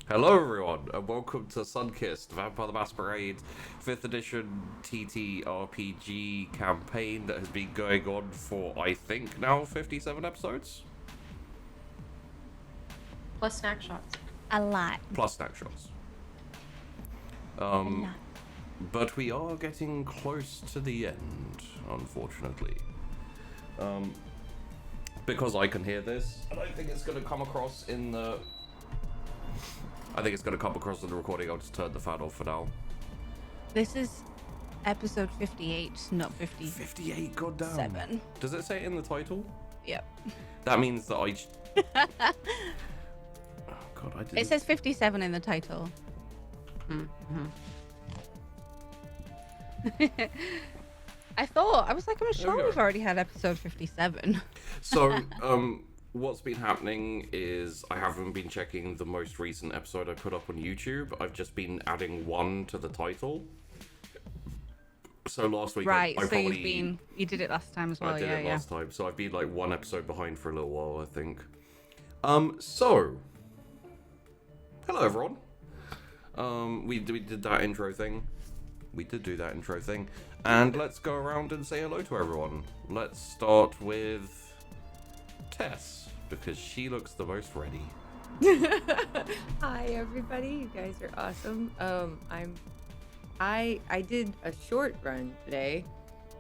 Hello everyone, and welcome to Sunkissed, Vampire the Masquerade 5th edition TTRPG campaign that has been going on for, I think, now 57 episodes? Plus snack shots. A lot. Plus snapshots. A lot. But we are getting close to the end, unfortunately. Because I can hear this, I don't think it's going to come across in the... I think it's going to come across in the recording. I'll just turn the fan off for now. This is episode 58, not 50. 58, goddamn. 7. Does it say it in the title? Yep. That means that I... Oh god, I didn't... It says 57 in the title. I was like, I'm sure we've already had episode 57. So, what's been happening is I haven't been checking the most recent episode I put up on YouTube. I've just been adding one to the title. So last week, Right, I so probably... you did it last time as well, I did yeah, it last time, so I've been like one episode behind for a little while, I think. So... Hello, everyone. We did that intro thing. We did do that intro thing. And let's go around and say hello to everyone. Let's start with Tess, because she looks the most ready. Hi everybody, you guys are awesome. I did a short run today,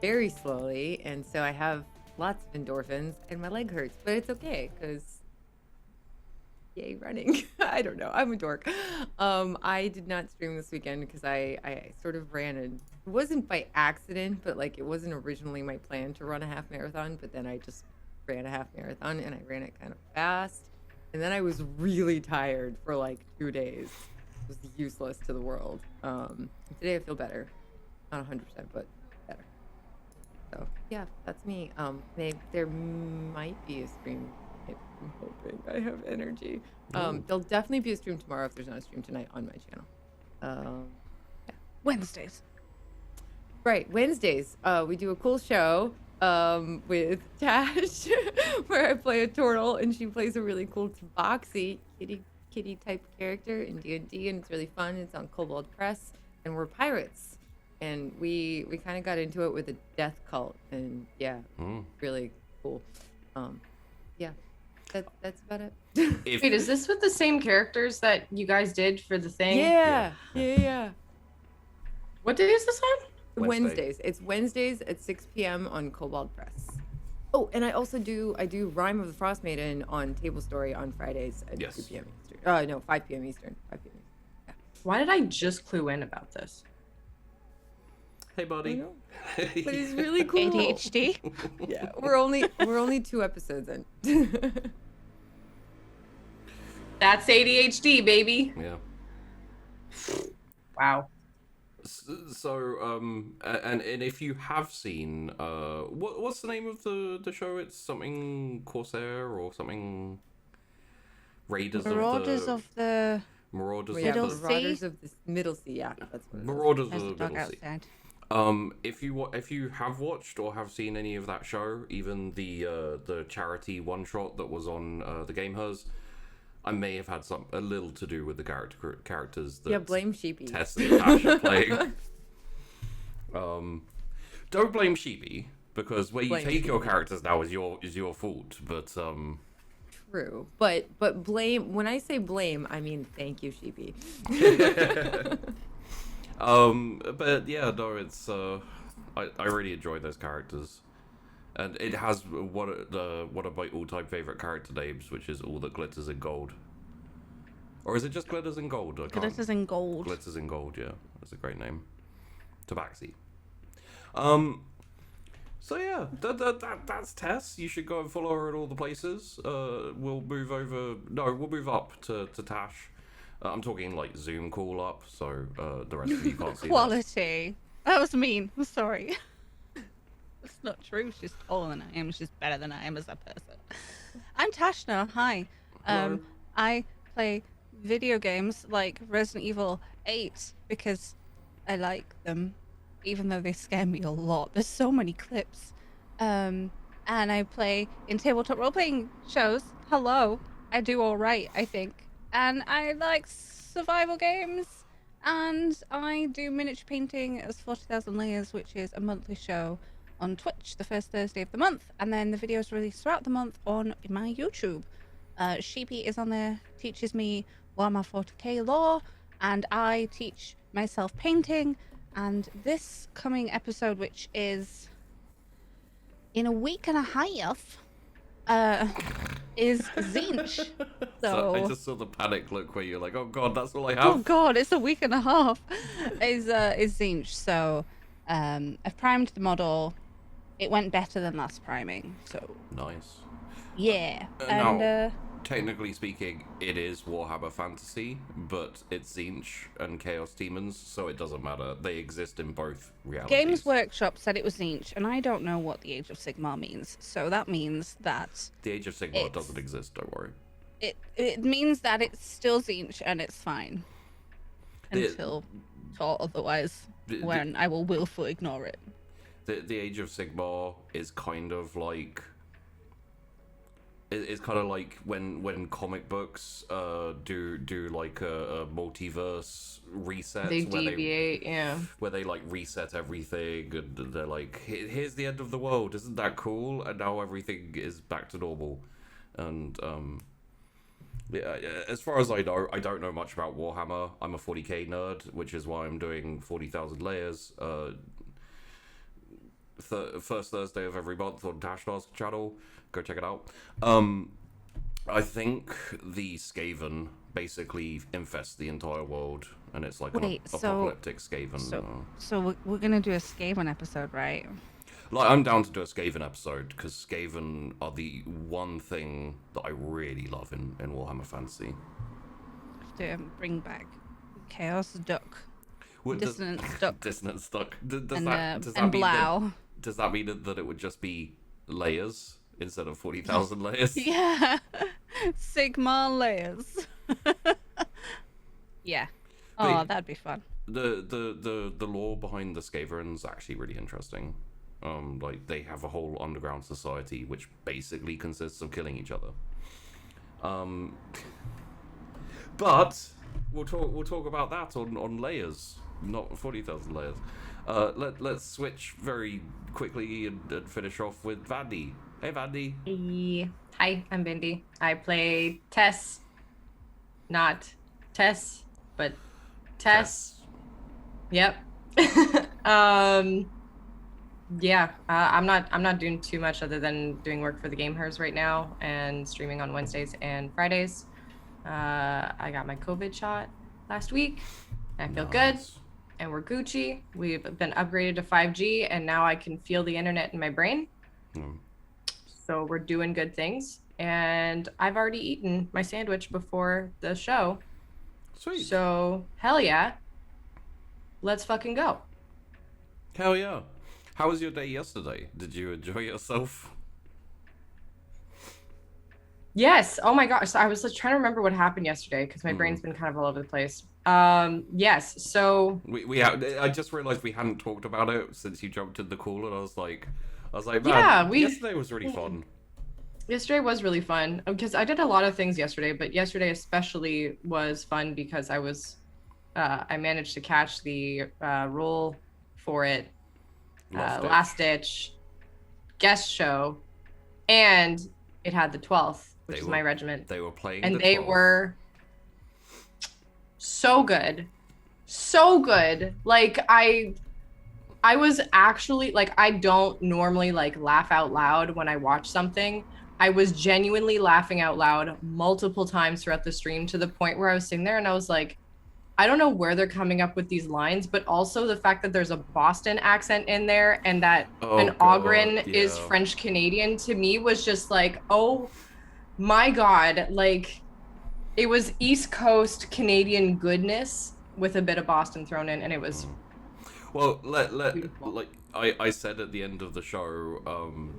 very slowly, and so I have lots of endorphins and my leg hurts, but it's okay because yay running. I don't know, I'm a dork. I did not stream this weekend because I sort of ran and it wasn't by accident, but like it wasn't originally my plan to run a half marathon, but then I just ran a half marathon and I ran it kind of fast. And then I was really tired for like 2 days. It was useless to the world. Today I feel better. Not 100%, but better. So yeah, that's me. There might be a stream. I'm hoping I have energy. There'll definitely be a stream tomorrow if there's not a stream tonight on my channel. Yeah. Wednesdays. Right, Wednesdays. We do a cool show with Tash where I play a turtle and she plays a really cool boxy kitty type character in D&D, and it's really fun. It's on Kobold Press, and we're pirates, and we kind of got into it with a death cult, and yeah, really cool. Yeah, that's about it. Wait, is this with the same characters that you guys did for the thing? Yeah. What day is this on? Wednesdays. It's Wednesdays at 6 p.m. on Kobold Press. Oh, and I also do Rime of the Frost Maiden on Table Story on Fridays at 2 p.m. Eastern. No, 5 p.m. Eastern. 5 p.m. Yeah. Why did I just clue in about this? Hey, buddy. But it's really cool. ADHD. Yeah, we're only 2 episodes in. That's ADHD, baby. Yeah. Wow. So, and if you have seen, what's the name of the show? It's something Corsair or something. Marauders of the Marauders Middle of the Sea? Marauders of the Middle Sea. Yeah, that's what it is. Marauders There's of a the dog Middle Sea. outside. If you have watched or have seen any of that show, even the charity one shot that was on the Game Hers, I may have had a little to do with the characters that Blame Sheepy. Tess and Tash are playing. Don't blame Sheepy, because where you Blame take Sheepy. your characters now is your fault. But True, but blame. When I say blame, I mean thank you, Sheepy. but yeah, no, it's I really enjoy those characters, and it has one of my all-time favorite character names, which is All That Glitters in Gold. Or is it just Glitters in Gold? Glitters in gold. Glitters in Gold, yeah, that's a great name. Tabaxi. So yeah, that's Tess. You should go and follow her at all the places. We'll move up to Tash. I'm talking like Zoom call up, so the rest of you can't see that. Quality. That was mean. I'm sorry. That's not true. She's taller than I am. She's better than I am as a person. I'm Tashna. Hi. Hello. I play video games like Resident Evil 8 because I like them, even though they scare me a lot. There's so many clips. And I play in tabletop role-playing shows. Hello. I do all right, I think. and I like survival games, and I do miniature painting as 40,000 Layers, which is a monthly show on Twitch the first Thursday of the month, and then the videos released throughout the month on my YouTube. Sheepy is on there, teaches me Warhammer 40k lore, and I teach myself painting. And this coming episode, which is in a week and a half, is Zinch. So I just saw the panic look where you're like, oh god, that's all I oh have. god, it's a week and a half. Is Zinch. So I've primed the model. It went better than last priming. So Nice. yeah, Now, and technically speaking, it is Warhammer Fantasy, but it's Zinch and Chaos Demons, so it doesn't matter. They exist in both realities. Games Workshop said it was Zinch, and I don't know what the Age of Sigmar means. So that means that The Age of Sigmar doesn't exist, don't worry. it means that it's still Zinch and it's fine until taught otherwise, when I will willfully ignore it. The Age of Sigmar is kind of like... It's kind of like when comic books do like a multiverse reset. They where deviate, yeah. where they like reset everything and they're like, here's the end of the world, isn't that cool? And now everything is back to normal. And yeah, as far as I know, I don't know much about Warhammer. I'm a 40k nerd, which is why I'm doing 40,000 Layers first Thursday of every month on Tashnar's channel. Go check it out. I think the Skaven basically infest the entire world, and it's like Wait, an apocalyptic Skaven. So we're gonna do a Skaven episode, right? Like, I'm down to do a Skaven episode, because Skaven are the one thing that I really love in Warhammer Fantasy. To bring back Chaos Duck, Well, does- Dissonance Duck, Dissonance Duck. Does and that and mean Blau. does that mean that it would just be layers instead of 40,000 layers? Yeah, Sigmar Layers. Yeah. Oh, But- that'd be fun. The lore behind the Skaven's actually really interesting. Like, they have a whole underground society which basically consists of killing each other. But we'll talk about that on layers, not 40,000 layers. Let's switch very quickly and finish off with Vandy. Hey, Vandy. Hey. Hi, I'm Bindi. I play Tess. Not Tess, but Tess. Yep. Yeah, I'm not doing too much other than doing work for the Game Hers right now and streaming on Wednesdays and Fridays. I got my COVID shot last week. I feel good, Nice. and we're Gucci. We've been upgraded to 5G, and now I can feel the internet in my brain. Mm. So we're doing good things. And I've already eaten my sandwich before the show. Sweet. So hell yeah. Let's fucking go. Hell yeah. How was your day yesterday? Did you enjoy yourself? Yes. Oh my gosh. So I was just trying to remember what happened yesterday because my brain's been kind of all over the place. Yes. So I just realized we hadn't talked about it since you jumped in the call, and I was like, man, Yeah, yesterday was really fun. yesterday was really fun because I did a lot of things yesterday, but yesterday especially was fun because I managed to catch the role for it, last ditch guest show, and it had the 12th, which is my regiment. They were playing, And the they 12th. were so good. So good. Like I was actually like, I don't normally like laugh out loud when I watch something. I was genuinely laughing out loud multiple times throughout the stream to the point where I was sitting there and I was like, I don't know where they're coming up with these lines, but also the fact that there's a Boston accent in there and that an Ogren is French Canadian to me was just like, oh my God. Like, it was East Coast Canadian goodness with a bit of Boston thrown in, and it was Well, Beautiful. like I said at the end of the show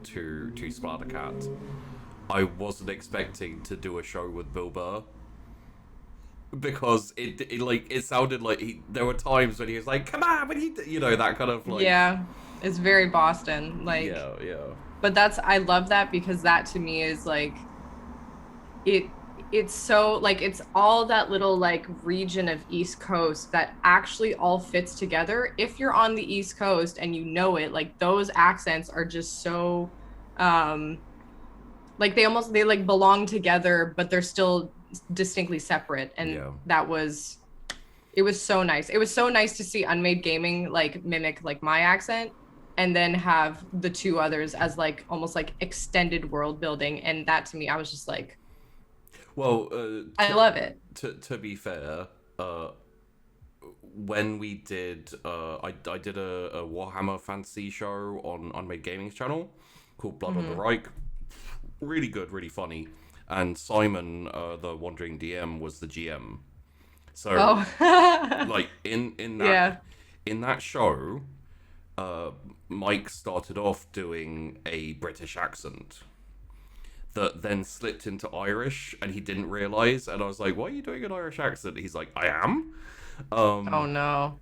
to Splattercat, I wasn't expecting to do a show with Bill Burr because it sounded like there were times when he was like, "Come on," when you know, that kind of like, yeah, it's very Boston, like, yeah. but I love that because that to me is like, it's so like it's all that little like region of East Coast that actually all fits together. If you're on the East Coast and you know it, like those accents are just so like they like belong together, but they're still distinctly separate. And it was so nice. It was so nice to see Unmade Gaming like mimic like my accent, and then have the two others as like almost like extended world building. And that to me, I was just like, well, I love it. To be fair, when we did, I did a Warhammer fantasy show on Unmade Gaming's channel called Blood on the Reich. Really good, really funny. And Simon, the Wandering DM, was the GM. So, like in that show, Mike started off doing a British accent that then slipped into Irish, and he didn't realize. And I was like, "Why are you doing an Irish accent?" He's like, "I am." Oh no.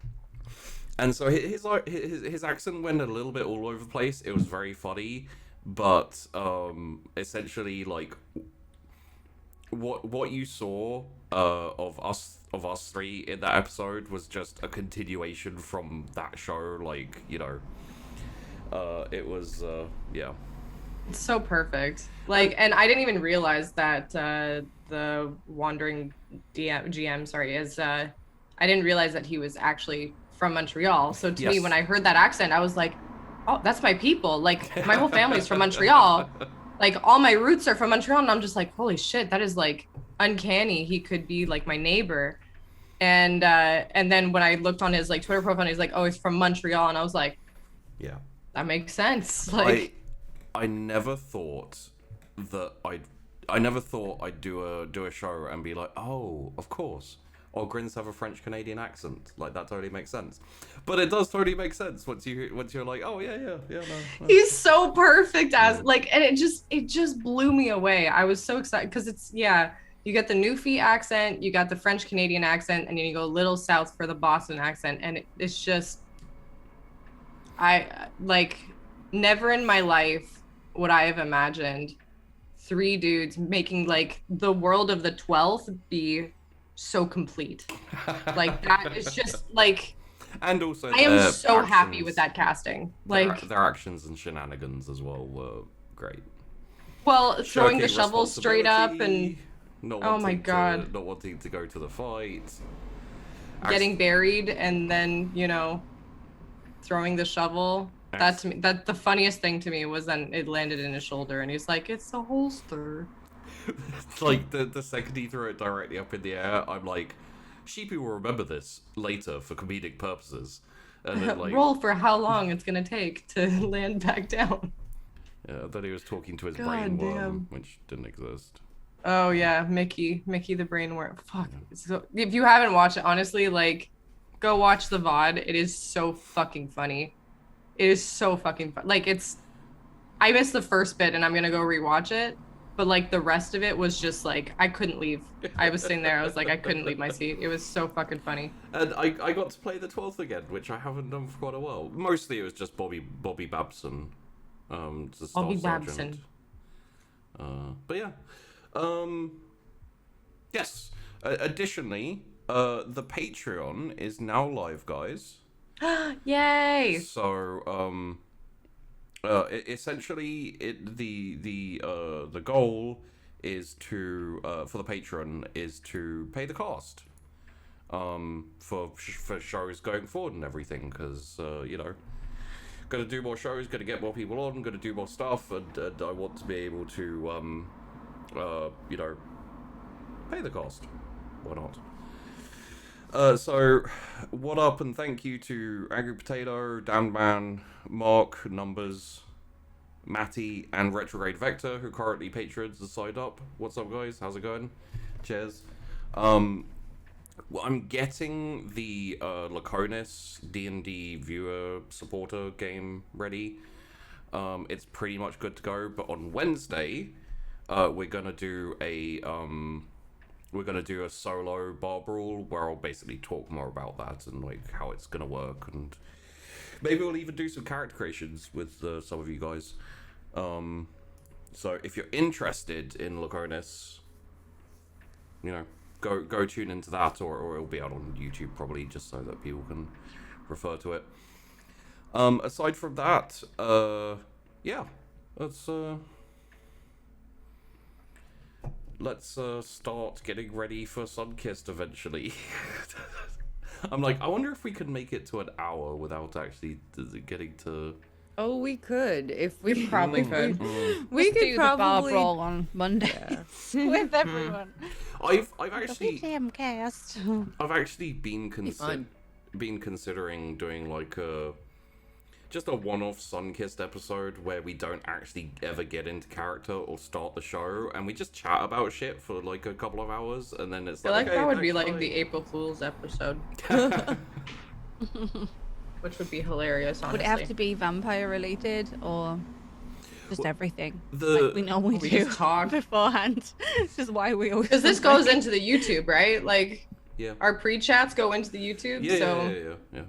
And so his accent went a little bit all over the place. It was very funny, but essentially, like what you saw of us three in that episode was just a continuation from that show. Like, you know, it was It's so perfect. Like, and I didn't even realize that the Wandering GM, sorry, is I didn't realize that he was actually from Montreal. So to me, when I heard that accent, I was like, oh, that's my people. Like, my whole family's from Montreal. Like, all my roots are from Montreal. And I'm just like, holy shit, that is like uncanny. He could be like my neighbor. And then when I looked on his like Twitter profile, he's like, oh, he's from Montreal. And I was like, yeah, that makes sense. Like, I never thought that I'd do a show and be like, oh, of course. Or Grins have a French Canadian accent. Like, that totally makes sense. But it does totally make sense once you're like, oh yeah, no. He's so perfect as like, and it just blew me away. I was so excited because it's you get the Newfie accent, you got the French Canadian accent, and then you go a little south for the Boston accent, and it's just, I like, never in my life would I have imagined 3 dudes making like the world of the 12th be so complete. Like, that is just like, and also I am so happy with that casting. Like, their actions and shenanigans as well were great. Well, throwing the shovel straight up and oh my god, not wanting to go to the fight, getting buried, and then, you know, throwing the shovel. That to me, that the funniest thing to me was then it landed in his shoulder, and he's like, "It's a holster." It's like the second he threw it directly up in the air, I'm like, Sheepy will remember this later for comedic purposes. And then, like, roll for how long it's gonna take to land back down. Yeah, then he was talking to his brain worm, which didn't exist. Oh yeah, Mickey the brain worm. Fuck. So, if you haven't watched it, honestly, like, go watch the VOD. It is so fucking funny. It is so fucking fun. Like, I missed the first bit, and I'm gonna go rewatch it. But like the rest of it was just like, I couldn't leave. I was sitting there, I was like, I couldn't leave my seat. It was so fucking funny. And I got to play the 12th again, which I haven't done for quite a while. Mostly it was just Bobby Babson. Bobby Babson. But yeah. Yes. Additionally, the Patreon is now live, guys. Yay! So, essentially, the goal is to for the patron is to pay the cost for shows going forward and everything, because you know, gonna do more shows, gonna get more people on, gonna do more stuff, and I want to be able to you know, pay the cost. Why not? So, what up, and thank you to Angry Potato, Damned Man, Mark, Numbers, Matty, and Retrograde Vector, who currently patrons the side up. What's up, guys? How's it going? Cheers. Well, I'm getting the Laconis D&D viewer supporter game ready. It's pretty much good to go, but on Wednesday, we're gonna do a solo bar brawl where I'll basically talk more about that and like how it's gonna work, and maybe we'll even do some character creations with some of you guys. So if you're interested in Laconis, you know, go tune into that, or it'll be out on YouTube probably, just so that people can refer to it. Aside from that, yeah, let's start getting ready for Sunkissed eventually. I'm like, I wonder if we could make it to an hour without actually getting to. Oh, we could if we probably could. We Just could do the bar probably. brawl on Monday with everyone. I've actually cast. I've actually been fun. considering doing like just a one-off Sunkissed episode where we don't actually ever get into character or start the show, and we just chat about shit for like a couple of hours, and then it's I feel like okay, that would be next like time. the April Fool's episode, which would be hilarious, honestly. Would it have to be vampire related or just everything? the- Like we normally We do just talk. beforehand. This is why we always. Because this goes into the YouTube, right? Like, Yeah. our pre-chats go into the YouTube, Yeah, so... yeah.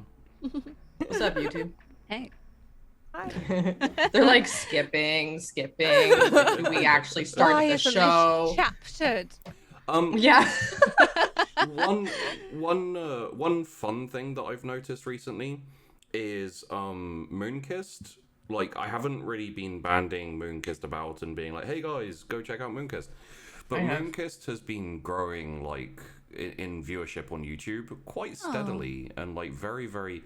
What's up, YouTube? Hey. They're like skipping. Like, do we actually start Why the isn't show? this chaptered? Yeah. One fun thing that I've noticed recently is Moonkissed. Like, I haven't really been banding Moonkissed about and being like, hey guys, go check out Moonkissed. But I have. Moonkissed has been growing like in viewership on YouTube quite steadily and like very, very.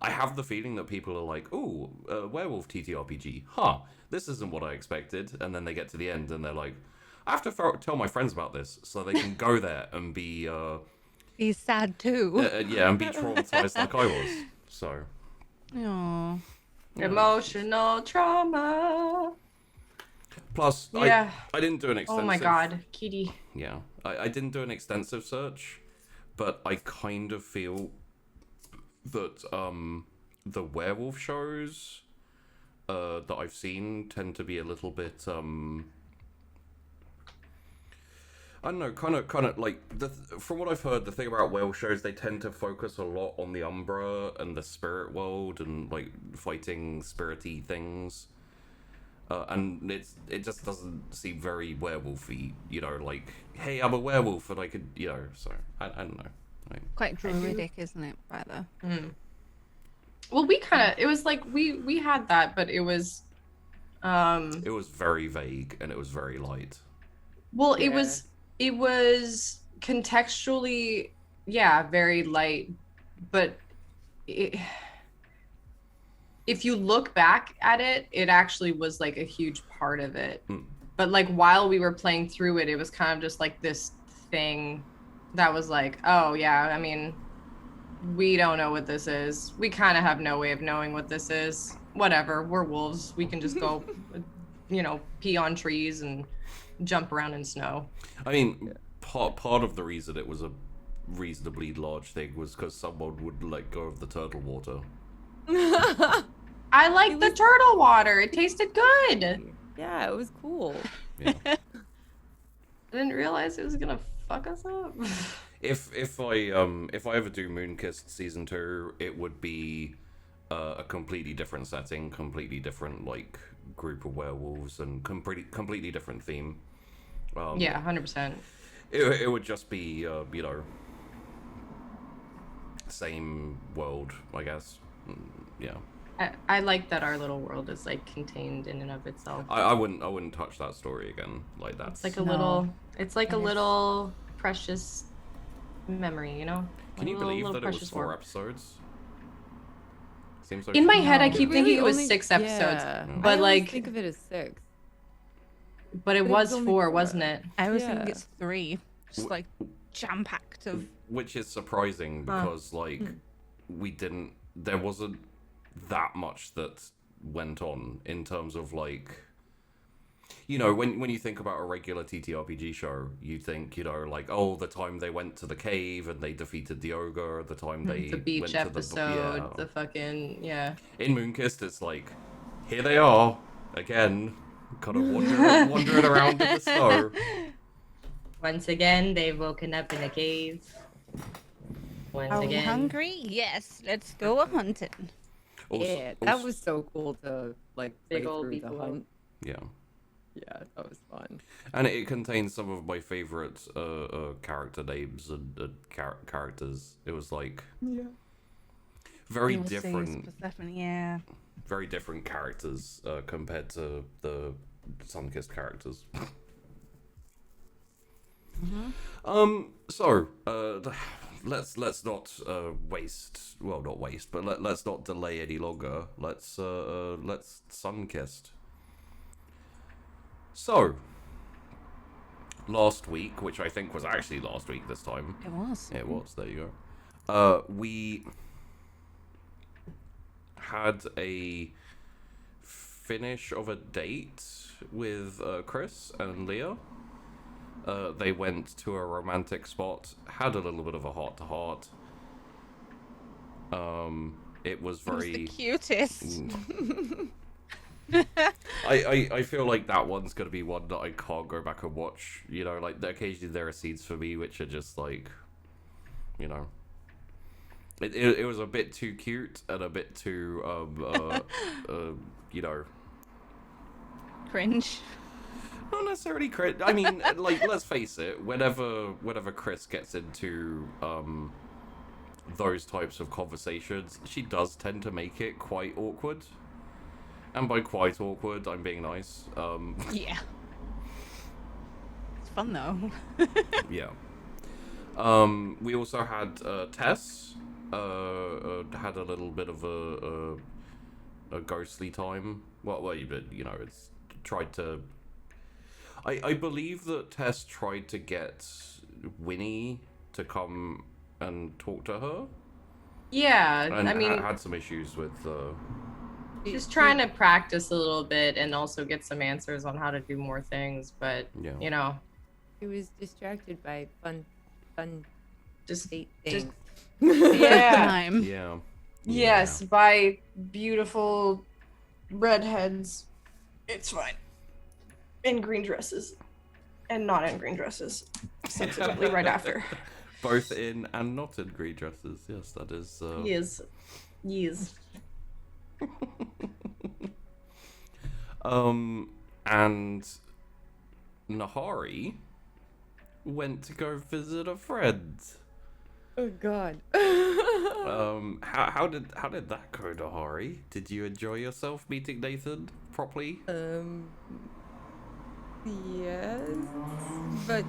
I have the feeling that people are like, "Ooh, werewolf TTRPG, huh? This isn't what I expected." And then they get to the end and they're like, "I have to tell my friends about this so they can go there and be, He's sad too. yeah, and be traumatized like I was." So, Aww. Emotional trauma. plus, Yeah. I didn't do an extensive. Oh my god, Kitty. Yeah, I didn't do an extensive search, but I kind of feel that the werewolf shows that I've seen tend to be a little bit I don't know, kind of like from what I've heard, the thing about werewolf shows, they tend to focus a lot on the Umbra and the spirit world and like fighting spirity things. And it just doesn't seem very werewolfy, you know, like, hey, I'm a werewolf and I could, you know, so I don't know. Like, Quite druidic, isn't it, rather? Well, we kind of, it was like, we had that, but it was, it was very vague and it was very light. well, Yeah. it was contextually, yeah, very light, but if you look back at it, it actually was like a huge part of it. But like while we were playing through it, it was kind of just like this thing that was like, oh yeah, I mean, we don't know what this is. We kind of have no way of knowing what this is. Whatever, we're wolves. We can just go, you know, pee on trees and jump around in snow. I mean, part of the reason it was a reasonably large thing was because someone would let go of the turtle water. I like the turtle water. It tasted good. Yeah, it was cool. Yeah. I didn't realize it was gonna fuck us up. If I ever do Moonkissed season 2, it would be a completely different setting, completely different like group of werewolves, and completely different theme. Yeah, 100%. It would just be you know, same world, I guess. Yeah. I like that our little world is like contained in and of itself. I wouldn't touch that story again. Like that's It's like a No. little, it's like a It is. little precious memory, you know? Can you Like a believe little that it was precious 4 orb. episodes? Seems so In my head, I few. keep Really thinking it was only- 6 episodes, yeah. No. but I always like, think of it as 6. but it but it was was only 4, four. wasn't it? I always Yeah. think it's 3. Just like jam packed of. Which is surprising because like we didn't. There wasn't that much that went on in terms of like. You know, when you think about a regular TTRPG show, you think, you know, like, oh, the time they went to the cave and they defeated the ogre, the time they The beach went to episode, the fucking, yeah. In Moonkissed, it's like, here they are again, kind of wandering around in the snow. Once again, they've woken up in a cave. Once Are we again. hungry? Yes, let's go hunting. Also, Yeah, that was so cool to like Big play old through the beefalo. hunt. yeah. Yeah, that was fun. And it contains some of my favorite character names and characters. It was like very Ulysses, different, Persephone, yeah. very different characters compared to the Sunkissed characters. So let's not waste. Well, not waste, but let's not delay any longer. Let's Sunkissed. So, last week, which I think was actually last week this time. It was. It was, there you go. We had a finish of a date with Chrys and Leah. They went to a romantic spot, had a little bit of a heart-to-heart. It was very... It was the cutest. I feel like that one's gonna be one that I can't go back and watch. You know, like occasionally there are scenes for me which are just like, you know, it was a bit too cute and a bit too you know, Cringe. not necessarily cringe. I mean, like, let's face it. Whenever Chrys gets into those types of conversations, she does tend to make it quite awkward. And by quite awkward, I'm being nice. Yeah. It's fun though. Yeah. We also had Tess. Had a little bit of a ghostly time. Well, you know, it's tried to. I believe that Tess tried to get Winnie to come and talk to her. Yeah, And I mean, had some issues with. just trying to practice a little bit and also get some answers on how to do more things. But Yeah. you know, He was distracted by fun just date things. yeah, Time. Yeah. yes, by beautiful redheads. It's fine. In green dresses, and not in green dresses. Subsequently, right after. Both in and not in green dresses. Yes, that is. Yes, yes. And Nahari went to go visit a friend. Oh God. How did that go, Nahari? Did you enjoy yourself meeting Nathan properly? Yes, but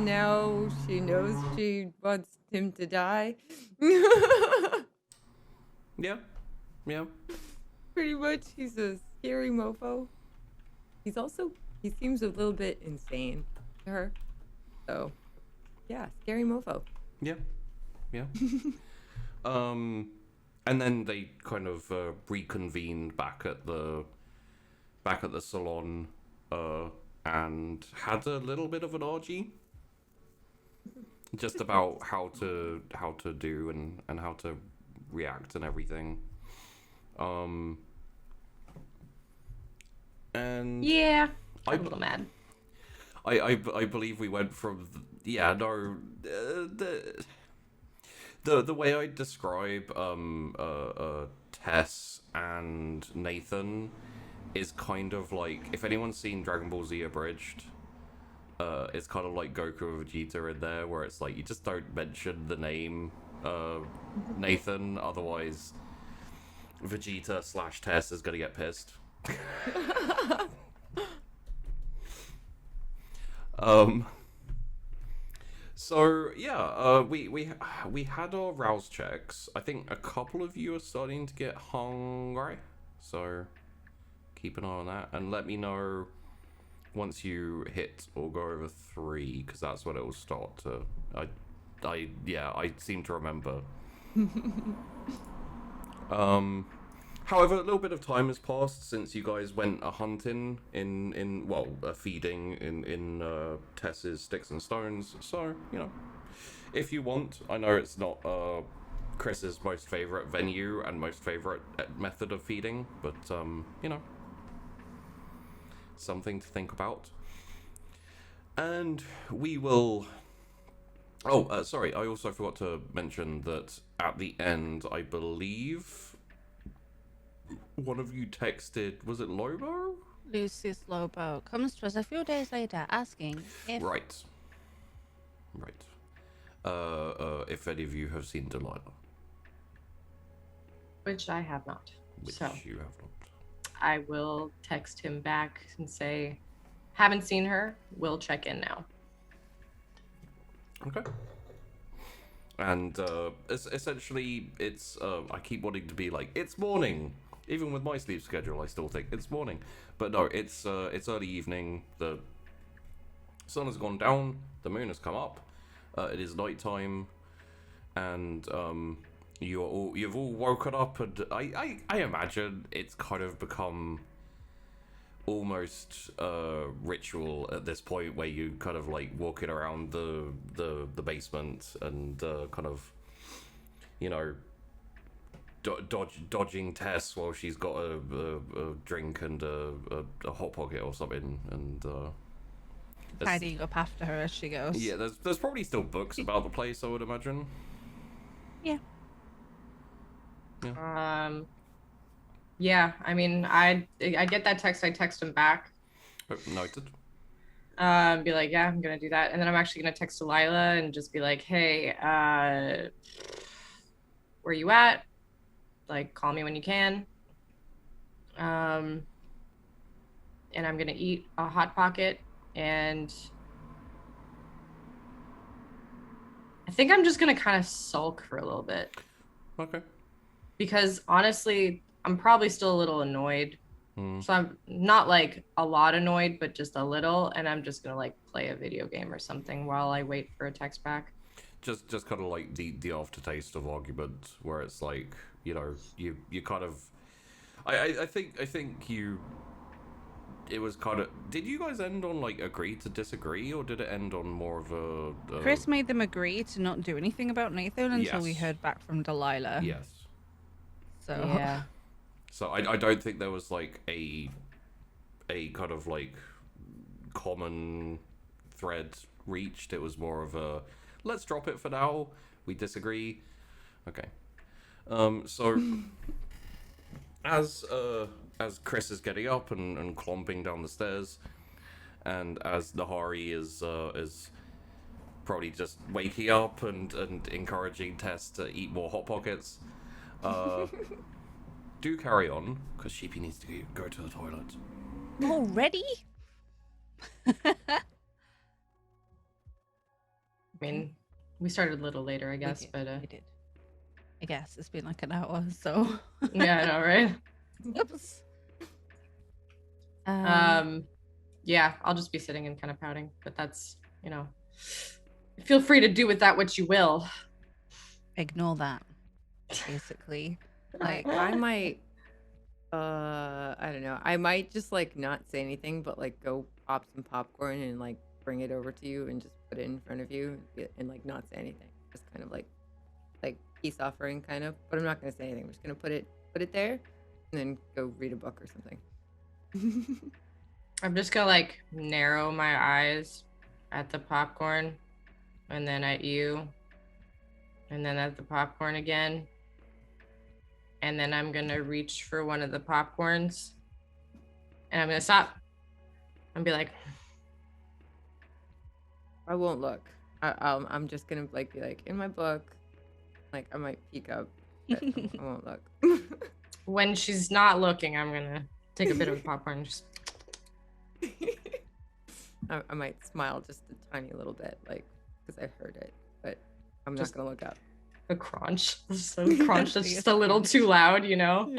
now she knows she wants him to die. Yeah. Pretty much, he's a scary mofo. He seems a little bit insane to her. So, yeah, scary mofo. Yeah. And then they kind of reconvened back at the salon, and had a little bit of an orgy, just about how to do and how to react and everything. And Yeah, I'm I- a little mad. I believe we went from the way I describe Tess and Nathan is kind of like, if anyone's seen Dragon Ball Z Abridged, it's kind of like Goku and Vegeta in there, where it's like you just don't mention the name Nathan, otherwise Vegeta / Tess is gonna get pissed. So yeah, we had our rouse checks. I think a couple of you are starting to get hungry, so keep an eye on that and let me know once you hit or go over 3, because that's when it will start to. I seem to remember. However, a little bit of time has passed since you guys went a hunting a feeding in Tess's Sticks and Stones. So, you know, if you want, I know it's not Chris's most favorite venue and most favorite method of feeding, but you know, something to think about. And we will. Oh, sorry. I also forgot to mention that at the end, I believe one of you texted. Was it Lobo? Lucius Lobo comes to us a few days later asking if... Right. If any of you have seen Delilah. Which I have not. Which So you have not. I will text him back and say, haven't seen her. We'll check in now. Okay. And essentially, it's I keep wanting to be like, it's morning. Even with my sleep schedule, I still think it's morning. But no, it's early evening. The sun has gone down. The moon has come up. It is nighttime, and you've all woken up, and I imagine it's kind of become almost ritual at this point, where you kind of like walking around the basement and kind of, you know, dodging Tess while she's got a drink and a hot pocket or something, and tidying up after her as she goes. yeah, there's probably still books about the place, I would imagine. Yeah. Yeah, I mean, I get that text, I text him back. Oh, noted. Be like, yeah, I'm gonna do that. And then I'm actually gonna text Delilah and just be like, hey, where you at? Like, call me when you can. And I'm gonna eat a Hot Pocket, and I think I'm just gonna kind of sulk for a little bit. Okay. Because honestly, I'm probably still a little annoyed. Hmm. So I'm not like a lot annoyed, but just a little, and I'm just gonna like play a video game or something while I wait for a text back. Just kind of like the aftertaste of argument, where it's like, you know, you kind of, I think you, it was kind of, did you guys end on like agree to disagree, or did it end on more of a Chrys made them agree to not do anything about Nathan until we Yes. heard back from Delilah. yes. So Yeah. So I don't think there was like a kind of like common thread reached. It was more of a, let's drop it for now. We disagree. Okay. So as Chrys is getting up and clomping down the stairs, and as Nahari is probably just waking up and encouraging Tess to eat more Hot Pockets, do carry on, because Sheepy needs to go to the toilet. already? I mean, we started a little later, I guess, but we did. I guess it's been like an hour, so yeah, I know, right? oops. Yeah, I'll just be sitting and kind of pouting, but that's, you know, feel free to do with that what you will. Ignore that. Basically, like I might I don't know. I might just like not say anything, but like go pop some popcorn and like bring it over to you and just put it in front of you and like not say anything. Just kind of like peace offering kind of. But I'm not gonna say anything. I'm just gonna put it there and then go read a book or something. I'm just gonna like narrow my eyes at the popcorn and then at you and then at the popcorn again. And then I'm gonna reach for one of the popcorns and I'm gonna stop and be like, I won't look. I'm just gonna like be like in my book. Like I might peek up, but I won't look. when she's not looking, I'm gonna take a bit of the popcorn and just I might smile just a tiny little bit, like because I heard it, but I'm Just- not gonna look up. a crunch. So crunch that's just a little too loud, you know?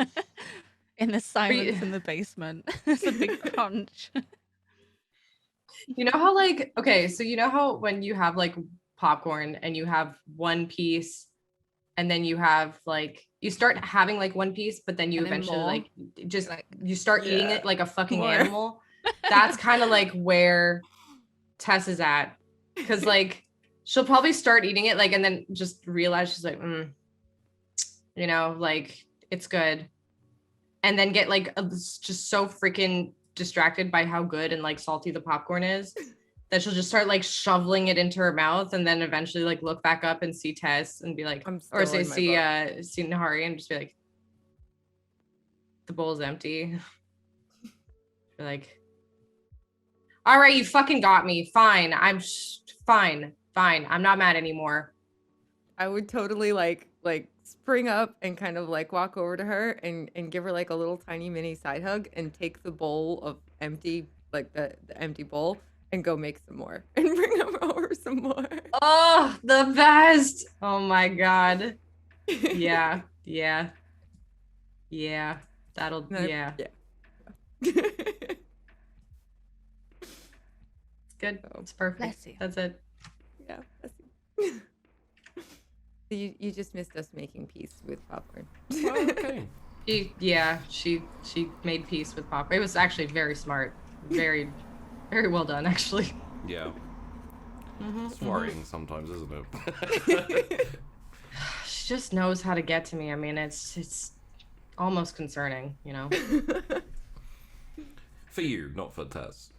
in the silence in the basement, it's a big crunch. You know how like, okay, so you know how when you have like popcorn and you have one piece and then you have like, you start having like one piece, but then you And then eventually more. like just Like, you start eating yeah, it like a fucking more. animal. That's kind of like where Tess is at. Cause like she'll probably start eating it like and then just realize she's like, you know, like it's good. And then get like just so freaking distracted by how good and like salty the popcorn is that she'll just start like shoveling it into her mouth and then eventually like look back up and see Tess and be like, I'm or still say in my book. see Nahari and just be like, the bowl's empty. Like, all right, you fucking got me. Fine. Fine. I'm not mad anymore. I would totally like spring up and kind of like walk over to her and give her like a little tiny mini side hug and take the bowl of empty, like the empty bowl, and go make some more and bring them over some more. Oh, the best. Oh my God. Yeah. That'll, yeah. It's good. It's perfect. Bless you. That's it. Yeah. So you just missed us making peace with popcorn. Oh, okay. She made peace with Pop. It was actually very smart. Very, very well done, actually. Yeah. Mm-hmm, It's worrying sometimes, isn't it? She just knows how to get to me. I mean, it's almost concerning, you know? For you, not for Tess.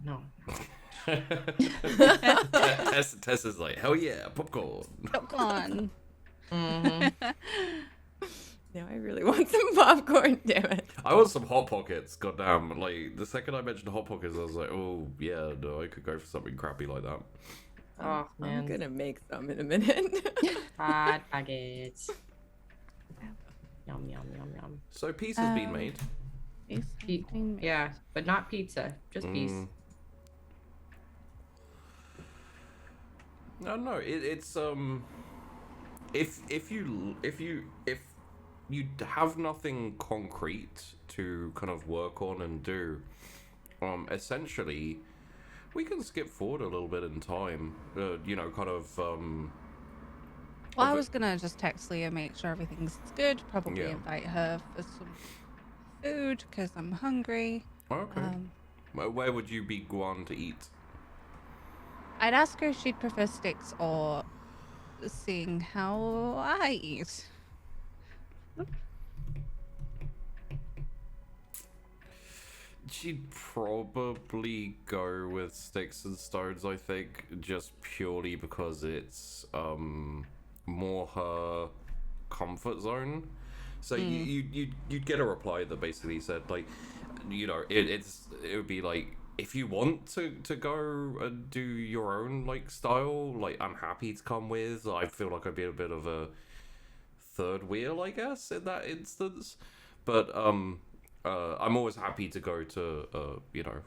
No. Tess is like, hell yeah, popcorn. Popcorn. Mm-hmm. Now I really want some popcorn, damn it. I want some Hot Pockets, goddamn. Like, the second I mentioned Hot Pockets, I was like, oh, yeah, no, I could go for something crappy like that. Oh, man. I'm gonna make some in a minute. Hot Pockets. Yum, yum, yum, yum. So, peace has been made. Yeah, but not pizza. Just peace. No, it's if you have nothing concrete to kind of work on and do, essentially, we can skip forward a little bit in time. You know, kind of Well, I was gonna just text Leah, make sure everything's good. Probably Yeah. invite her for some food because I'm hungry. Okay. Where would you be going to eat? I'd ask her if she'd prefer sticks or seeing how I eat. She'd probably go with sticks and stones, I think, just purely because it's more her comfort zone. So you'd get a reply that basically said, like, you know, it would be like, if you want to go and do your own like style, like, I'm happy to come with. I feel like I'd be a bit of a third wheel, I guess, in that instance. But I'm always happy to go to you know,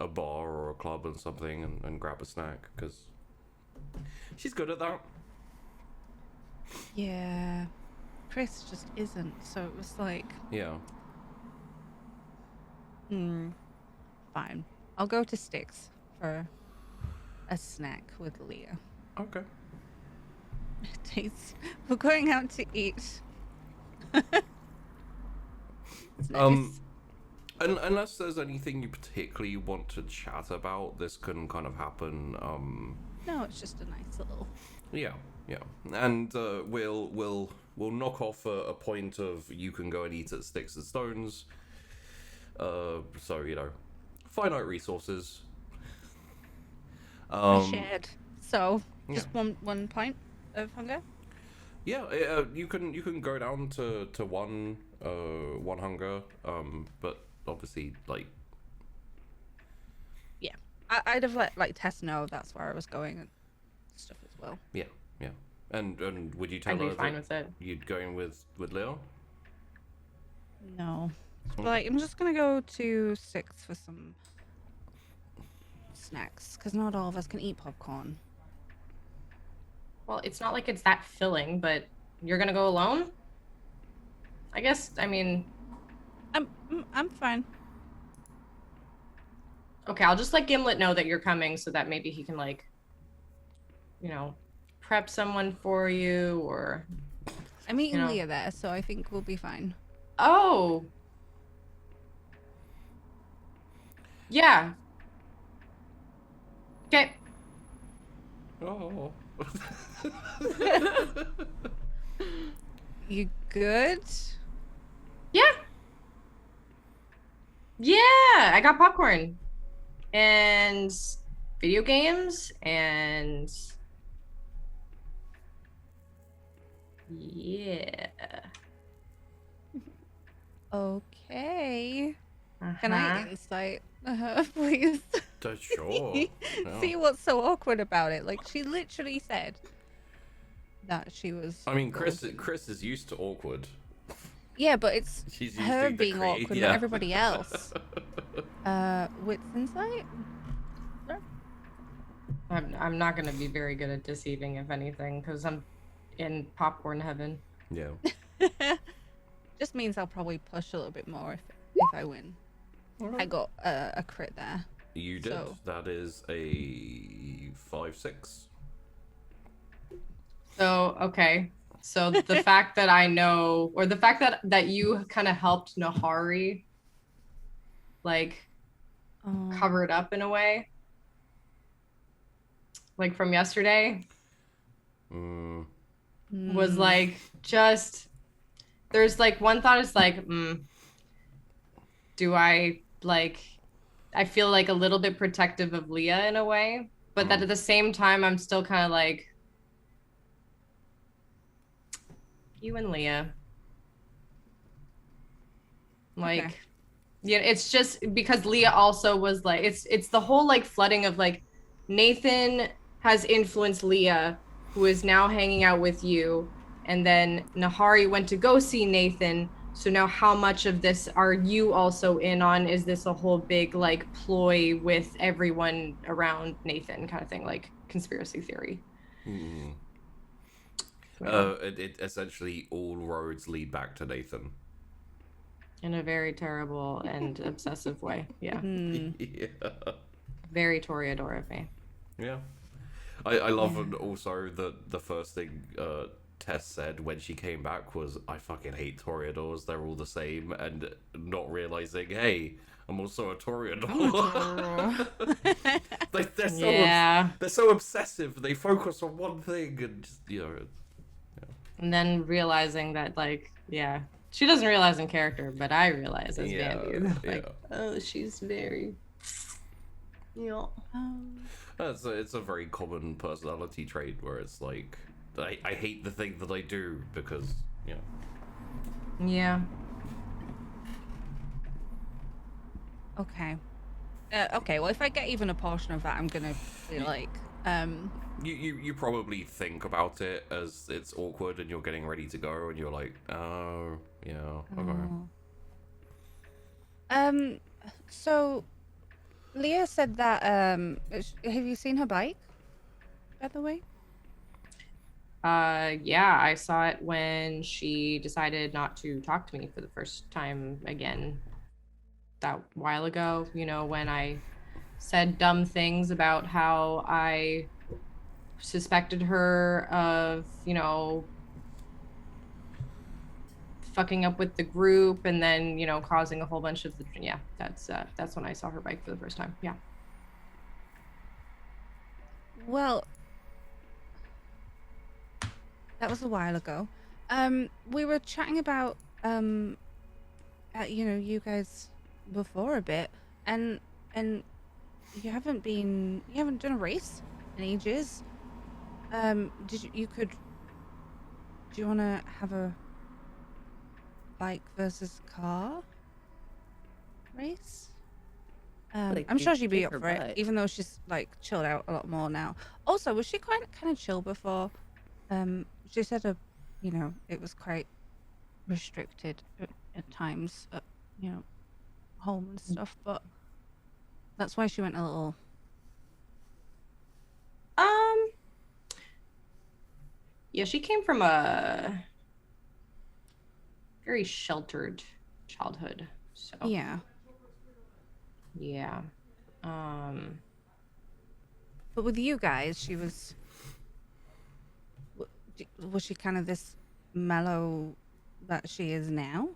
a bar or a club and something and grab a snack because she's good at that. Yeah. Chrys just isn't, so it was like, Yeah. fine. I'll go to Sticks for a snack with Leah. Okay. We're going out to eat. It's Um, nice. Unless there's anything you particularly want to chat about, this can kind of happen. No, it's just a nice little. Yeah, and we'll knock off a point of you can go and eat at Sticks and Stones. So you know, finite resources. Shared. So just yeah. one point of hunger. Yeah, you can go down to one hunger, but obviously like. Yeah, I'd have let like Tess know that's where I was going and stuff as well. Yeah. And would you tell I'd her be fine that with it. you'd go in with Leo? No, Okay. like I'm just gonna go to Six for some snacks because not all of us can eat popcorn. Well, it's not like it's that filling, but you're gonna go alone? I guess, I mean, I'm fine. okay, I'll just let Gimlet know that you're coming so that maybe he can, like, you know, prep someone for you or... I'm meeting You know. Leah there, so I think we'll be fine. Oh! Yeah. Okay. Oh. You good? Yeah. Yeah, I got popcorn and video games and yeah. Okay. Uh Can I insight her, please? Sure. Yeah. See what's so awkward about it. Like, she literally said that she was... I mean, Chris is used to awkward. Yeah, but it's She's her usually the being awkward, yeah. not everybody else. Wits insight? I'm not gonna be very good at deceiving, if anything, because I'm in popcorn heaven. Yeah. Just means I'll probably push a little bit more if I win. I got a crit there. You did. So. That is a 5/6. So okay. So the fact that I know, or the fact that you kind of helped Nahari, like, cover it up in a way, like from yesterday, was like just. There's like one thought is like, do I like? I feel like a little bit protective of Leah in a way, but that at the same time I'm still kind of like. You and Leah. Like, Okay. yeah, it's just because Leah also was like, it's the whole like flooding of like, Nathan has influenced Leah, who is now hanging out with you, and then Nahari went to go see Nathan. So now how much of this are you also in on? Is this a whole big like ploy with everyone around Nathan kind of thing, like conspiracy theory? It essentially all roads lead back to Nathan. In a very terrible and obsessive way. Yeah. Yeah. Very Toreador of me. Yeah. I love also that the first thing Tess said when she came back was, I fucking hate Toreadors, they're all the same, and not realizing, hey, I'm also a Toreador. They're so obsessive, they focus on one thing, and just, you know. And then realizing that, like, yeah, she doesn't realize in character, but I realize as Vandy. Like, oh, she's very. Yeah. It's a very common personality trait where it's like, I hate the thing that I do because, you know. Yeah. Okay. Okay, well, if I get even a portion of that, I'm gonna be like, You probably think about it as it's awkward and you're getting ready to go and you're like, oh, yeah, okay. So, Leah said that, have you seen her bike, by the way? Yeah, I saw it when she decided not to talk to me for the first time again that while ago, you know, when I said dumb things about how I suspected her of, you know, fucking up with the group and then, you know, causing a whole bunch of that's when I saw her bike for the first time. Yeah. Well, that was a while ago. We were chatting about, you know, you guys before a bit, and you haven't done a race in ages. Do you want to have a bike versus car race? Like, I'm sure she'd be kick up her for it, butt. even though she's like chilled out a lot more now. Also, was she kind of chill before? She said, you know, it was quite restricted at times, at, you know, home and stuff. But that's why she went a little. Yeah, she came from a very sheltered childhood. So Yeah. yeah. But with you guys, she was. Was she kind of this mellow that she is now,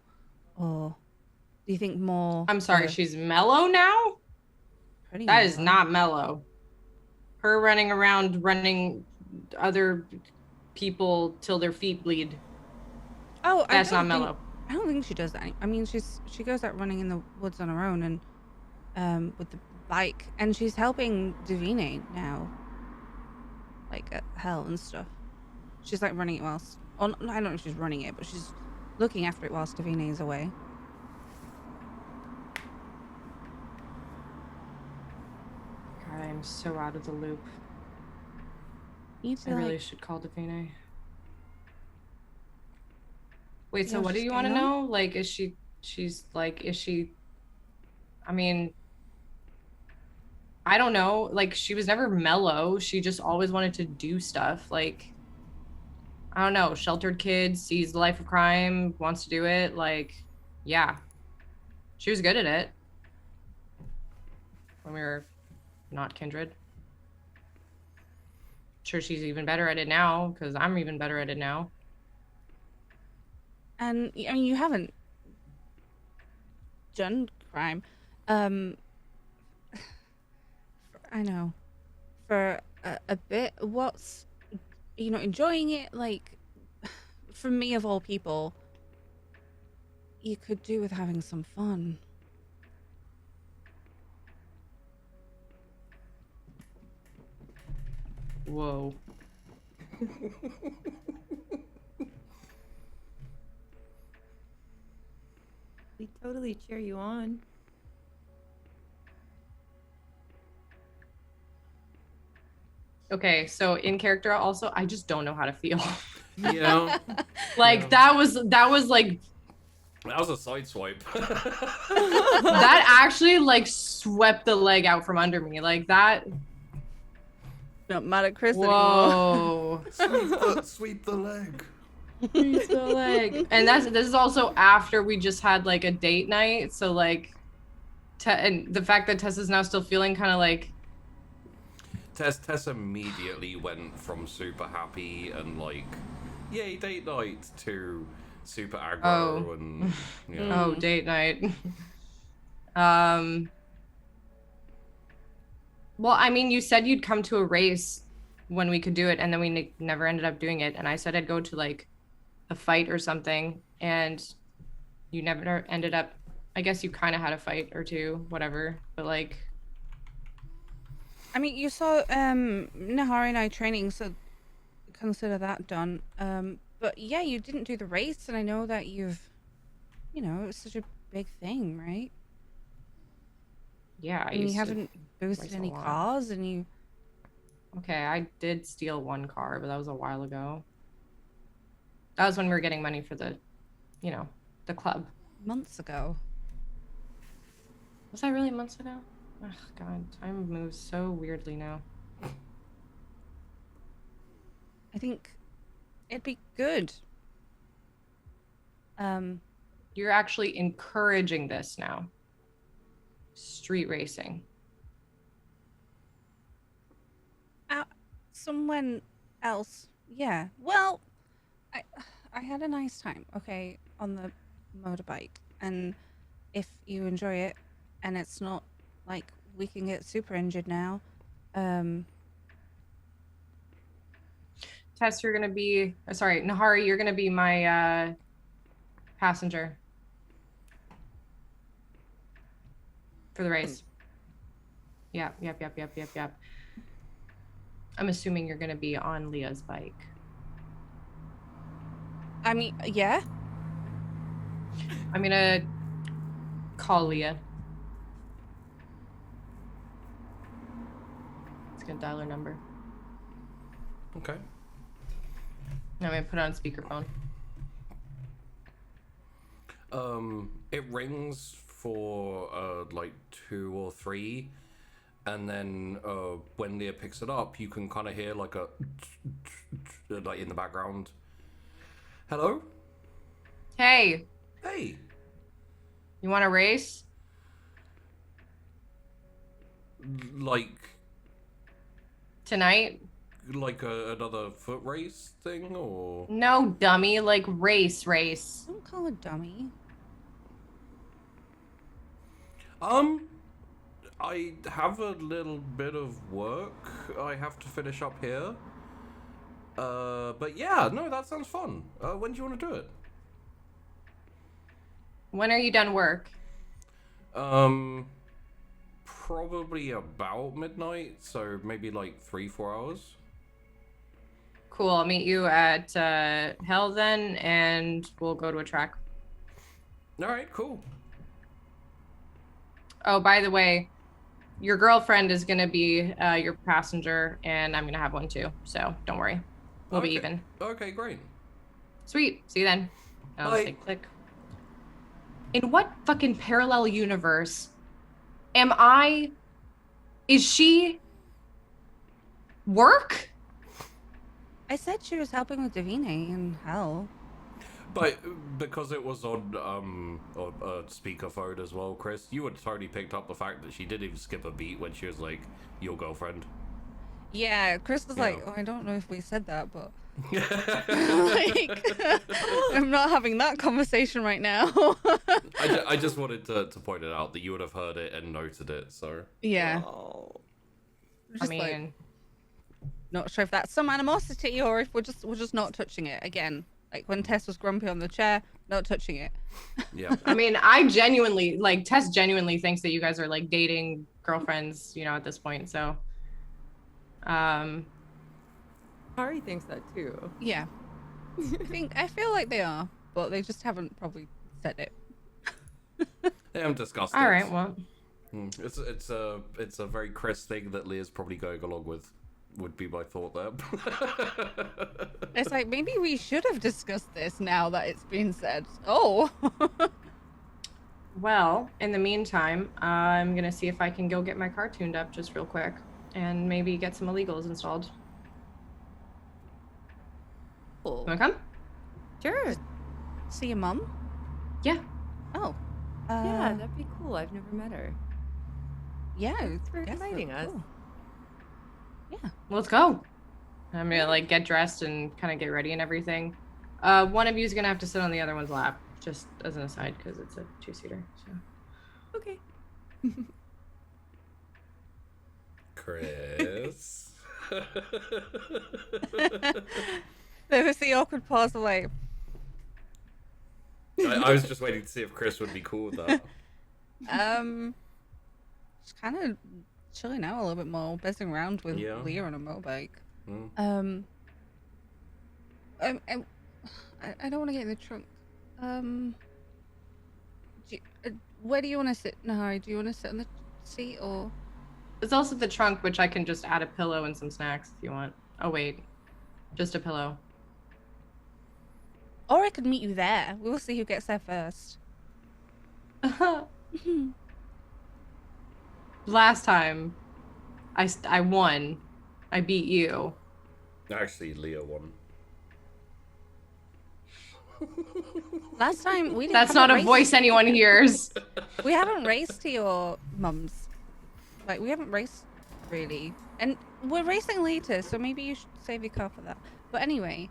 or do you think more? I'm sorry, she's mellow now? That is not mellow. Her running around, running other people till their feet bleed. Oh, that's not mellow. I don't think she does that. I mean, she goes out running in the woods on her own and with the bike, and she's helping Davine now, like at Hell and stuff. She's like running it whilst. Oh, I don't know if she's running it, but she's looking after it whilst Davine is away. so out of the loop. You need to, I really like, should call Davina. Wait, so Yeah, what do just you get want to on. know? Like, is she, I mean, I don't know. Like, she was never mellow. She just always wanted to do stuff. Like, I don't know, sheltered kid, sees the life of crime, wants to do it. Like, yeah. She was good at it. When we were not kindred. Sure, she's even better at it now, because I'm even better at it now. And I mean, you haven't done crime. I know. For a bit, what's enjoying it? Like, for me of all people, you could do with having some fun. Whoa. We totally cheer you on. Okay, so in character also, I just don't know how to feel. Yeah. Like, Yeah. that was like, That was a side swipe. that actually like swept the leg out from under me. Like that. Not mad at Chrys anymore. Whoa. Sweep the leg. Sweep the leg. And this is also after we just had like a date night. So like, and the fact that Tess is now still feeling kind of like. Tess immediately went from super happy and like, yay, date night to super aggro Oh. and yeah. Oh, date night. Well, I mean, you said you'd come to a race when we could do it, and then we never ended up doing it. And I said I'd go to like a fight or something, and you never ended up. I guess you kind of had a fight or two, whatever. But like, I mean, you saw Nahari and I training, so consider that done. But yeah, you didn't do the race, and I know that you've, it was such a big thing, right? yeah, I And you used to. haven't boosted race a any lot. cars, and you. Okay, I did steal one car, but that was a while ago. That was when we were getting money for the, the club. Months ago. Was that really months ago? Oh, God, time moves so weirdly now. I think it'd be good. You're actually encouraging this now. Street racing. Someone else. Yeah. Well, I had a nice time, okay, on the motorbike. And if you enjoy it, and it's not like we can get super injured now, Tess, you're gonna be, sorry, Nahari, you're gonna be my passenger for the race. Yep. I'm assuming you're gonna be on Leah's bike. I mean, yeah. I'm gonna call Leah. It's gonna dial her number. Okay. I'm gonna put it on speakerphone. It rings for like 2 or 3, and then when Leah picks it up, you can kind of hear like a like in the background. Hello? Hey, Hey. you want to race? Like Tonight? another foot race thing, or No, dummy, like race. Don't call a dummy. I have a little bit of work I have to finish up here. But yeah, no, that sounds fun. When do you want to do it? When are you done work? Probably about midnight, so maybe like 3-4 hours. Cool, I'll meet you at Hell then, and we'll go to a track. All right, cool. Oh, by the way, your girlfriend is gonna be your passenger, and I'm gonna have one too. So don't worry, we'll be even. Okay, great. Sweet. See you then. I'll Bye. say click. In what fucking parallel universe am I? Is she work? I said she was helping with Davine in hell. But because it was on speakerphone as well, Chris, you had totally picked up the fact that she didn't even skip a beat when she was like, your girlfriend. Yeah, Chris was Yeah. like, oh, I don't know if we said that, but like, I'm not having that conversation right now. I just wanted to point it out that you would have heard it and noted it, so. Yeah. Oh. Just like, not sure if that's some animosity or if we're just not touching it again. Like when Tess was grumpy on the chair, not touching it. Yeah. I mean, I genuinely, like, Tess genuinely thinks that you guys are, like, dating girlfriends, you know, at this point, so. Hari thinks that too. Yeah. I feel like they are, but they just haven't probably said it. They haven't discussed it. All right, well. It's a very Chris thing that Leah's probably going along with, would be my thought there. It's like, maybe we should have discussed this now that it's been said. Oh. Well, in the meantime, I'm gonna see if I can go get my car tuned up just real quick and maybe get some illegals installed. Cool. Wanna come? Sure. See your mum? Yeah. Oh. Yeah, that'd be cool. I've never met her. Yeah. Thanks for guess that's inviting us. cool. Yeah. Well, let's go. I'm gonna like get dressed and kind of get ready and everything. One of you is gonna have to sit on the other one's lap, just as an aside, because it's a two-seater. So. Okay. Chris. There was the awkward pause of like, I was just waiting to see if Chris would be cool with that. just kind of chilling out a little bit more, buzzing around with Yeah. Leah on a motorbike. Mm. I don't want to get in the trunk. Where do you want to sit, Nahari? Do you want to sit on the seat or? There's also the trunk, which I can just add a pillow and some snacks if you want. Oh wait, just a pillow. Or I could meet you there. We'll see who gets there first. Last time, I won. I beat you. Actually, Leah won. Last time we didn't. That's not a voice anyone hears. We haven't raced to your mum's. Like, we haven't raced really. And we're racing later, so maybe you should save your car for that. But anyway,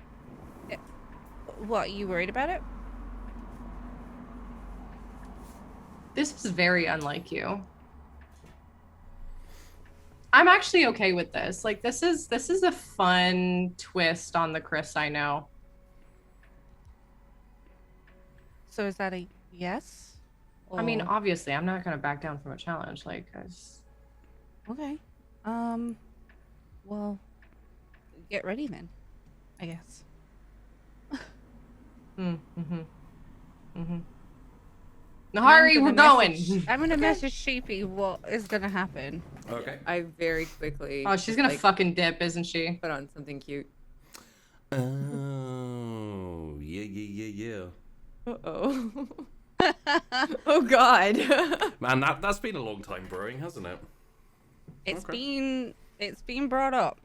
what, are you worried about it? This is very unlike you. I'm actually okay with this. Like, this is a fun twist on the Chrys I know. So is that a yes? I mean, Or- obviously, I'm not gonna back down from a challenge. Like, Okay. Well, get ready then, I guess. Nahari, we're going. I'm gonna message Sheepy what is gonna happen. Okay. I very quickly. Oh, she's gonna like, fucking dip, isn't she? put on something cute. Oh, yeah. Uh-oh. Oh God. Man, that's been a long time brewing, hasn't it? It's been brought up.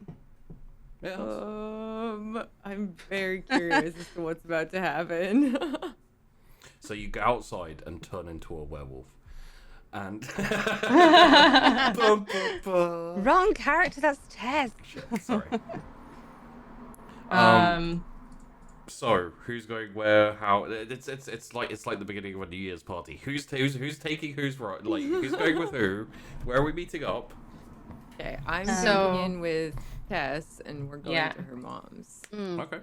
Yeah. I'm very curious as to what's about to happen. So you go outside and turn into a werewolf. And Wrong character. That's Tess. sorry. Um, So who's going where? How? It's like the beginning of a New Year's party. Who's taking who's right? Like who's going with who? Where are we meeting up? Okay, I'm So- jumping in with Tess, and we're going Yeah. to her mom's. Okay.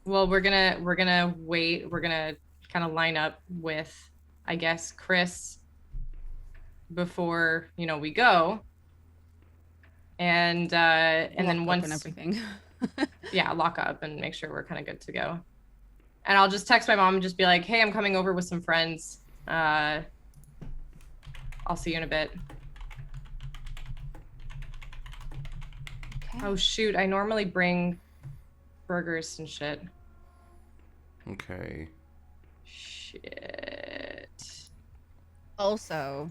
well, we're gonna wait. We're gonna kind of line up with, I guess, Chrys before we go. And then Lock up once and everything. yeah, lock up and make sure we're kind of good to go. And I'll just text my mom and just be like, hey, I'm coming over with some friends. I'll see you in a bit. Oh shoot, I normally bring burgers and shit. Okay. Shit. Also,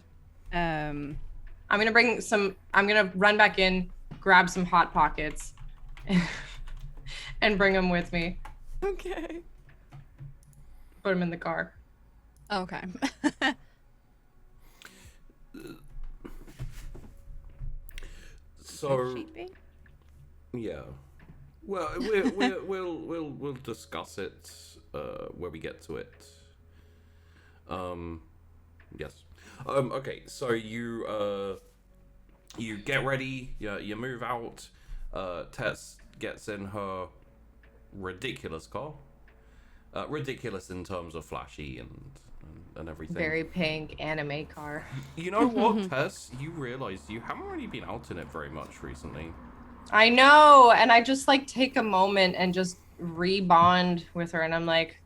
I'm gonna run back in, grab some Hot Pockets, and bring them with me. Okay. Put them in the car. okay. So Sheepy? yeah. Well, we'll discuss it when we get to it. Yes. Okay. So you get ready. You move out. Tess gets in her ridiculous car. Ridiculous in terms of flashy and everything. Very pink anime car. You know what, Tess? You realize you haven't really been out in it very much recently. I know, and I just like take a moment and just rebond with her, and I'm like,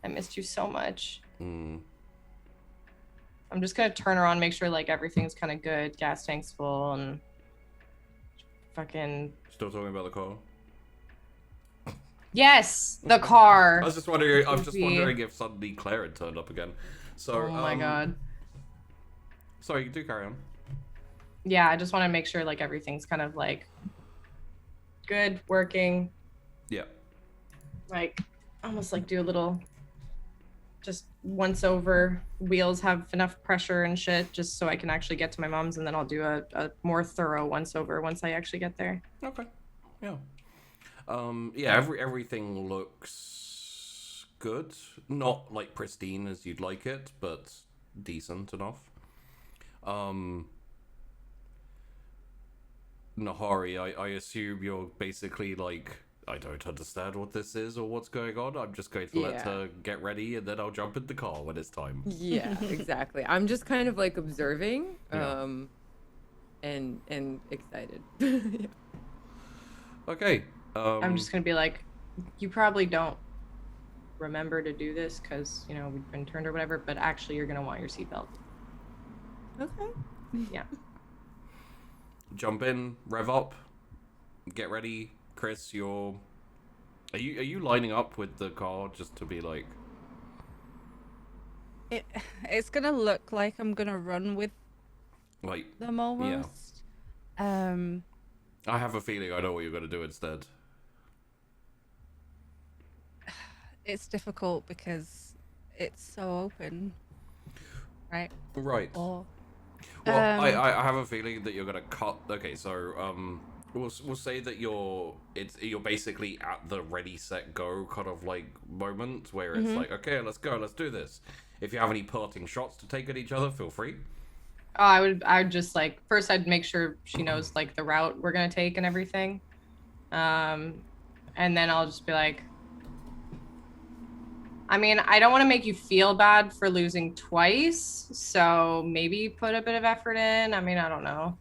I missed you so much. Mm. I'm just gonna turn around, make sure like everything's kind of good, gas tank's full, and fucking Still talking about the car? yes, the car. I was just wondering. I was just Goofy. wondering if suddenly Claire had turned up again. So. Oh my god. Sorry, you do carry on. Yeah, I just want to make sure like everything's kind of like good, working. Yeah. Like almost like do a little just once over, wheels have enough pressure and shit just so I can actually get to my mom's, and then I'll do a more thorough once over once I actually get there. Okay. Yeah. Yeah. Everything looks good. Not like pristine as you'd like it, but decent enough. Nahari, I assume you're basically like, I don't understand what this is or what's going on. I'm just going to let Yeah. her get ready and then I'll jump in the car when it's time. Yeah, exactly. I'm just kind of like observing, Yeah. and excited. Yeah. Okay. I'm just gonna be like, you probably don't remember to do this because you know we've been turned or whatever, but actually you're gonna want your seatbelt. Okay. Yeah. Jump in, rev up, get ready. Chrys, are you lining up with the car just to be like? It's gonna look like I'm gonna run with Like, them almost. I have a feeling I know what you're gonna do instead. It's difficult because it's so open, right? Right. Or Well, I have a feeling that you're gonna cut. Okay, so we'll say that you're basically at the ready set go kind of like moment where it's like, okay, let's go, let's do this. If you have any parting shots to take at each other, feel free. Oh, I would just like first I'd make sure she knows like the route we're gonna take and everything, and then I'll just be like, I mean, I don't want to make you feel bad for losing twice, so maybe put a bit of effort in. I mean, I don't know.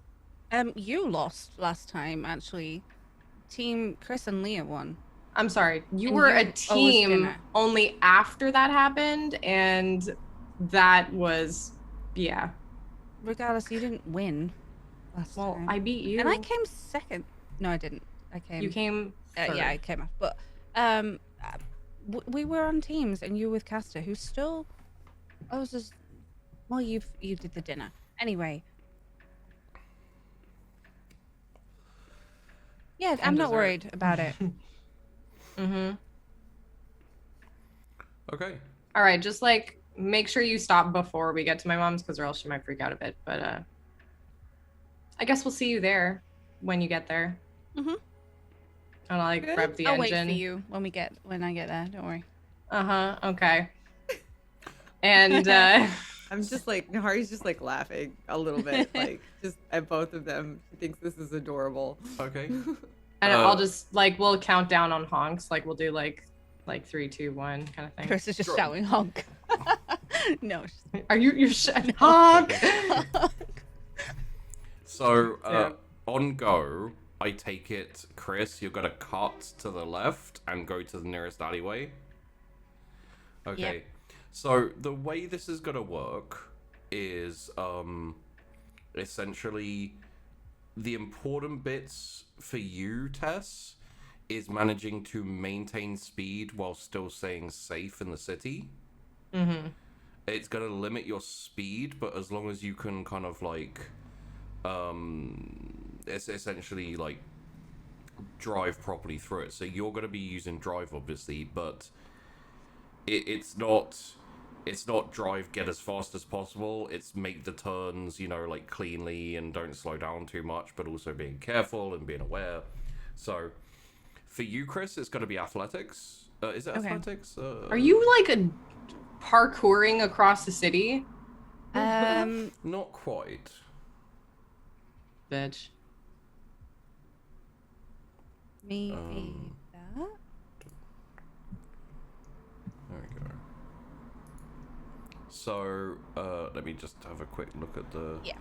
you lost last time actually. Team Chrys and Leah won. I'm sorry, you And were you a owed team dinner. only after that happened, and that was, yeah. Regardless, you didn't win last Well, time. I beat you. And I came second. No, I didn't. I came. You came. Third. Yeah, I came off. But we were on teams, and you were with Castor, who's still. I was just. Well, you did the dinner anyway. Yeah, I'm not dessert. worried about it. Mm-hmm. Okay. All right, just like make sure you stop before we get to my mom's, because or else she might freak out a bit. But I guess we'll see you there when you get there. Mhm. And I'll like rev the I'll engine. wait for you when I get there. Don't worry. Okay. And I'm just like Nahari's just like laughing a little bit, like just at both of them. She thinks this is adorable. Okay. I'll just like we'll count down on honks. Like we'll do like 3, 2, 1 kind of thing. Chris is just Sure. shouting honk. No. Are you're honk? So Yeah. on go, I take it, Chrys, you're gonna cut to the left and go to the nearest alleyway. Okay. Yep. So the way this is gonna work is essentially the important bits for you, Tess, is managing to maintain speed while still staying safe in the city. Mm-hmm. It's going to limit your speed, but as long as you can kind of like, it's essentially like drive properly through it. So you're going to be using drive, obviously, but it's not drive, get as fast as possible. It's make the turns, you know, like cleanly and don't slow down too much, but also being careful and being aware. So for you, Chrys, it's going to be athletics. Is it Okay. athletics? Are you like parkouring across the city? Not quite. Bitch. Maybe that. There we go. So, let me just have a quick look at the... Yeah,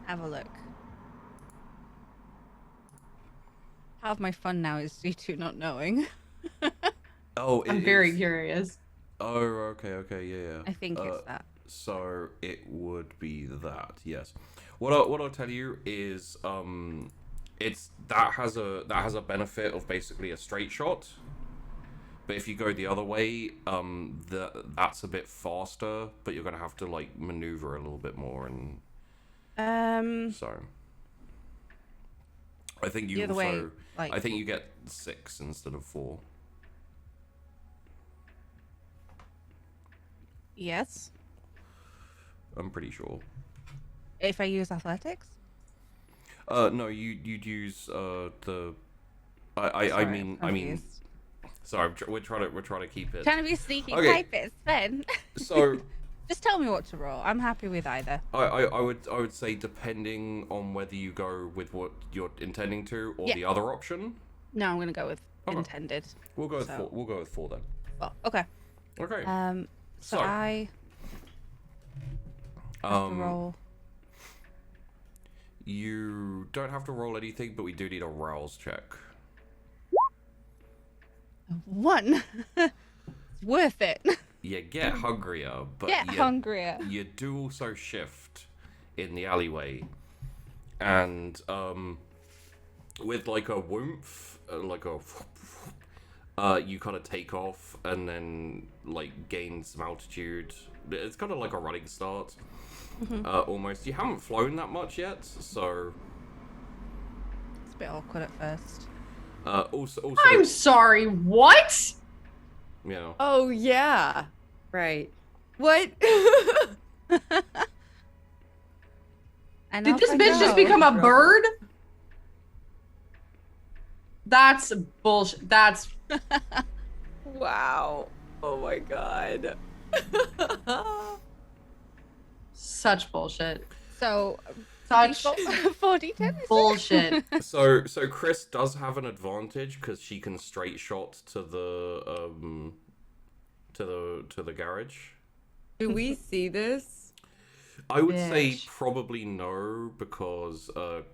have a look. Half my fun now is due to not knowing. Oh, I'm very curious. Oh, okay, yeah. I think it's that. So it would be that, yes. What I'll tell you is, it's that has a benefit of basically a straight shot. But if you go the other way, that's a bit faster, but you're gonna have to like maneuver a little bit more, and so I think you the other also, way, like... I think you get 6 instead of 4. Yes. I'm pretty sure. If I use athletics? No, you'd use the. Sorry, I mean. confused. Sorry, we're trying to keep it. Trying to be sneaky Okay. typist, then. So Just tell me what to roll. I'm happy with either. I would say depending on whether you go with what you're intending to or Yeah. the other option. No, I'm gonna go with Okay. intended. We'll go with So- 4. We'll go with 4 then. Oh, okay. Okay. So So, I have to roll. You don't have to roll anything, but we do need a rouse check. 1. It's worth it. You get hungrier, but Get hungrier. You do also shift in the alleyway, and with like a whoomph, you kind of take off and then like gain some altitude. It's kind of like a running start, almost. You haven't flown that much yet, so It's a bit awkward at first. also, I'm sorry, what? yeah. Oh yeah, right. What? And Did off this I bitch just go. become a bird? That's bullshit. That's Wow. Oh my god. such bullshit. So, Such 4d10? bullshit. So Chrys does have an advantage because she can straight shot to the to the garage. Do we see this? I would say Bitch. probably no, because The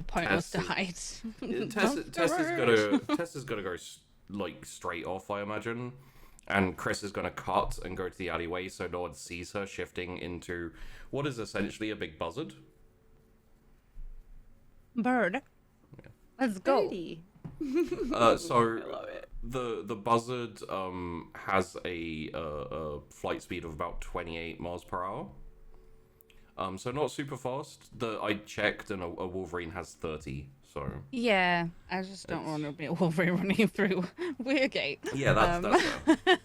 point was to hide. Tess is gonna go like straight off, I imagine, and Chrys is gonna cut and go to the alleyway so no one sees her shifting into what is essentially a big buzzard. Bird. Let's go. Pretty. So I love it. the buzzard has a flight speed of about 28 miles per hour. So not super fast. I checked, and a Wolverine has 30. So Yeah, I just don't want to be a Wolverine running through Weirgate. yeah, that's fair.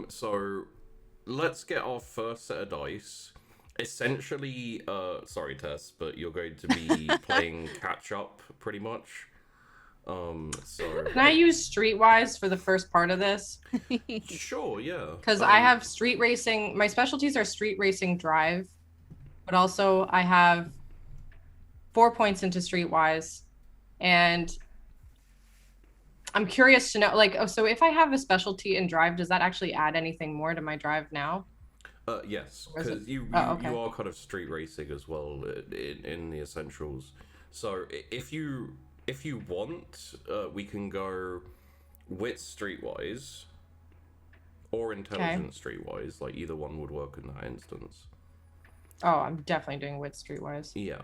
So let's get our first set of dice. Essentially, sorry Tess, but you're going to be playing catch up pretty much. So Can I use Streetwise for the first part of this? sure, yeah. Because I have street racing. My specialties are street racing drive, but also I have 4 points into Streetwise, and I'm curious to know, like, oh, so if I have a specialty in drive, does that actually add anything more to my drive now? Yes, Or is because it- you okay. are kind of street racing as well in the essentials. So if you want, we can go wit streetwise or intelligence streetwise. Like either one would work in that instance. Oh, I'm definitely doing wit Streetwise. Yeah.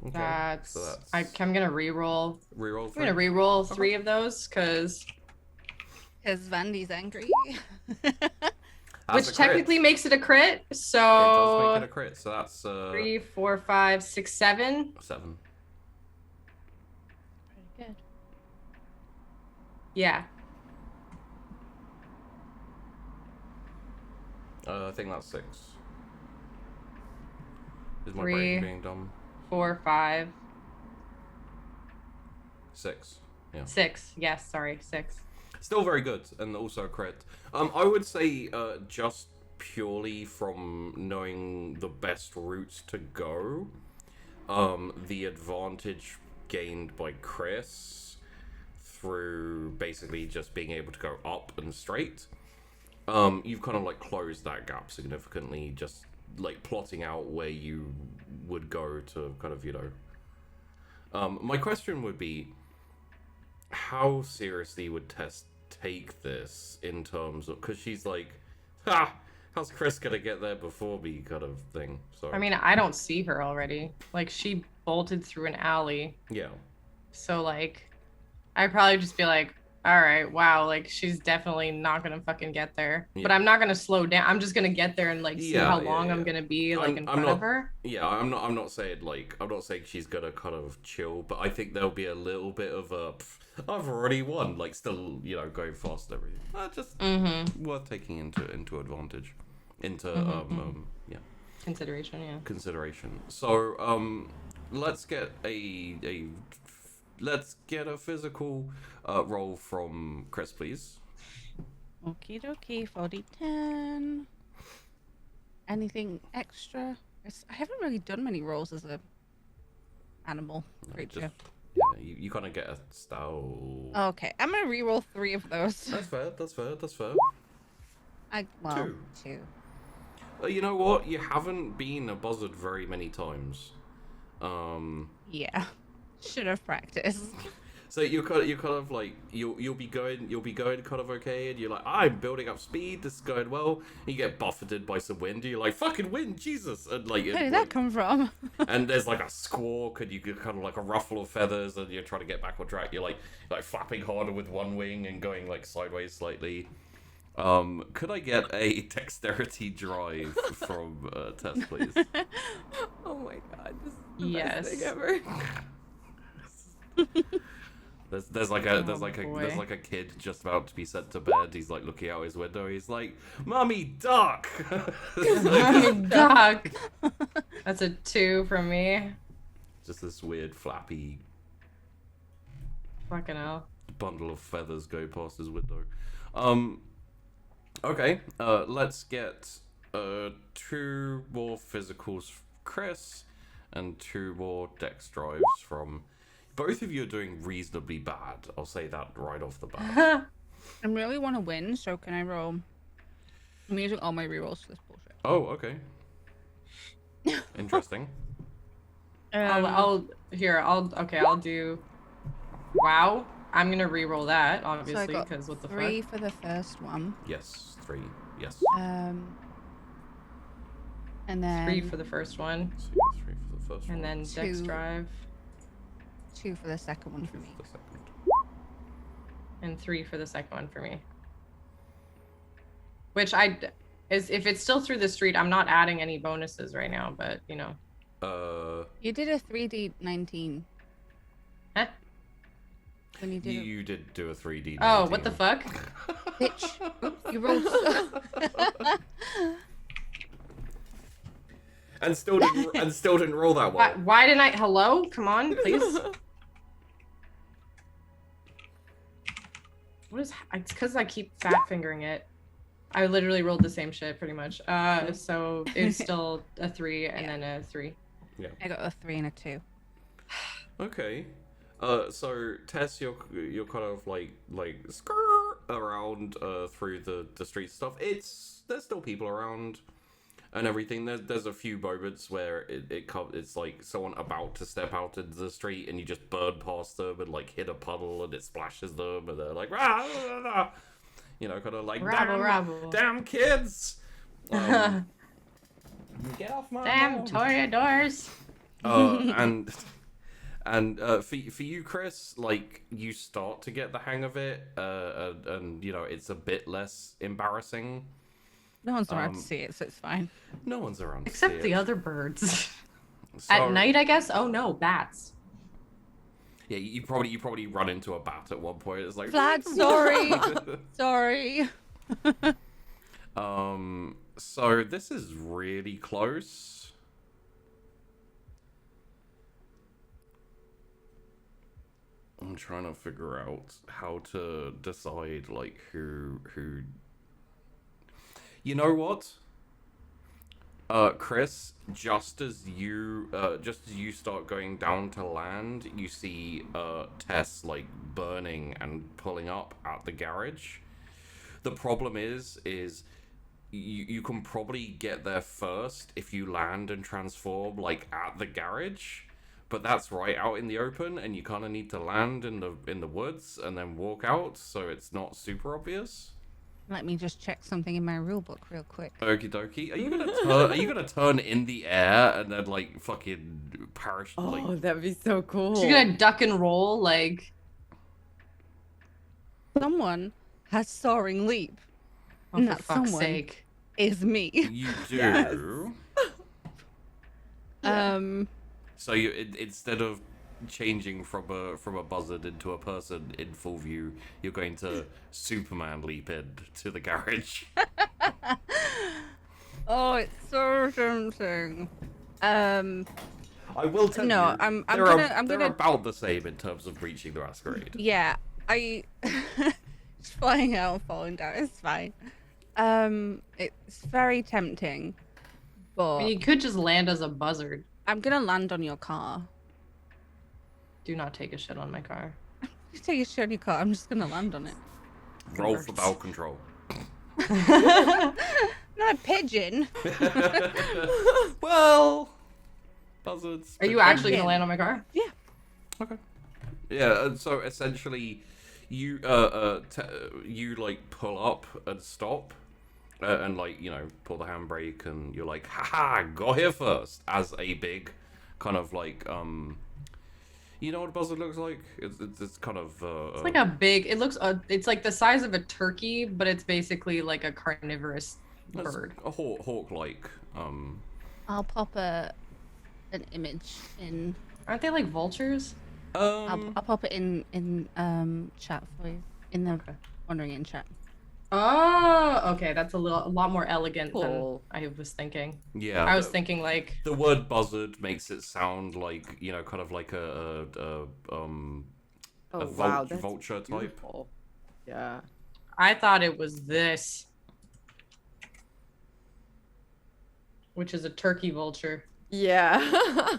Okay. That's, So that's I'm gonna re-roll. reroll I'm 3. gonna re-roll 3 of those, because Vandy's angry. That's which a crit. technically makes it a crit. It does So make it a crit. So that's 3, 4, 5, 6, 7. 7. Pretty good. Yeah. I think that's 6. Is my 3. brain being dumb? 4, 5, 6. Yeah. 6. Yes, sorry, 6. Still very good, and also a crit. I would say just purely from knowing the best routes to go, the advantage gained by Chrys through basically just being able to go up and straight, you've kind of like closed that gap significantly, just like plotting out where you would go to kind of, you know. My question would be, how seriously would Tess take this in terms of, because she's like, how's Chrys gonna get there before me kind of thing. So I mean, I don't see her already. Like, she bolted through an alley. yeah. So, like, I'd probably just be like, all right, wow, like, she's definitely not gonna fucking get there. Yeah. But I'm not gonna slow down. I'm just gonna get there and, like, see Yeah, how yeah, long yeah. I'm gonna be, like, in front not, of her. Yeah, I'm not saying like, I'm not saying she's gonna kind of chill, but I think there'll be a little bit of a, I've already won, like still, you know, going fast and everything. Just worth taking into advantage, into yeah, Consideration. So let's get a physical roll from Chrys, please. Okie dokie, 40-10. Anything extra? I haven't really done many rolls as a animal creature. Yeah, you kind of get a stout. Okay, I'm gonna reroll 3 of those. That's fair. 2. You know what? You haven't been a buzzard very many times. Yeah, should have practiced. So you're kind of like you'll be going kind of okay, and you're like, I'm building up speed. This is going well. And you get buffeted by some wind. And you're like, fucking wind, Jesus! And like, Where did that come from? and there's like a squawk, and you get kind of like a ruffle of feathers, and you're trying to get back on track. You're like flapping harder with one wing and going like sideways slightly. Could I get a dexterity drive from Tess, please? Oh my god, this is the Yes. best thing ever. There's like a kid just about to be sent to bed. He's like looking out his window. He's like, "Mummy, duck!" Duck. That's a 2 from me. Just this weird flappy Fucking hell. bundle of feathers go past his window. Okay. Let's get 2 more physicals from Chrys and 2 more dex drives from. Both of you are doing reasonably bad. I'll say that right off the bat. I really want to win, so can I roll? I'm using all my rerolls for this bullshit. Oh, okay. Interesting. I'll do. Wow. I'm gonna re-roll that, So I obviously, got because what the 3 fuck? for the first one. Yes, 3. Yes. And then 3 for the first one, So 3 for the first and one. then dex 2. drive, 2 for the second one for me. The second. and 3 for the second one for me. Which if it's still through the street, I'm not adding any bonuses right now, but you know. You did a 3d19 Huh? when you did it. You did do a 3D. Oh, what the fuck? Bitch. Oops, you rolled. And still didn't roll that well. Why didn't I? Hello? Come on, please. What is? It's because I keep fat fingering it. I literally rolled the same shit pretty much. So it's still a 3 and then a 3. I got a 3 and a 2. Okay. So Tess, you're kind of like skirt around through the street stuff. There's still people around and everything. There's a few moments where it's like someone about to step out into the street and you just burn past them and like hit a puddle and it splashes them and they're like rah, rah, rah. You know, kind of like Rabble. damn kids. Get off my Damn lawn. toreadors. And for you, Chrys, like you start to get the hang of it, and you know it's a bit less embarrassing. No one's around to see it, so it's fine. No one's around to Except see the it. other birds. So, At night, I guess. Oh no, bats. Yeah, you probably run into a bat at one point. It's like Vlad, sorry. Sorry. So this is really close. I'm trying to figure out how to decide like who. You know what? Chrys, just as you start going down to land, you see Tess like burning and pulling up at the garage. The problem is you can probably get there first if you land and transform like at the garage, but that's right out in the open, and you kind of need to land in the woods and then walk out, so it's not super obvious. Let me just check something in my rulebook real quick. Okie dokie. Are you gonna turn in the air and then like fucking parachute? Oh, Like, that'd be so cool. She's gonna duck and roll like. Someone has soaring leap. Oh, And for that fuck's someone sake. is me. you do. Yes. So you instead of changing from a buzzard into a person in full view, you're going to Superman leap in to the garage. Oh, it's so tempting. I will tell No, you. I'm they're gonna- about the same in terms of reaching the Masquerade. Yeah, I just flying out and falling down. It's fine. It's very tempting, I but mean, you could just land as a buzzard. I'm gonna land on your car. Do not take a shit on my car. You take a shit on your car. I'm just gonna land on it. Roll for bowel control. Not a pigeon. Well, buzzards. Are you actually Again. gonna land on my car? Okay. Yeah, and so essentially, you you like pull up and stop, and like you know pull the handbrake, and you're like, haha, got here first, as a big, kind of like you know what a buzzard looks like? It's kind of It's like a big. It looks. It's like the size of a turkey, but it's basically like a carnivorous it's bird. a hawk-like. I'll pop an image in. Aren't they like vultures? I'll pop it in chat for you. In the Okay. wandering in chat. Oh, okay. That's a lot more elegant Cool. than I was thinking. Yeah. I was thinking like. The word buzzard makes it sound like you know, kind of like a Oh, vul- that's vulture type. beautiful. Yeah. I thought it was this, which is a turkey vulture. Yeah.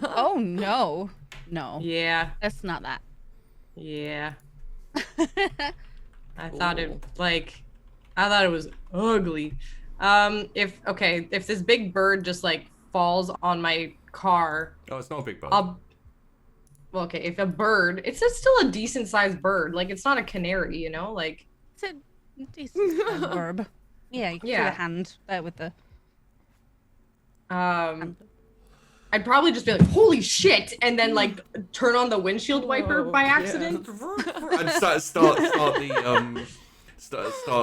Oh no, no, Yeah, that's not that. yeah. I thought it was ugly. If this big bird just like falls on my car, Oh, it's not a big bird. well, okay, if a bird, it's still a decent sized bird. Like it's not a canary, you know, like It's a decent verb. Yeah, you can see Yeah. the hand there with the. I'd probably just be like, holy shit, and then like turn on the windshield wiper Oh, by yeah. accident. And start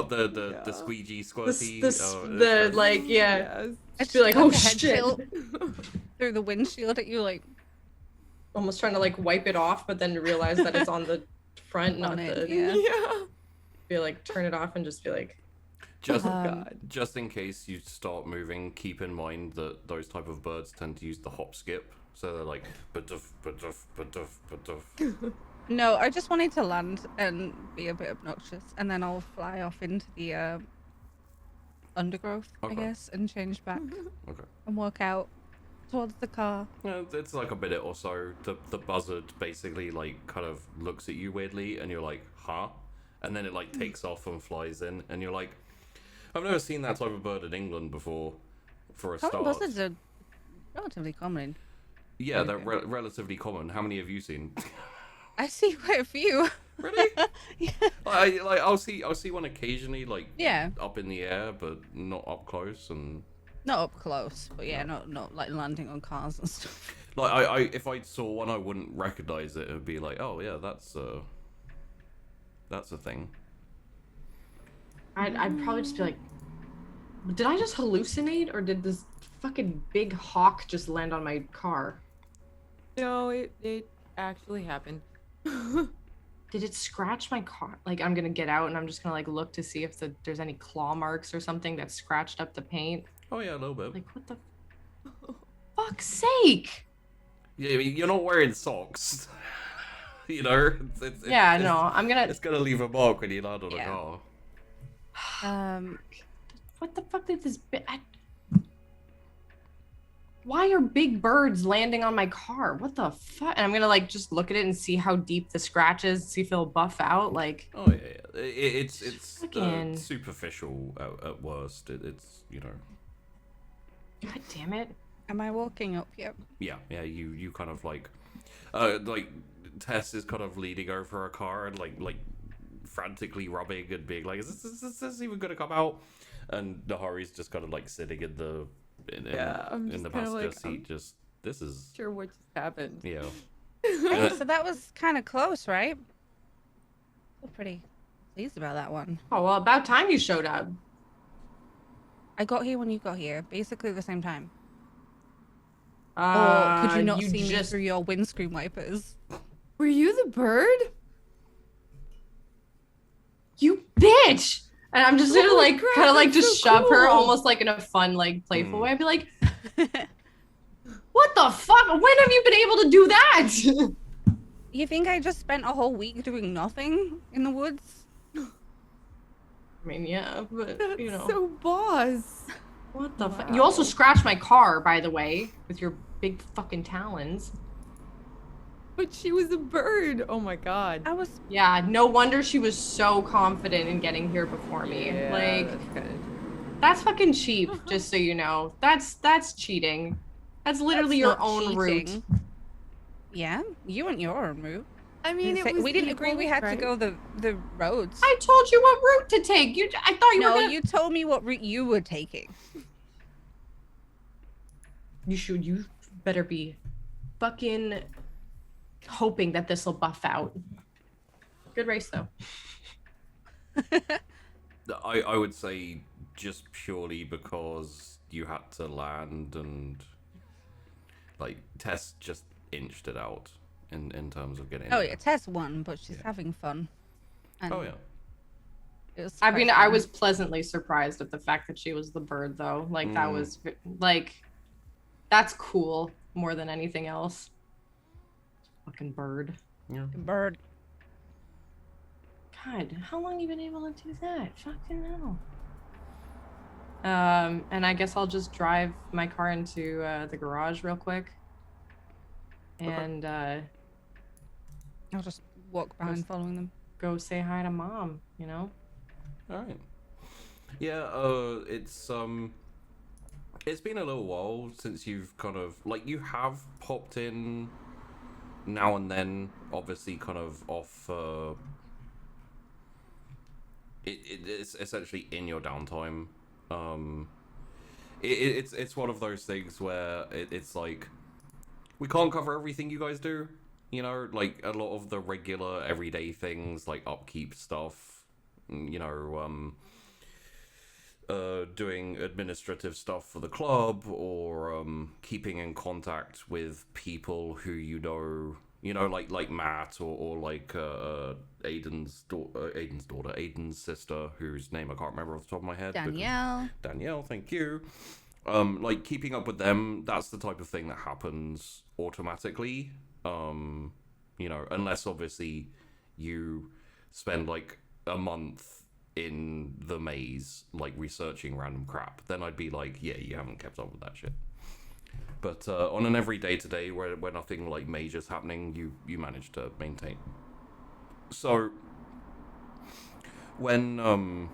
the squeegee squirty. Yeah. I Just be like, oh the head shit. tilt through the windshield at you, like Almost trying to like wipe it off, but then realize that it's on the front, not on it. the. Yeah. Yeah. Be like, turn it off and just be like, Just God. just in case you start moving, keep in mind that those type of birds tend to use the hop skip. So they're like ba-duff, ba-duff, ba-duff, ba-duff. No, I just wanted to land and be a bit obnoxious, and then I'll fly off into the undergrowth, Okay. I guess, and change back Okay. and walk out towards the car. Yeah, it's like a minute or so. The buzzard basically like kind of looks at you weirdly, and you're like, huh? And then it like takes off and flies in, and you're like, I've never seen that type of bird in England before. For a Common start, buzzards are relatively common. yeah, they're relatively common. How many have you seen? I see quite a few. Really? Yeah. I'll see one occasionally, like Yeah. up in the air, but not up close. And Not up close, but yeah, not like landing on cars and stuff. Like I if I saw one, I wouldn't recognize it. It'd be like, oh yeah, that's a thing. I'd probably just be like, did I just hallucinate, or did this fucking big hawk just land on my car? No, it actually happened. Did it scratch my car? Like, I'm gonna get out and I'm just gonna like look to see if there's any claw marks or something that scratched up the paint. Oh yeah, a little bit. Like, what the fuck's sake? Yeah, I mean, you're not wearing socks. You know. Yeah, no, I'm gonna. It's gonna leave a mark when you land on a car. What the fuck did this? Why are big birds landing on my car? What the fuck? And I'm gonna like just look at it and see how deep the scratch is, see if it'll buff out. Like, oh yeah. It's fucking superficial at worst. It's you know. God damn it. Am I walking up yet? Yeah. You kind of like Tess is kind of leaning over her car and like frantically rubbing and being like, is this even gonna come out? And Nahari's just kind of like sitting in the passenger seat. Just this is Sure, what just happened? yeah. Hey, so that was kind of close, right? I'm pretty pleased about that one. Oh well, about time you showed up. I got here when you got here, basically the same time. Or could you not see me through your windscreen wipers? Were you the bird? You bitch! And I'm just gonna like crap, kind of like that's just so shove her cool. almost like in a fun, like playful way. I'd be like, what the fuck? When have you been able to do that? You think I just spent a whole week doing nothing in the woods? I mean, yeah, but That's you know. so boss. What the fuck? You also scratched my car, by the way, with your big fucking talons. But she was a bird. Oh my god. I was. Yeah, no wonder she was so confident in getting here before me. Yeah, Like, that's kinda true. that's fucking cheap, just so you know. That's cheating. That's literally your not own route. cheating. Yeah, you went your own route. I mean, it was we didn't agree equal, we had right? to go the roads. I told you what route to take. I thought you were No, gonna... you told me what route you were taking. You better be fucking hoping that this will buff out. Good race though. I would say just purely because you had to land and like Tess just inched it out in terms of getting. Oh yeah, Tess won, but she's having fun. And Oh yeah. it was I mean, quite I fun. was pleasantly surprised at the fact that she was the bird though. Like that was like, that's cool more than anything else. Fucking bird. Yeah. Bird. God, how long you been able to do that? Fucking hell. And I guess I'll just drive my car into the garage real quick. And I'll just walk behind following them. go say hi to mom, you know? All right. Yeah. It's been a little while since you've kind of like you have popped in now and then, obviously kind of off. It's essentially in your downtime. It's one of those things where it's like we can't cover everything you guys do. You know, like a lot of the regular everyday things like upkeep stuff. You know, doing administrative stuff for the club or keeping in contact with people who you know, like Matt or like Aiden's sister, whose name I can't remember off the top of my head. Danielle, thank you. Like keeping up with them, that's the type of thing that happens automatically. You know, unless obviously you spend like a month in the maze, like researching random crap, then I'd be like, yeah, you haven't kept up with that shit. But on an everyday today where nothing like major's happening, you manage to maintain. So when oh,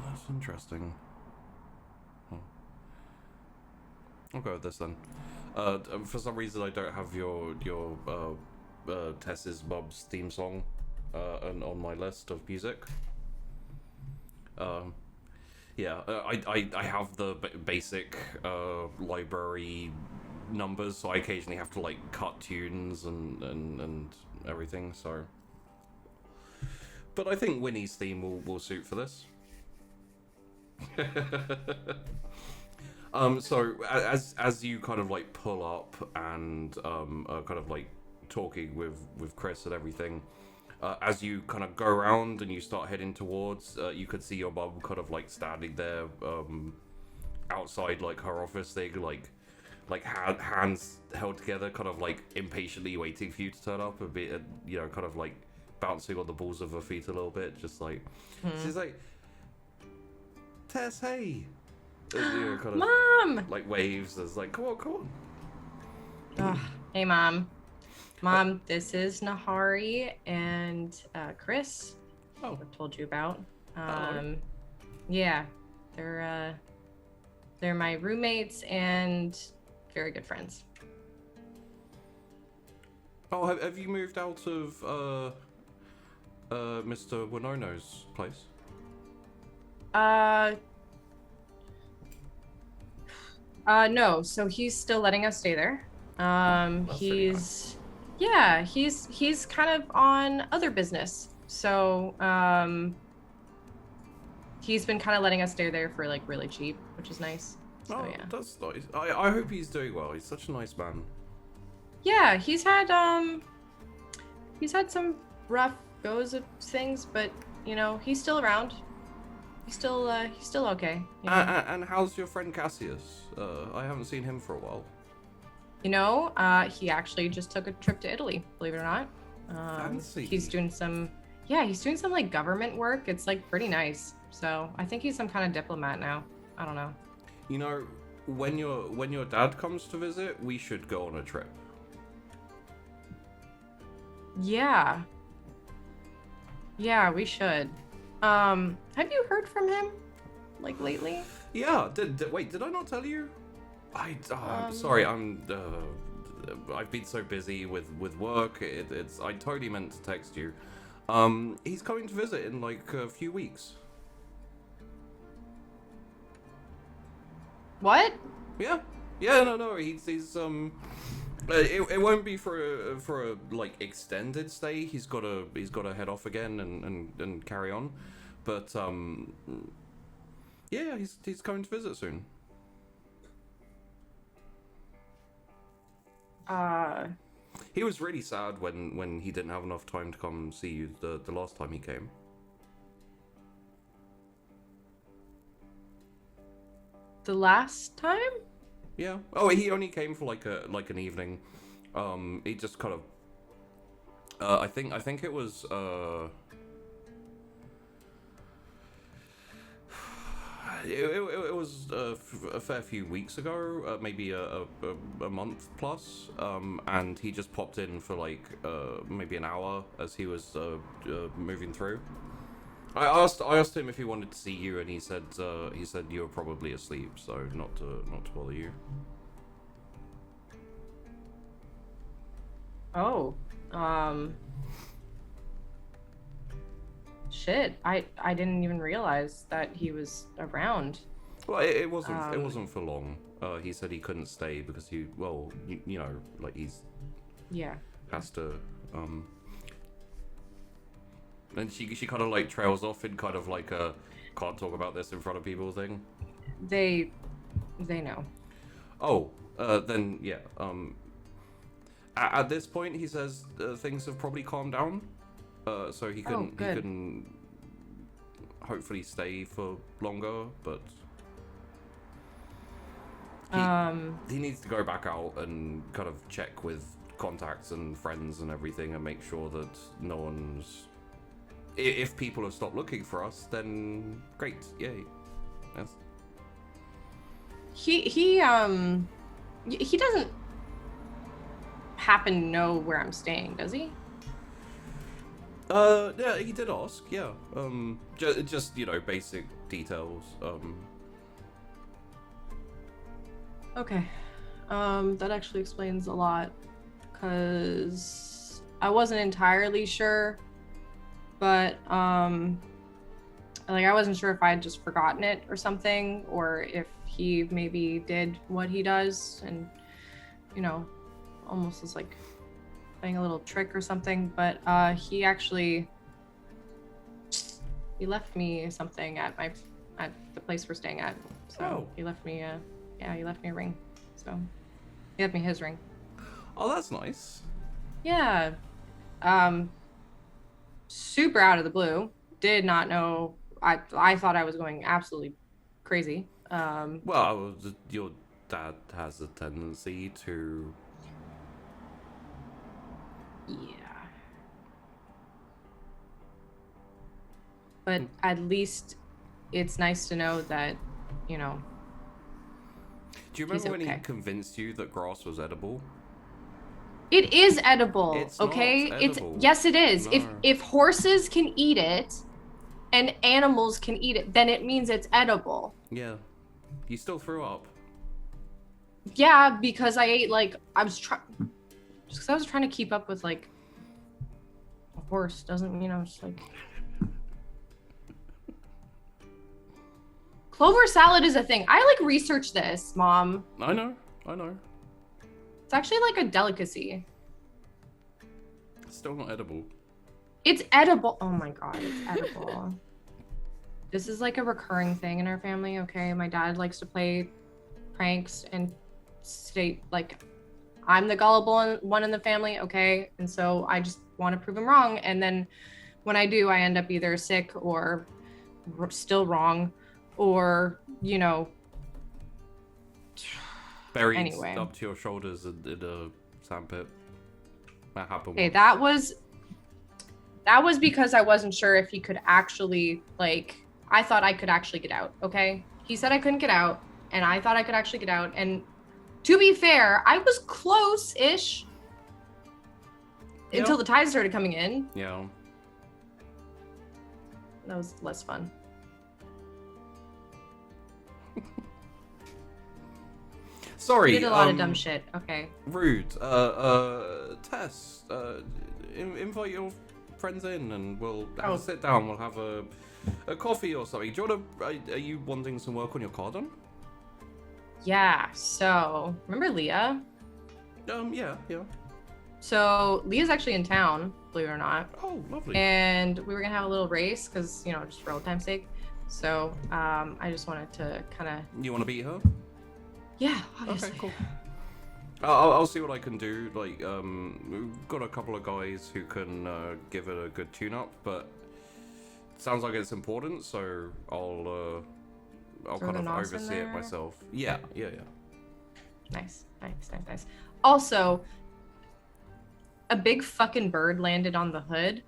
that's interesting. Oh. I'll go with this then. For some reason I don't have your Tess's Mub's theme song on my list of music. Yeah, I have the basic library numbers, so I occasionally have to like cut tunes and everything. So, but I think Winnie's theme will suit for this. So as you kind of like pull up and are kind of like talking with Chrys and everything, as you kind of go around and you start heading towards, you could see your mum kind of like standing there outside like her office thing, like hands held together, kind of like impatiently waiting for you to turn up a bit, you know, kind of like bouncing on the balls of her feet a little bit, just like she's like, Tess, hey. You know, kind of, Mom! like waves as like, come on. Hey, Mom. Mom, this is Nahari and Chrys. Oh. I've told you about. Hello. Yeah, they're my roommates and very good friends. Oh, have you moved out of Mr. Winono's place? No, so he's still letting us stay there. That's pretty nice. He's kind of on other business. So, he's been kind of letting us stay there for like really cheap, which is nice. So, Oh, yeah. that's nice. I hope he's doing well. He's such a nice man. Yeah, he's had some rough goes of things, but you know, he's still around. He's still okay. You know? And how's your friend Cassius? I haven't seen him for a while. You know, he actually just took a trip to Italy, believe it or not. Fancy. He's doing some like government work. It's like pretty nice. So I think he's some kind of diplomat now. I don't know. You know, when your dad comes to visit, we should go on a trip. Yeah. Yeah, we should. Have you heard from him, like lately? Yeah. Wait, did I not tell you? I'm sorry. I've been so busy with work. I totally meant to text you. He's coming to visit in like a few weeks. What? Yeah. No. He's it won't be for a like extended stay. He's got to head off again and carry on. But yeah, he's coming to visit soon. He was really sad when he didn't have enough time to come see you the last time he came. The last time? Yeah. Oh, he only came for like an evening. He just kind of. I think it was. It was a fair few weeks ago, maybe a month plus, and he just popped in for like maybe an hour as he was moving through. I asked him if he wanted to see you, and he said you were probably asleep, so not to bother you. Oh. Shit. I didn't even realize that he was around. Well, it wasn't for long. He said he couldn't stay because you know, like he's has to and she kind of like trails off in kind of like a can't talk about this in front of people thing. They know. Oh, then yeah. At this point, he says things have probably calmed down, so he can hopefully stay for longer. But he needs to go back out and kind of check with contacts and friends and everything, and make sure that no one's. If people have stopped looking for us, then great, yay. Yes. He doesn't happen to know where I'm staying, does he? Yeah, he did ask, yeah. Just you know, basic details. Okay. That actually explains a lot, because I wasn't entirely sure, but Like, I wasn't sure if I had just forgotten it or something, or if he maybe did what he does and, you know, almost was like playing a little trick or something. But he actually, he left me something at the place we're staying at. So he left me a ring. So he left me his ring. Oh, that's nice. Yeah. Super out of the blue. Did not know. I thought I was going absolutely crazy. Well, your dad has a tendency to... Yeah. But at least it's nice to know that, you know. Do you remember when he okay. convinced you that grass was edible? It is edible, It's okay? not edible. Yes, it is. No. If horses can eat it and animals can eat it, then it means it's edible. Yeah. You still threw up. Yeah, because I ate I was trying to keep up with like a horse. Doesn't mean I was like. Clover salad is a thing. I researched this, Mom. I know. It's actually like a delicacy. It's still not edible. It's edible. Oh my god, it's edible. This is like a recurring thing in our family, okay? My dad likes to play pranks and state like I'm the gullible one in the family, okay? And so I just want to prove him wrong. And then when I do, I end up either sick or still wrong or, you know, Buried anyway. up to your shoulders in a sandpit. That happened. Okay, once. that was because I wasn't sure if he could actually, I thought I could actually get out, okay? He said I couldn't get out, and I thought I could actually get out. And to be fair, I was close-ish until the tide started coming in. Yeah. That was less fun. Sorry. We did a lot of dumb shit. Okay. Rude. Tess, invite your friends in and we'll have a sit down. We'll have a coffee or something. Do you want to, are you wanting some work on your car done? Yeah, so, remember Leah? Yeah. So, Leah's actually in town, believe it or not. Oh, lovely. And we were gonna have a little race, because, you know, just for old time's sake. So, I just wanted to kind of... You want to beat her? Yeah, obviously. Okay, cool. I'll see what I can do. Like, we've got a couple of guys who can give it a good tune-up, but it sounds like it's important, so I'll kind of oversee it myself. Yeah. Nice. Also, a big fucking bird landed on the hood,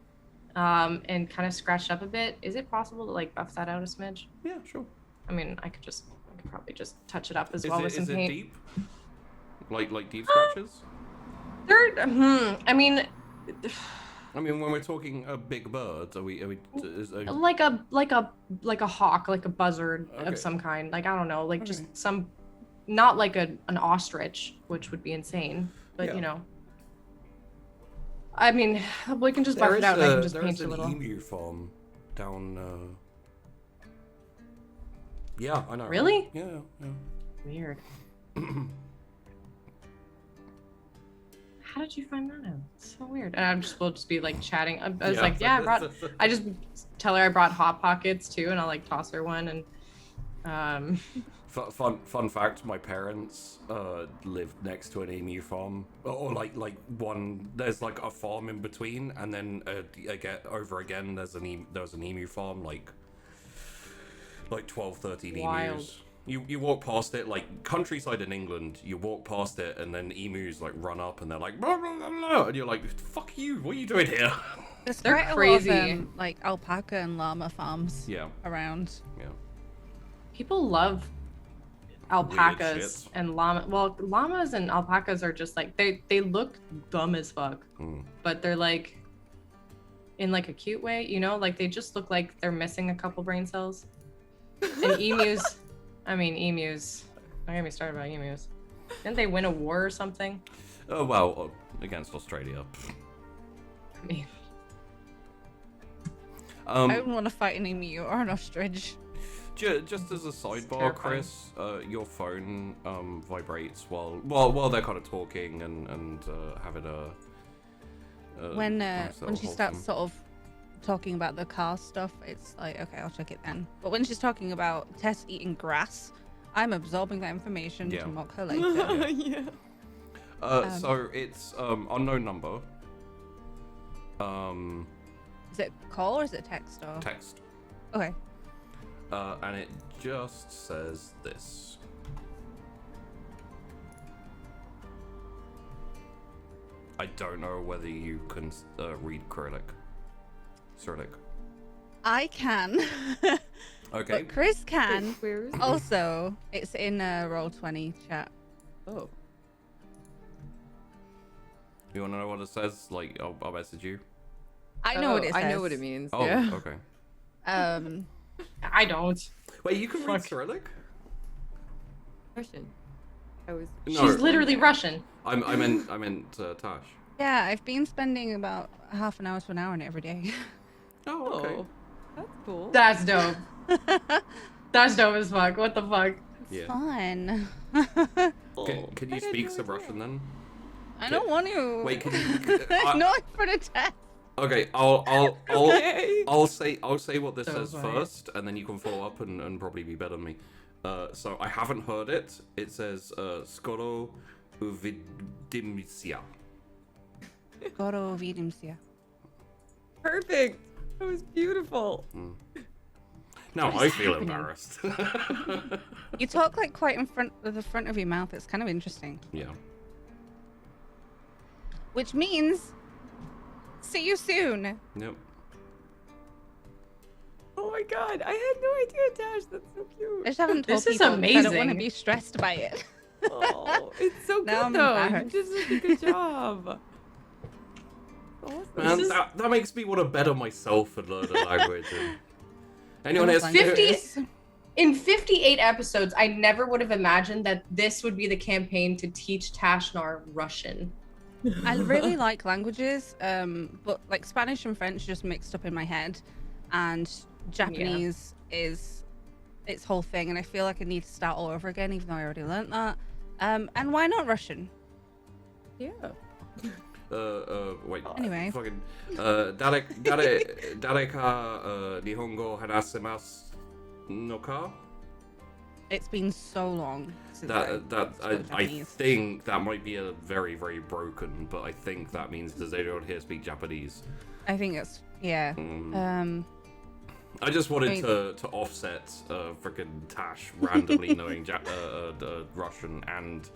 and kind of scratched up a bit. Is it possible to buff that out a smidge? Yeah, sure. I mean, I could probably just touch it up as well with some paint. Is it deep? Like deep scratches? I mean, when we're talking a big bird, are we like a hawk, like a buzzard Okay. of some kind. I don't know, just some, not like an ostrich, which would be insane. But you know, I mean, we can just buff it out. And I can just paint it a little. There is an emu farm down. Yeah, I know. Really? Yeah. Weird. How did you find that out? It's so weird. And we'll just be chatting. I was I just tell her I brought Hot Pockets too, and I'll toss her one. And Fun fact: my parents lived next to an emu farm, or one. There's a farm in between, and then again there's an emu farm, 12, 13 Wild. emus. You walk past it, countryside in England, you walk past it and then emus run up and they're like, blah, blah, blah, blah, and you're like, fuck you, what are you doing here? There's They're quite crazy. a lot of alpaca and llama farms around. Yeah. people love alpacas and llama. Well, llamas and alpacas are just they look dumb as fuck, but they're in a cute way, you know, they just look like they're missing a couple brain cells. And emus, don't get me started about emus. Didn't they win a war or something? Oh, well, against Australia. I mean, I wouldn't want to fight an emu or an ostrich. Just as a sidebar, terrifying. Chris, your phone vibrates while they're kind of talking and having a. When nice little she starts wholesome- sort of talking about the car stuff, it's like, okay, I'll check it then. But when she's talking about Tess eating grass, I'm absorbing that information Yeah. to mock her later. Yeah. So it's unknown number. Is it call or is it text or? Text. Okay. And it just says this. I don't know whether you can read Cyrillic. I can. Okay. But Chris can. Where is it? Also, it's in Roll20 chat. Oh. You want to know what it says? Like, I'll message you. I know what it says. I know what it means. Oh, Yeah. okay. I don't. Wait, you can read Fuck. Cyrillic? Russian. I was. No, She's literally Russian. I meant Tash. Yeah, I've been spending about half an hour to an hour on it every day. Oh, okay. Oh, that's cool. That's dope. That's dope as fuck. What the fuck? Yeah. Fun. Can you speak some Russian then? I don't want to. Wait, can you? Not for the test. Okay, Okay. I'll say what this So says funny. first, and then you can follow up and probably be better than me. So I haven't heard it. It says skoro uvidimsia. Goro vidimsia. Perfect. That was beautiful. Now What I is feel happening? embarrassed. You talk like quite in front of the front of your mouth. It's kind of interesting. Yeah. Which means, see you soon. Yep. Oh my god, I had no idea, Tash. That's so I cute. just haven't told This is people 'cause I don't want to amazing. be stressed by it. Oh, it's so Now good I'm though. You embarrassed. did such a good job. Awesome. Man, is- that makes me want to better myself and learn a language. Anyone Almost has like 50 this. In 58 episodes, I never would have imagined that this would be the campaign to teach Tashnar Russian. I really like languages, but like Spanish and French just mixed up in my head, and Japanese is its whole thing, and I feel like I need to start all over again, even though I already learnt that. And why not Russian? Yeah. Wait. Anyway. Fucking. Dare ka Nihongo hanasemasu no ka? It's been so long since I spoke Japanese. think that might be a very, very broken, but I think that means does anyone here speak Japanese? I think it's yeah. I just wanted I mean- to offset freaking Tash randomly knowing Russian, and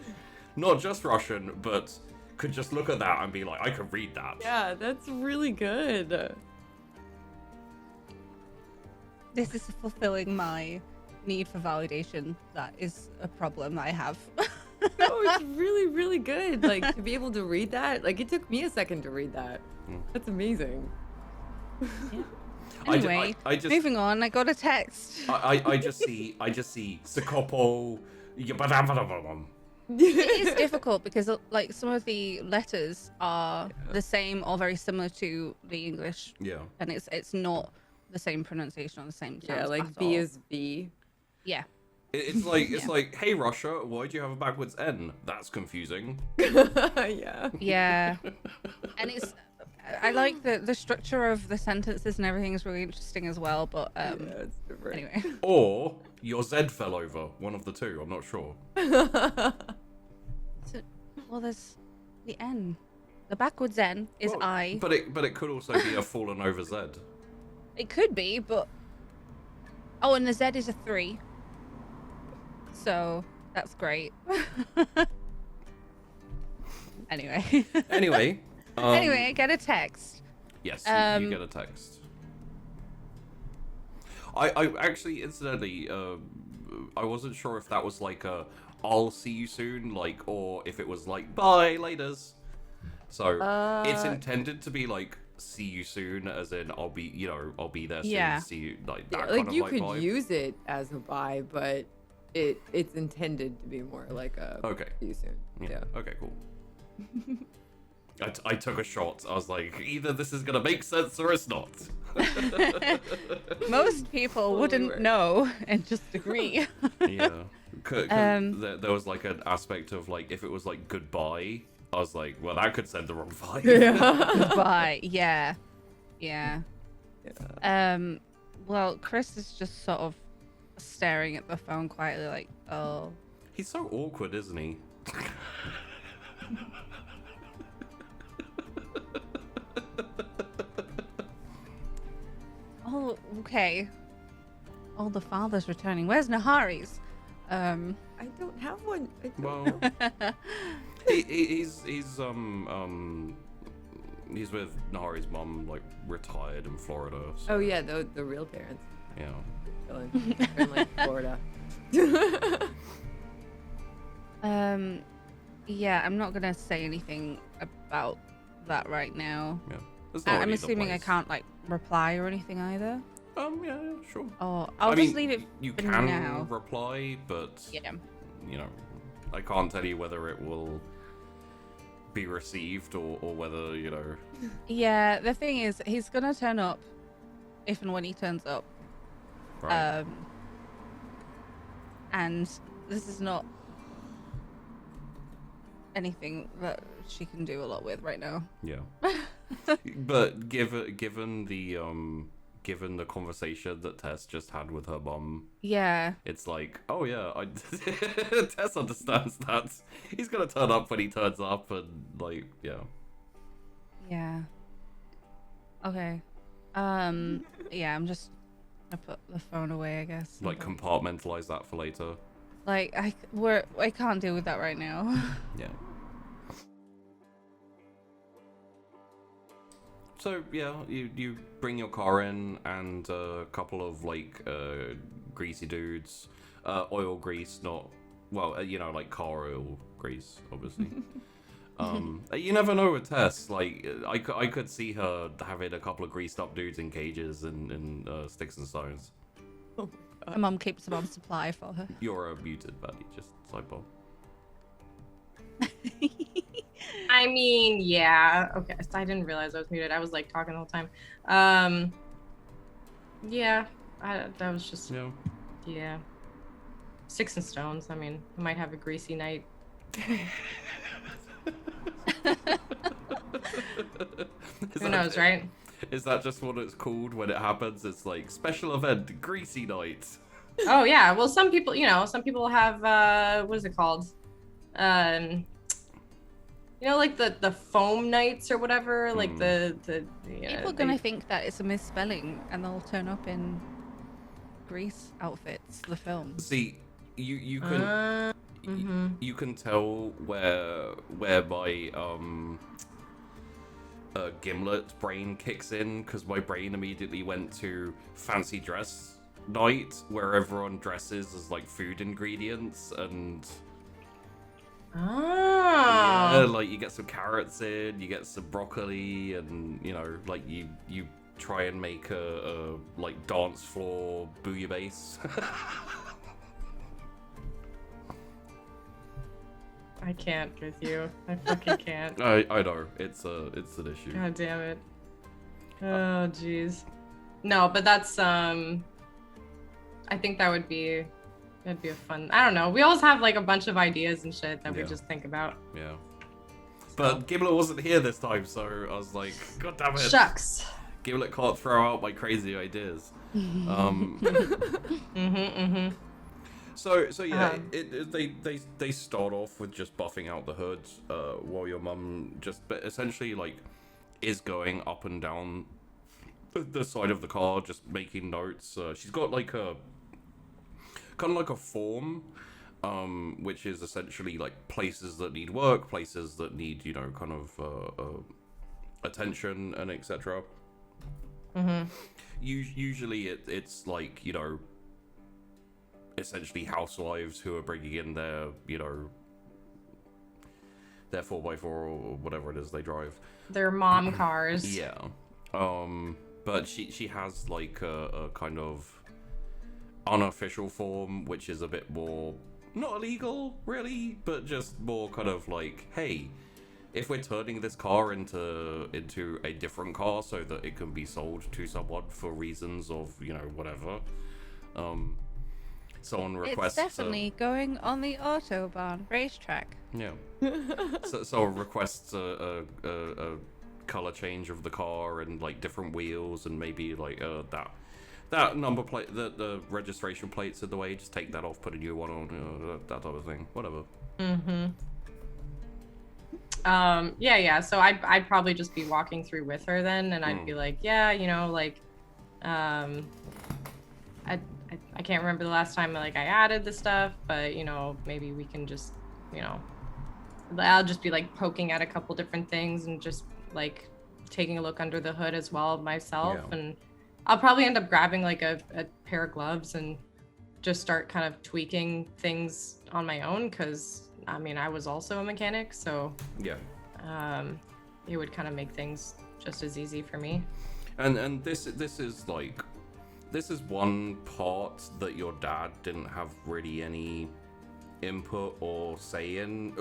not just Russian, but could just look at that and be like, I could read that. Yeah, that's really good. This is fulfilling my need for validation. That is a problem that I have. No, it's really, really good. Like to be able to read that. Like it took me a second to read that. That's amazing. Anyway, I just moving on. I got a text. I just see Sikopo. It is difficult because like some of the letters are the same or very similar to the English, Yeah. and it's not the same pronunciation or the same Yeah, sounds like at B all. is B. Yeah. It's like, hey Russia, why do you have a backwards N? That's confusing. Yeah. Yeah. And it's I like the structure of the sentences and everything is really interesting as well, but Yeah, it's different. anyway. Or your Z fell over. One of the two. I'm not sure. So, well, there's the N. The backwards N is Well, I. But it could also be a fallen over Z. It could be, but oh, and the Z is a 3. So that's great. Anyway. Anyway. Anyway, I get a text. Yes, you get a text. I actually, incidentally, I wasn't sure if that was like a "I'll see you soon," like, or if it was like "Bye, laters." So it's intended to be like "See you soon," as in I'll be there soon. Yeah. See you, like Yeah, that like kind of you like could vibe. use it as a buy, but it's intended to be more like a Okay. see you soon. Yeah. Okay, cool. I took a shot. I was like, either this is gonna make sense or it's not. Most people wouldn't know and just agree. Yeah. There was like an aspect of like, if it was like goodbye, I was like, well, that could send the wrong vibe. Goodbye. Yeah. Well, Chrys is just sort of staring at the phone quietly, like, oh. He's so awkward, isn't he? Oh, okay. Oh, the father's returning. Where's Nahari's? I don't have one. I don't Well, know. he's with Nahari's mum, like retired in Florida. So, Oh yeah, the real parents. yeah. Chilling. They're in like Florida. Yeah, I'm not gonna say anything about that right now. Yeah. It's not I'm really the assuming I place. can't like reply or anything either. Yeah, sure. Oh, I'll I just mean, leave it You for can now. reply, but Yeah. you know, I can't tell you whether it will be received or whether, you know. Yeah, the thing is, he's gonna turn up if and when he turns up. Right. And this is not anything that she can do a lot with right now. Yeah. But given the conversation that Tess just had with her mum, Yeah. it's like, oh yeah, Tess understands that. He's gonna turn up when he turns up, and like, yeah. Yeah. Okay. Yeah, I'm just gonna put the phone away, I guess. Like compartmentalize that for later. Like I can't deal with that right now. Yeah. So yeah, you bring your car in and a couple of like greasy dudes, oil grease, not you know, like car oil grease, obviously. You never know with Tess. Like I could see her having a couple of greased up dudes in cages and sticks and stones. My mum keeps them on supply for her. You're a muted baddie, just sidebar. I mean, yeah. Okay, so I didn't realize I was muted. I was like talking the whole time. Yeah, that was just yeah. Sticks and stones. I mean, I might have a greasy night. Who knows, right? Is that just what it's called when it happens? It's like special event, greasy night. Oh yeah. Well, some people, some people have what is it called? Like the foam nights or whatever. Like the People are gonna think that it's a misspelling and they'll turn up in Grease outfits. The film. See, you can you can tell whereby Gimlet's brain kicks in, because my brain immediately went to fancy dress night where everyone dresses as like food ingredients and yeah, like you get some carrots in, you get some broccoli, and like you try and make a like dance floor bouillabaisse. I can't with you. I fucking can't. I know it's an issue. God damn it. Oh jeez. No, but that's I think that'd be a fun. I don't know. We always have like a bunch of ideas and shit that we just think about. Yeah. But Gimlet wasn't here this time, so I was like, God damn it. Shucks. Gimlet can't throw out my crazy ideas. So yeah, they start off with just buffing out the hood, while your mum essentially like is going up and down the side of the car, just making notes. She's got like a kind of like a form, which is essentially like places that need work, places that need kind of attention and etc. Usually it's like essentially housewives who are bringing in their their 4x4 or whatever it is they drive. Their mom cars. Yeah. But she has like a kind of unofficial form, which is a bit more not illegal really, but just more kind of like, hey, if we're turning this car into a different car so that it can be sold to someone for reasons of, you know, whatever, someone requests It's definitely going on the Autobahn racetrack. yeah. So someone requests a color change of the car and like different wheels and maybe like that number plate, the registration plate's in the way. Just take that off, put a new one on, that type of thing. Whatever. Yeah. So I'd probably just be walking through with her then, and I'd be like, yeah, you know, like, I can't remember the last time like I added the stuff, but you know, maybe we can just, you know, I'll just be like poking at a couple different things and just like taking a look under the hood as well myself, and I'll probably end up grabbing like a pair of gloves and just start kind of tweaking things on my own, because I mean I was also a mechanic, so yeah, it would kind of make things just as easy for me. And this is like, this is one part that your dad didn't have really any input or say in.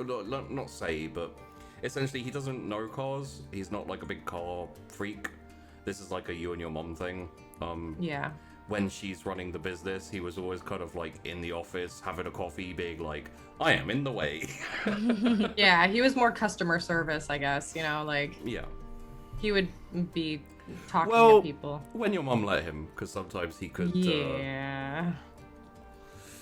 Not say, but essentially he doesn't know cars. He's not like a big car freak. This is like a you and your mom thing. Yeah. When she's running the business, he was always kind of like in the office having a coffee, being like, I am in the way. Yeah, he was more customer service, I guess, you know, like Yeah. he would be talking Well, to people. when your mom let him, because sometimes he could. Yeah.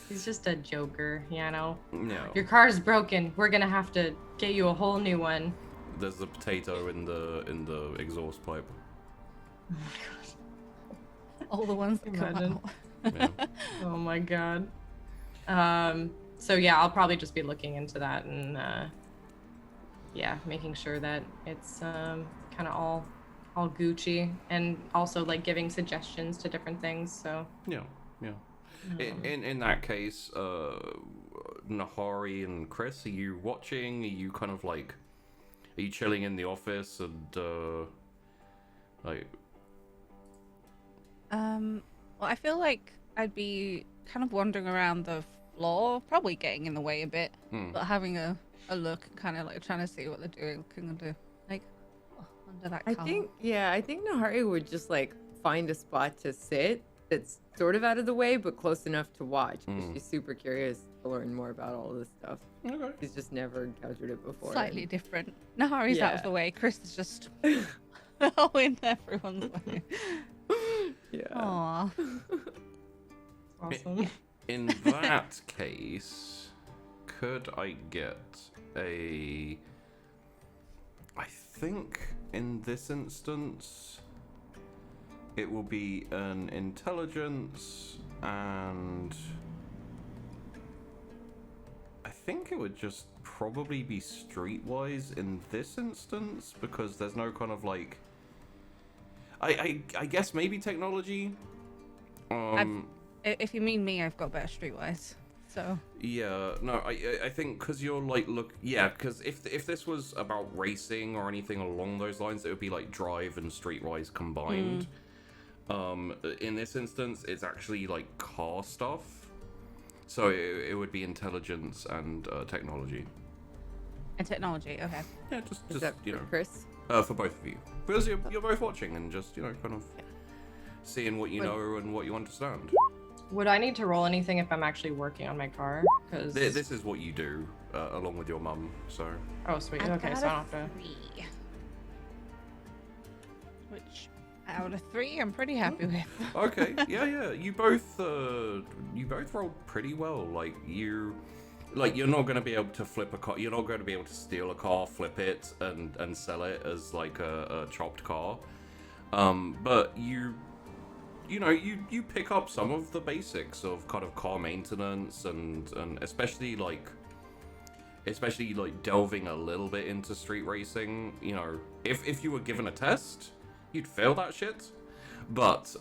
He's just a joker, you know. Yeah. Your car's broken. We're gonna have to get you a whole new one. There's a potato in the exhaust pipe. Oh my god. All the ones that come Imagine. out. Yeah. Oh my god. So yeah, I'll probably just be looking into that and yeah, making sure that it's kind of all Gucci, and also like giving suggestions to different things. So Yeah. In that case, Nahari and Chrys, are you watching? Are you kind of like, are you chilling in the office and like? Well, I feel like I'd be kind of wandering around the floor, probably getting in the way a bit, but having a look, kind of like trying to see what they're doing, looking under, like, under that car. I think Nahari would just like find a spot to sit that's sort of out of the way, but close enough to watch, because she's super curious to learn more about all this stuff. Okay. She's just never encountered it before. Slightly different. Nahari's out of Yeah. the way. Chrys is just all in everyone's way. Yeah. Aww. awesome. In that case, could I get a? I think in this instance, it will be an intelligence, and I think it would just probably be streetwise in this instance, because there's no kind of like. I guess maybe technology. If you mean me, I've got better streetwise. So Yeah, no, I think because you're like, because if this was about racing or anything along those lines, it would be like drive and streetwise combined. In this instance, it's actually like car stuff, so it would be intelligence and technology. and technology. Okay. Yeah, just that you for know, Chris? for both of you, because you're both watching and just kind of seeing what you know and what you understand. Would I need to roll anything if I'm actually working on my car? Because This is what you do along with your mum, so. oh sweet. I Okay, got so I a don't have to. 3. Which out of 3, I'm pretty happy with. Okay, yeah. You both rolled pretty well. You're not going to be able to flip a car. You're not going to be able to steal a car, flip it, and sell it as like a chopped car. But you pick up some of the basics of kind of car maintenance and especially like delving a little bit into street racing. You know, if you were given a test, you'd fail that shit. But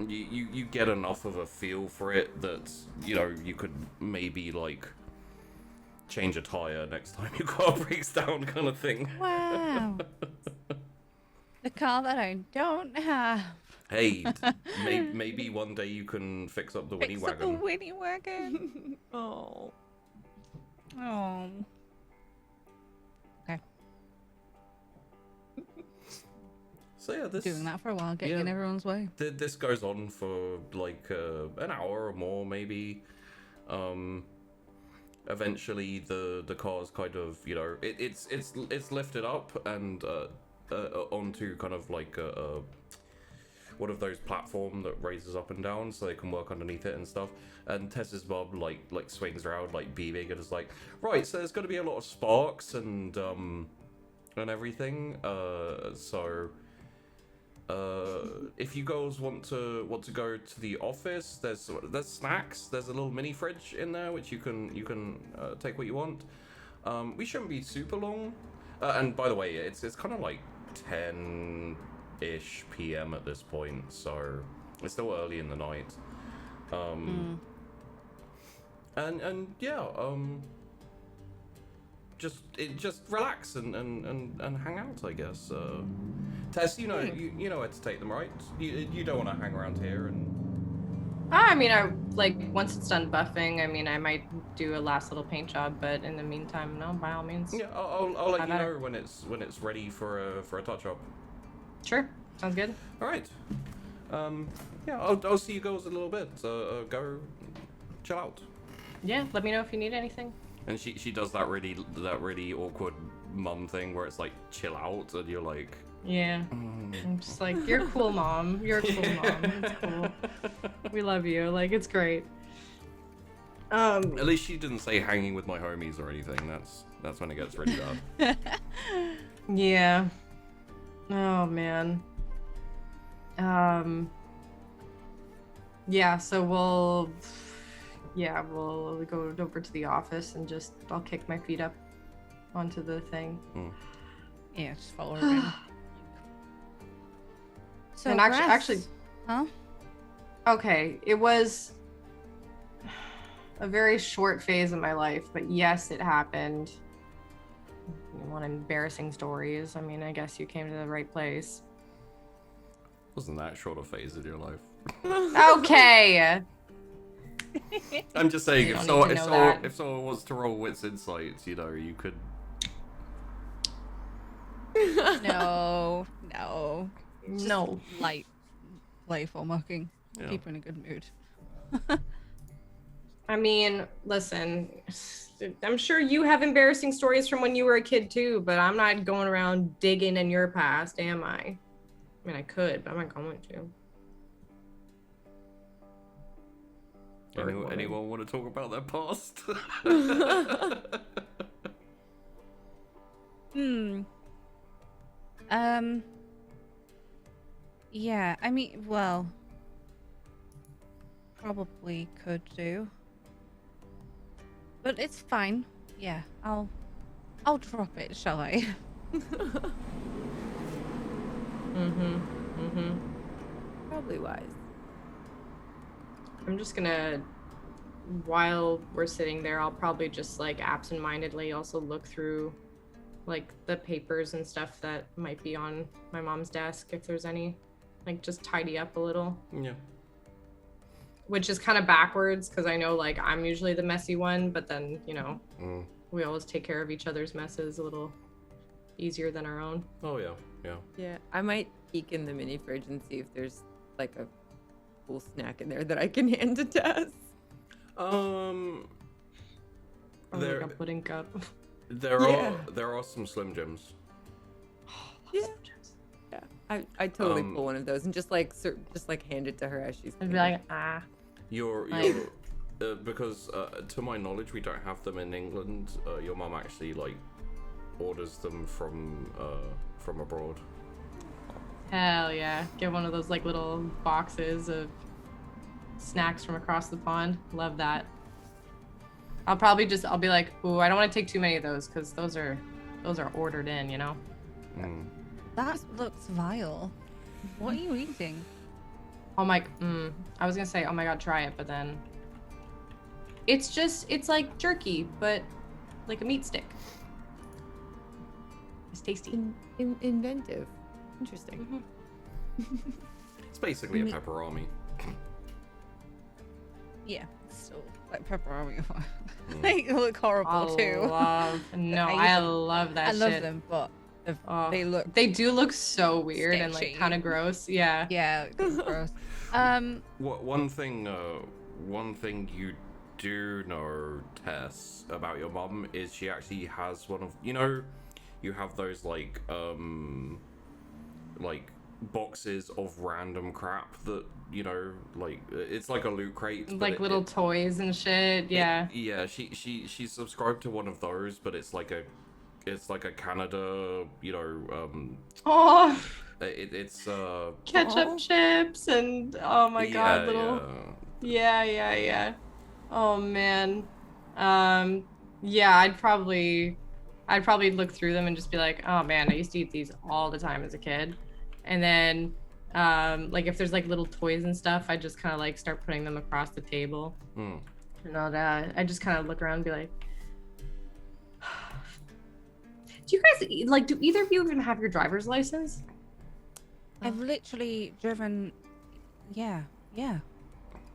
you get enough of a feel for it that you could maybe like change a tire next time your car breaks down, kind of thing. Wow. The car that I don't have. Hey, maybe one day you can fix up the Winnie Fix up the wagon. Winnie wagon. Oh. Oh. So yeah, this Doing that for a while, getting yeah. in everyone's way. This goes on for like an hour or more, maybe. Eventually, the car's kind of, you know, it's lifted up and onto kind of like a one of those platform that raises up and down, so they can work underneath it and stuff. And Tess's mum like swings around like beaming and is like, right, so there's going to be a lot of sparks and everything. So if you girls want to go to the office, there's snacks. There's a little mini fridge in there which you can take what you want. We shouldn't be super long. And by the way, it's kind of like 10-ish p.m. at this point, so it's still early in the night. And yeah, just relax and hang out, I guess. Tess, you know where to take them, right? You don't want to hang around here and. I mean, I like once it's done buffing. I mean, I might do a last little paint job, but in the meantime, no, by all means. Yeah, I'll let you know when it's ready for a touch up. Sure, sounds good. All right. Yeah, I'll see you girls in a little bit. Go chill out. Yeah, let me know if you need anything. And she does that really awkward mum thing where it's like chill out, and you're like. Yeah. I'm just like, you're cool, mom. You're a cool mom. It's cool. We love you. Like, it's great. At least she didn't say hanging with my homies or anything. That's when it gets really bad. Yeah. Oh man. Yeah, so we'll go over to the office and I'll kick my feet up onto the thing. Yeah, just follow her in. So and actually, huh? Okay, it was a very short phase of my life, but yes, it happened. You want embarrassing stories? I mean, I guess you came to the right place. Wasn't that short a phase of your life? Okay. I'm just saying, You if don't need to know that. if someone wants to roll wits insights, you know, you could. No. Just No. light, playful mucking. Yeah. Keep her in a good mood. I mean, listen, I'm sure you have embarrassing stories from when you were a kid too, but I'm not going around digging in your past, am I? I mean, I could, but I'm not going to. Anyone want to talk about their past? Yeah, I mean, well, probably could do. But it's fine. Yeah, I'll drop it, shall I? Probably wise. I'm just gonna, while we're sitting there, I'll probably just like absentmindedly also look through like the papers and stuff that might be on my mom's desk, if there's any, like just tidy up a little. Yeah. Which is kind of backwards because I know like I'm usually the messy one, but then, you know, we always take care of each other's messes a little easier than our own. Oh yeah. Yeah, I might peek in the mini fridge and see if there's like a cool snack in there that I can hand to Tess. Or like a pudding cup. There are some Slim Jims. Yeah. I totally pull one of those and just like hand it to her as she's. I'd be like, ah. You're because to my knowledge we don't have them in England. Your mum actually like orders them from abroad. Hell yeah. Get one of those like little boxes of snacks from across the pond. Love that. I'll be like, ooh, I don't want to take too many of those because those are ordered in, you know? That looks vile. What are you eating? Oh my, I was gonna say, oh my god, try it, but then it's like jerky, but like a meat stick. It's tasty. Inventive. Interesting. It's basically a pepperoni. Yeah, so like pepperoni. They look horrible too. I love that shit. I love them, but Oh, They look They do look so weird and sketchy. like kind of gross. Yeah. yeah, it's gross. One thing you do know, Tess, about your mum is she actually has one of, you have those like boxes of random crap that like it's like a loot crate, but Like little toys and shit. Yeah. yeah, she's subscribed to one of those, but it's like a Canada, Oh, it's ketchup chips and oh my god, little. Yeah. Oh man. Yeah, I'd probably look through them and just be like, oh man, I used to eat these all the time as a kid. And then like if there's like little toys and stuff, I just kind of like start putting them across the table. Hmm. And all that. I just kind of look around and be like, do you guys like? Do either of you even have your driver's license? I've literally driven. Yeah. I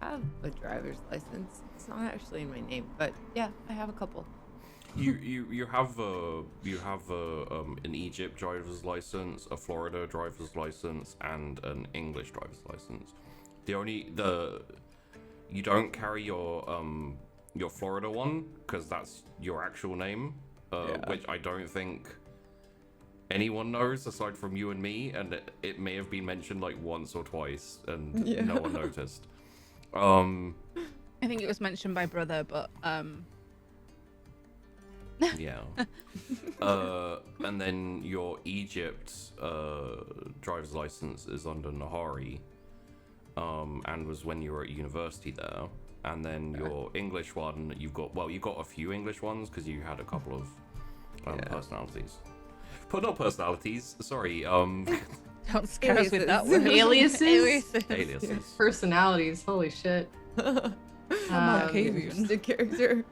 have a driver's license. It's not actually in my name, but yeah, I have a couple. You have an Egypt driver's license, a Florida driver's license, and an English driver's license. You don't carry your Florida one because that's your actual name, which I don't think anyone knows aside from you and me, and it may have been mentioned like once or twice, and no one noticed. I think it was mentioned by brother, but yeah. And then your Egypt driver's license is under Nahari, and was when you were at university there. And then your English one, you've got a few English ones because you had a couple of personalities. But not personalities, sorry. don't scare us with that word. Aliases? Aliases. Personalities. Holy shit. The character.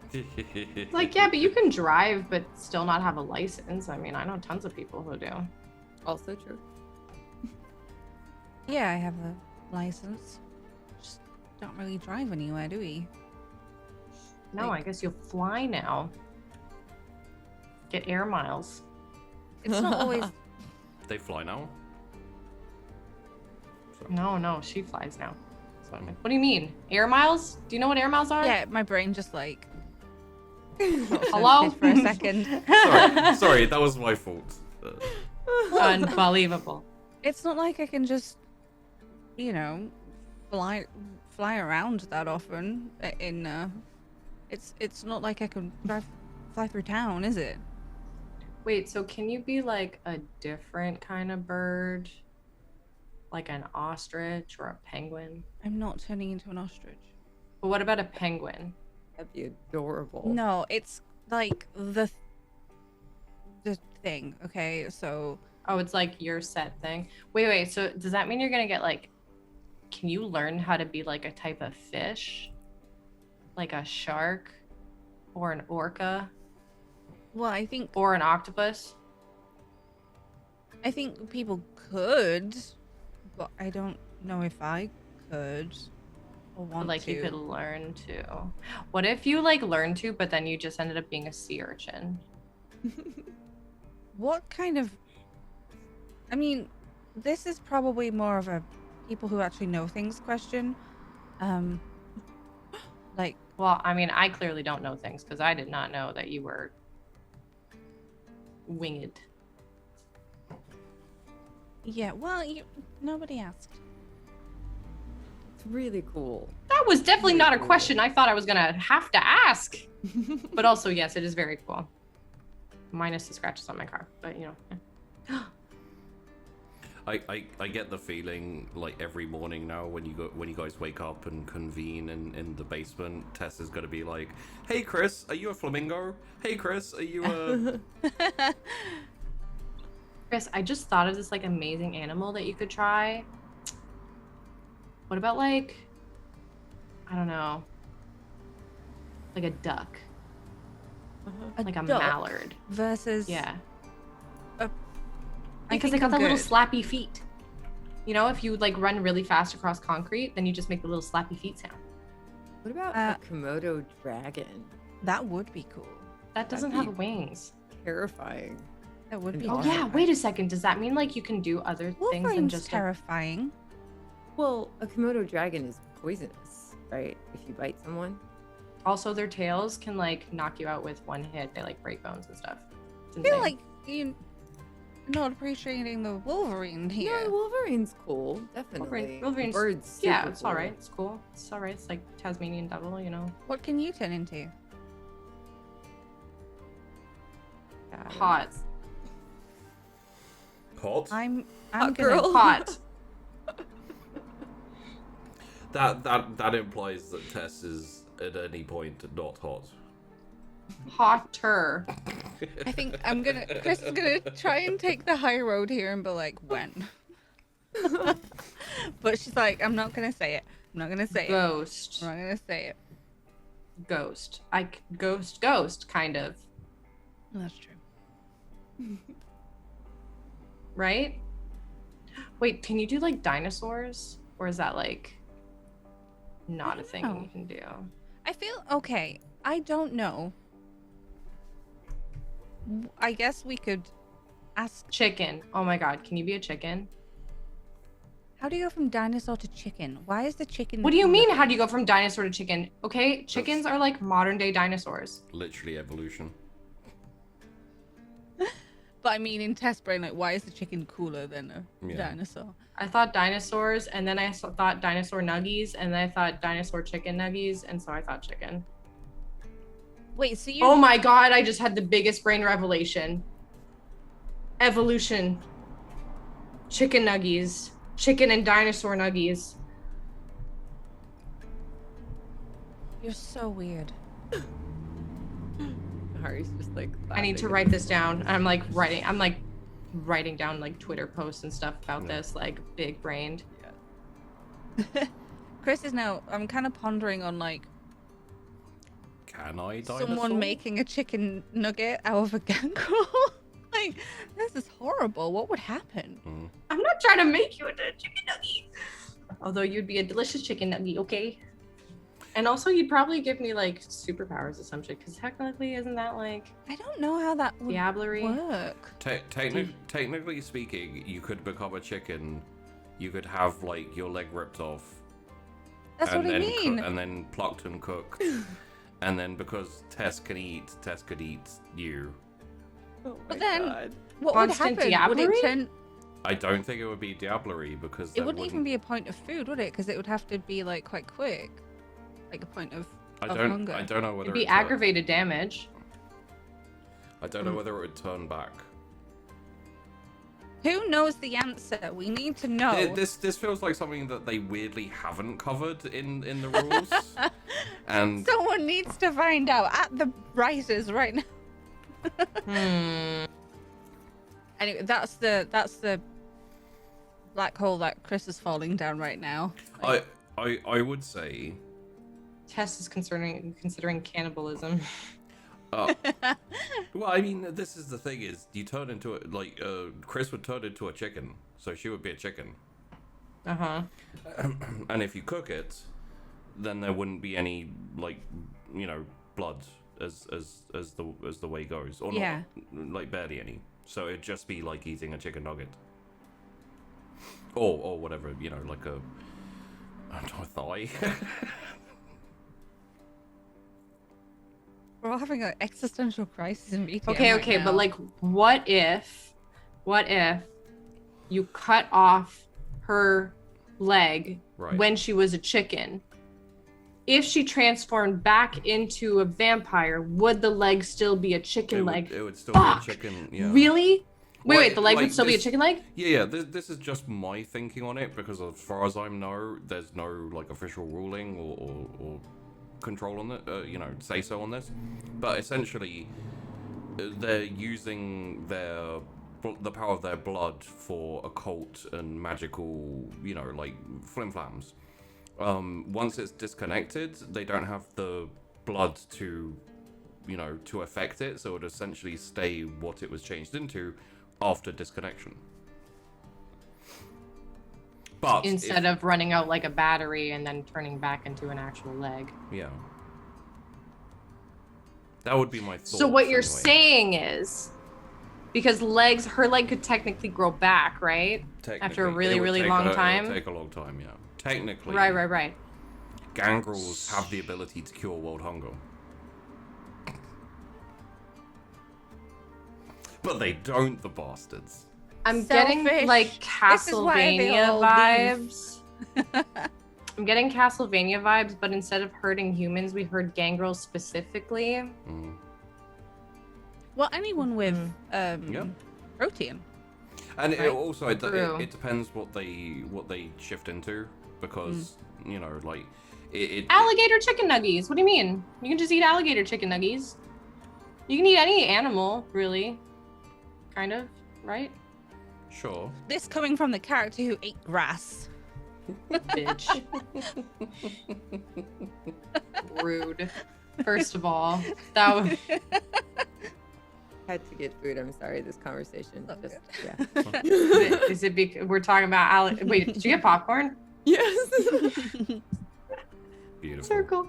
Like, yeah, but you can drive but still not have a license. I mean, I know tons of people who do. Also true. Yeah, I have a license. Just don't really drive anywhere, do we? No, I guess you'll fly now. Get air miles. It's not always. They fly now? No, she flies now. So I'm like, what do you mean? Air miles? Do you know what air miles are? Yeah, my brain just like. Hello? For a second. Sorry, that was my fault. Unbelievable. It's not like I can just, fly around that often. It's not like I can fly through town, is it? Wait, so can you be like a different kind of bird? Like an ostrich or a penguin? I'm not turning into an ostrich. But what about a penguin? That'd be adorable. No, it's like the thing. Okay, so. Oh, it's like your set thing. Wait. So does that mean you're gonna get like? Can you learn how to be like a type of fish, like a shark, or an orca, Well, I think or an octopus? people could, but I don't know if I could or want Like to. you could learn to. What if you like learn to, but then you just ended up being a sea urchin? What kind of? I mean, this is probably more of a people who actually know things question. Like, Well, I mean, I clearly don't know things because I did not know that you were winged. yeah. Well, nobody asked. It's really cool. That was definitely not a question I thought I was gonna have to ask. But also, yes, it is very cool. Minus the scratches on my car, but I get the feeling like every morning now when you guys wake up and convene in the basement, Tess is gonna be like, "Hey Chrys, are you a flamingo? Hey Chrys, are you a?" Chris, I just thought of this like amazing animal that you could try. What about like, I don't know, like a duck, like a duck mallard? versus Yeah, I because they think got the I'm little good. slappy feet. You know, if you like run really fast across concrete, then you just make the little slappy feet sound. What about a Komodo dragon? That would be cool. That doesn't That'd have be- wings. Terrifying. That would be Oh Awesome. yeah, wait a second. Does that mean like you can do other things than Wolverine's just terrifying. Well, a Komodo dragon is poisonous, right? If you bite someone. Also, their tails can like knock you out with one hit. They like break bones and stuff. It's I feel insane. like you're not appreciating the Wolverine here. Yeah, Wolverine's cool, definitely. Wolverine's Bird's yeah, super it's all right. cool. It's cool. It's all right. It's like Tasmanian devil, you know. What can you turn into? Yeah, Hot. Hot? I'm Hot gonna girl. Hot. That implies that Tess is at any point not hot. Hotter. I think Chris is gonna try and take the high road here and be like, when? But she's like, I'm not gonna say it. I'm not gonna say it. Ghost. I'm not gonna say it. Ghost. Ghost, kind of. That's true. Right? Wait, can you do like dinosaurs? Or is that like not a thing know. you can do? I feel okay. I don't know. I guess we could ask. Chicken. Oh my god, can you be a chicken? How do you go from dinosaur to chicken? Why is the chicken? What do you the mean? cooler? How do you go from dinosaur to chicken? Okay, chickens are like modern day dinosaurs. Literally evolution. But I mean, in test brain, like, why is the chicken cooler than a Yeah. dinosaur? I thought dinosaurs, and then I thought dinosaur nuggies, and then I thought dinosaur chicken nuggies, and so I thought chicken. Wait, so you? Oh my god, I just had the biggest brain revelation. Evolution. Chicken nuggies. Chicken and dinosaur nuggies. You're so weird. Hari's just like. I need to laughing. write this down. I'm like writing down like Twitter posts and stuff about Yeah. this, like big brained. Chris is now. I'm kind of pondering on like Can I dinosaur? someone making a chicken nugget out of a gangrel. Like, this is horrible. What would happen? Mm. I'm not trying to make you into a chicken nugget. Although you'd be a delicious chicken nugget, okay? And also you'd probably give me like superpowers or some shit, because technically isn't that like I don't know how that would Diablerie? work. Technically speaking, you could become a chicken. You could have like your leg ripped off. That's what I then mean. and then plucked and cooked. And then because Tess could eat you. Oh But my then- God. What would Constant happen? Would it diablerie? turn? I don't think it would be diablerie because It wouldn't even be a point of food, would it? Because it would have to be like quite quick, like a point of I of don't. hunger. I don't know whether it'd be it turn- aggravated damage. I don't know whether it would turn back. Who knows the answer? We need to know. This feels like something that they weirdly haven't covered in the rules. And Someone needs to find out at the writers right now. Anyway, that's the black hole that Chris is falling down right now. I would say Tess is considering cannibalism. well, I mean, this is the thing: is you turn into it like Chris would turn into a chicken, so she would be a chicken. Uh-huh. And if you cook it, then there wouldn't be any like blood as the way goes, or Yeah. not, like barely any. So it'd just be like eating a chicken nugget, or whatever, like a I don't know, a thigh. We're all having an existential crisis in BTM Okay, right okay, now. but like what if you cut off her leg Right. when she was a chicken? If she transformed back into a vampire, would the leg still be a chicken leg? It would still Fuck! be a chicken. Yeah. Really? Well, Wait, the leg like would still be a this- chicken leg? Yeah. This is just my thinking on it because, as far as I know, there's no like official ruling or control on it. Say so on this. But essentially, they're using the power of their blood for occult and magical, like flim-flams. Once it's disconnected, they don't have the blood to affect it, so it would essentially stay what it was changed into after disconnection. But Instead of running out like a battery and then turning back into an actual leg. yeah, that would be my thought. So what you're anyway. saying is, Because her leg could technically grow back, right? After a really, really long time. It'll take a long time, yeah. Technically. Right. Gangrels have the ability to cure world hunger. But they don't, the bastards. I'm Selfish. getting like This is why they Castlevania all vibes. I'm getting Castlevania vibes, but instead of hurting humans, we hurt gangrels specifically. Well, anyone with Yeah. protein. And Right. it depends what they shift into, because you know, like it Alligator chicken nuggies. What do you mean? You can just eat alligator chicken nuggies. You can eat any animal, really. Kind of, right? sure. This coming from the character who ate grass. Bitch. Rude. First of all, that was Had to get food. I'm sorry. This conversation. Okay. Just, yeah. is it because we're talking about wait, did you get popcorn? Yes. Beautiful. Circle.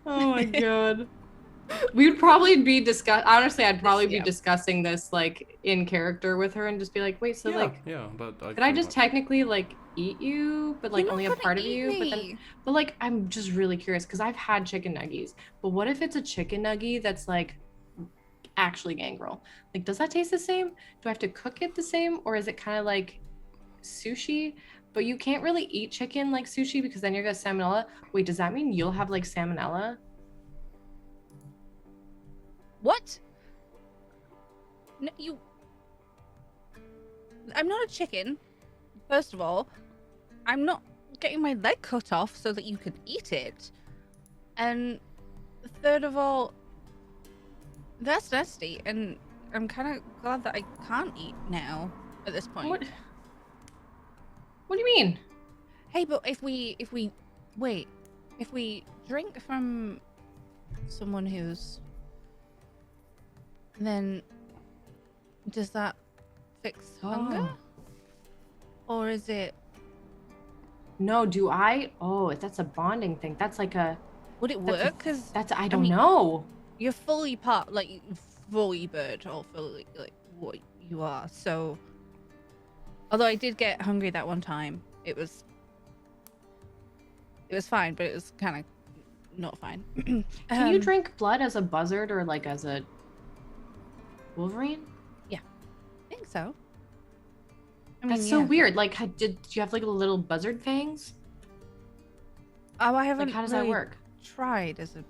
Oh my god. We would probably be honestly, I'd probably be discussing this like in character with her and just be like, wait, so but could I just technically like eat you, but like You're only a not part of gonna you? eat But like I'm just really curious because I've had chicken nuggies. But what if it's a chicken nuggie that's like actually gangrel? Like, does that taste the same? Do I have to cook it the same, or is it kind of like sushi? But you can't really eat chicken like sushi because then you're gonna salmonella. Wait, does that mean you'll have like salmonella? What? No, I'm not a chicken. First of all, I'm not getting my leg cut off so that you can eat it. And third of all, that's nasty, and I'm kind of glad that I can't eat now at this point. What do you mean? Hey, but if we drink from someone who's, then does that fix hunger? Or is it? No, do I? Oh, that's a bonding thing. That's like a. Would it That's a- work? Because I don't know. you're fully part, like fully bird, or fully like what you are. So, although I did get hungry that one time, it was fine, but it was kind of not fine. Can you drink blood as a buzzard or like as a Wolverine? I think so. I mean, That's so weird. Like, did you have like little buzzard fangs? Oh, I haven't. Like, how does really that work? Tried as a,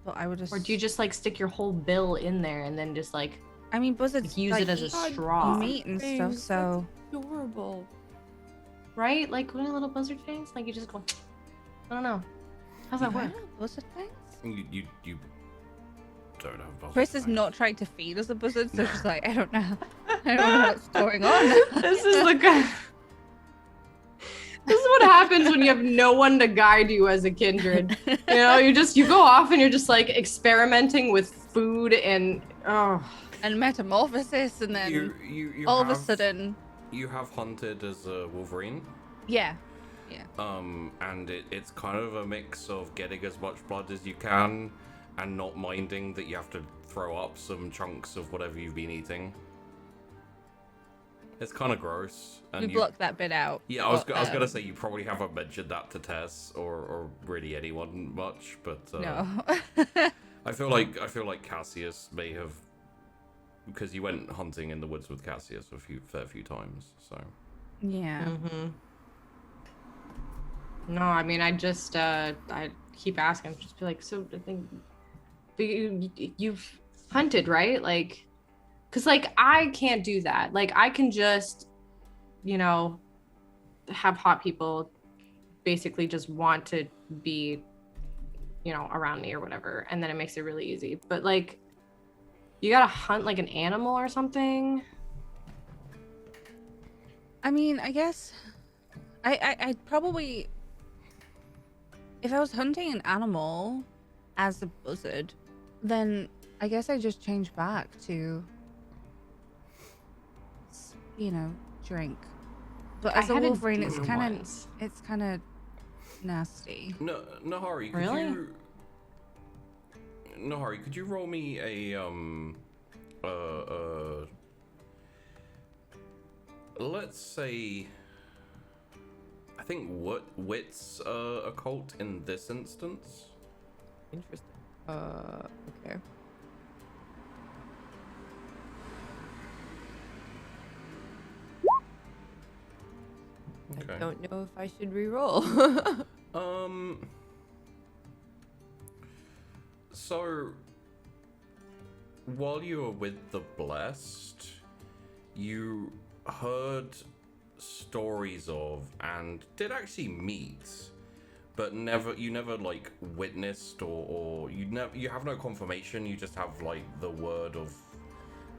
but I would just. Or do you just like stick your whole bill in there and then just like I mean, buzzards use it as a eat straw, meat and stuff. Fangs, So Adorable. right? Like what are little buzzard fangs? Like you just go. I don't know. How's that Do I work? know buzzard things? You don't have buzzard Chris has fangs. not tried to feed us a buzzard, so she's like, I don't know what's going on. This is the guy. This is what happens when you have no one to guide you as a kindred. You know, you go off and you're just like experimenting with food and And metamorphosis, and then you all of a have- sudden, you have hunted as a Wolverine. yeah. And it's kind of a mix of getting as much blood as you can and not minding that you have to throw up some chunks of whatever you've been eating. It's kind of gross. And We blocked that bit out. Yeah, I was but, gonna say you probably haven't mentioned that to Tess or really anyone much, but No. I feel like Cassius may have, because you went hunting in the woods with Cassius a fair few times, so. Yeah. Mm-hmm. No, I mean, I just, I keep asking, just be like, so I think, but you've hunted, right? Like, cause like, I can't do that. Like, I can just, you know, have hot people basically just want to be, you know, around me or whatever. And then it makes it really easy. But like, you gotta hunt like an animal or something. I mean, I guess I'd probably, if I was hunting an animal as a buzzard, then I guess I just change back to, you know, drink. But as I a had Wolverine, it's demon kind once. of nasty. No, Nahari, Really? Nahari, could you roll me a let's say, I think wit's a cult in this instance. Interesting. Okay. Okay. I don't know if I should re-roll. So while you were with the Blessed, you heard stories of and did actually meet, but you never like witnessed or you have no confirmation. You just have like the word of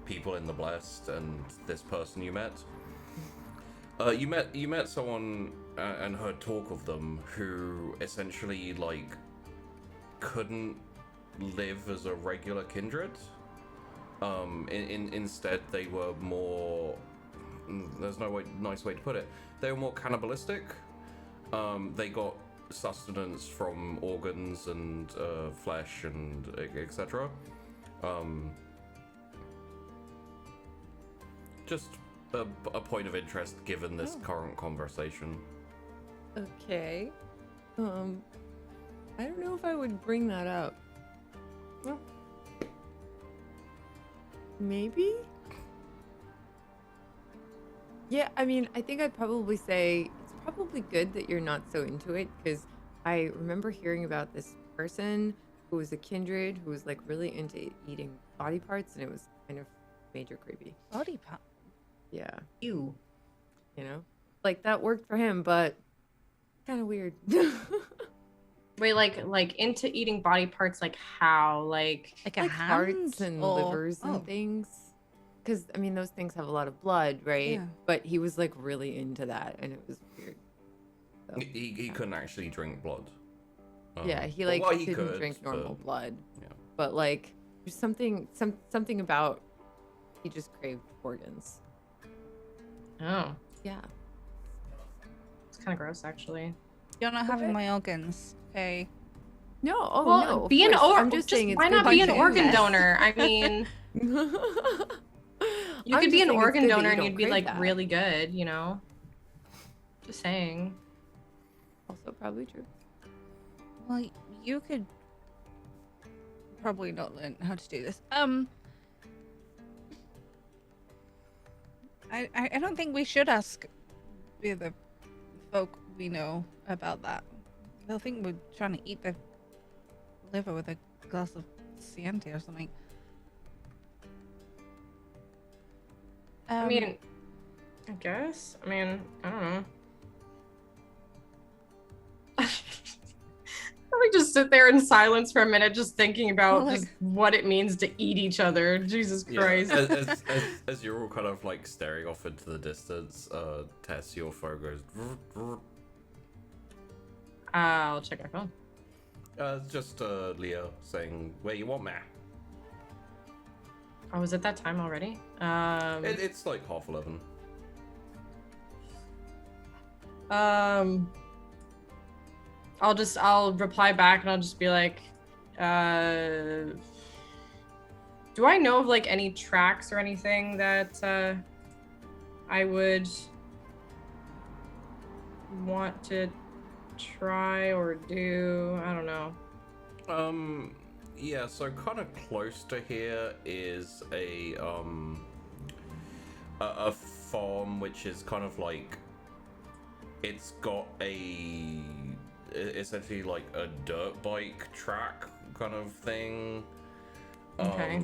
people in the Blessed and this person you met. You met someone and heard talk of them who essentially like couldn't live as a regular kindred. Instead they were more, there's no nice way to put it, they were more cannibalistic. They got sustenance from organs and flesh and etc. Just a point of interest given this current conversation. Okay. I don't know if I would bring that up. Well, maybe? Yeah, I mean, I think I'd probably say it's probably good that you're not so into it, because I remember hearing about this person who was a kindred who was like really into eating body parts, and it was kind of major creepy. Body part. Yeah. Ew. You know? Like that worked for him, but kind of weird. Wait, like into eating body parts, like how? Like Like a Like hand hearts and or... livers and things. Because, I mean, those things have a lot of blood, right? Yeah. But he was like really into that, and it was weird. So, He couldn't actually drink blood. yeah, he well, like well, he didn't could, drink normal but- blood. yeah. But like there's something about he just craved organs. oh, Yeah. it's kind of gross actually. You're not having Okay. my organs, okay? No, oh Well, no. of be an course. or. I'm just saying it's why good not that be you an do organ that. donor? I mean, you I'm could be just an saying it's organ good that donor you and don't you'd be crave like that. really good, you know. Just saying. Also probably true. Well, you could probably not learn how to do this. I don't think we should ask the other folk we know about that. They'll think we're trying to eat the liver with a glass of Chianti or something. I mean, I guess. I mean, I don't know. We just sit there in silence for a minute, just thinking about Well, just what it means to eat each other. Jesus Christ. Yeah, as you're all kind of like staring off into the distance, Tess, your phone goes. I'll check my phone. It's just Leah saying, "Where you want me?" Oh, was it that time already? It's like 11:30. I'll reply back and I'll just be like, do I know of like any tracks or anything that I would want to try or do? I don't know. Yeah, so kind of close to here is a farm which is kind of like, it's got essentially like a dirt bike track kind of thing. Okay.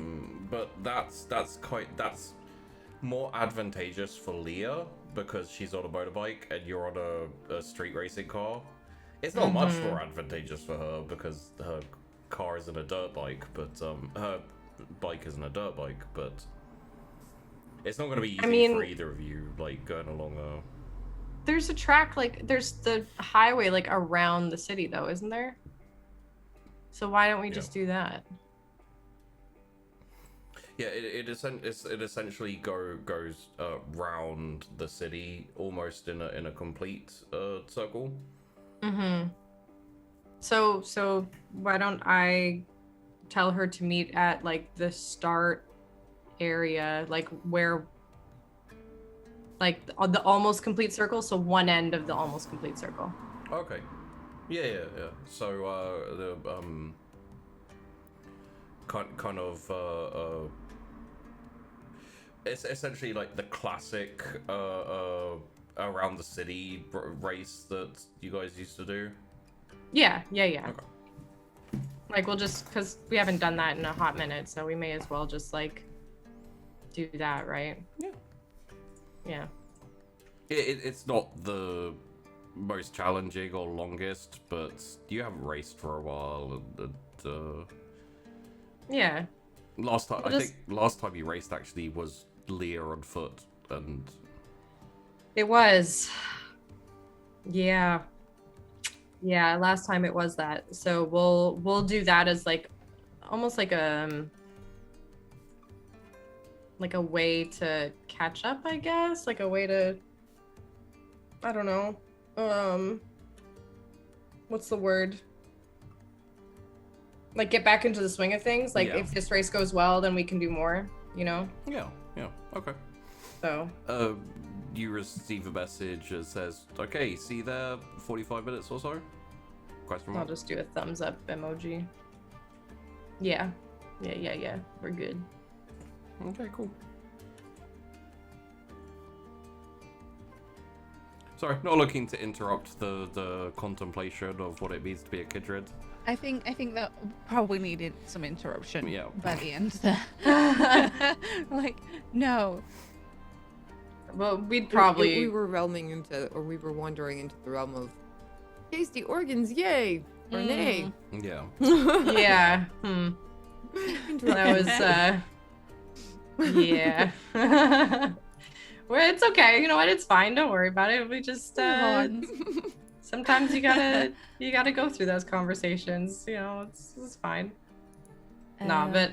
But that's more advantageous for Leah because she's on a motorbike and you're on a street racing car. It's not much more advantageous for her because her car isn't a dirt bike, but her bike isn't a dirt bike, but it's not going to be easy for either of you, like going along a... There's a track, like, there's the highway, like, around the city, though, isn't there? So why don't we just do that? Yeah, it essentially goes round the city, almost in a complete circle. Mm-hmm. So why don't I tell her to meet at, like, the start area, like, where like on the almost complete circle, so one end of the almost complete circle. Okay. Yeah. So the kind of it's essentially like the classic around the city race that you guys used to do. Yeah. Okay. Like we'll just, because we haven't done that in a hot minute, so we may as well just like do that, right? Yeah. It's not the most challenging or longest, but you haven't raced for a while, and Yeah. last time We'll I think last time you raced actually was Leah on foot, and It was. Yeah. Yeah, last time it was that. So we'll do that as like almost like a way to catch up, I guess. Like a way to, I don't know. What's the word? Like get back into the swing of things. Like Yeah. if this race goes well, then we can do more, you know? yeah, okay. So You receive a message that says, "Okay, see you there, 45 minutes or so?" Question I'll mark. just do a thumbs up emoji. Yeah. We're good. Okay, cool. Sorry, not looking to interrupt the contemplation of what it means to be a Kindred. I think that probably needed some interruption. Yeah. By the end there. Like, no. Well, we'd probably. We were realming into, or we were wandering into the realm of tasty organs, yay or nay. Yeah. Yeah. That was. Yeah. Well, it's okay. You know what? It's fine. Don't worry about it. We just. Sometimes you gotta go through those conversations. You know, it's fine. No, but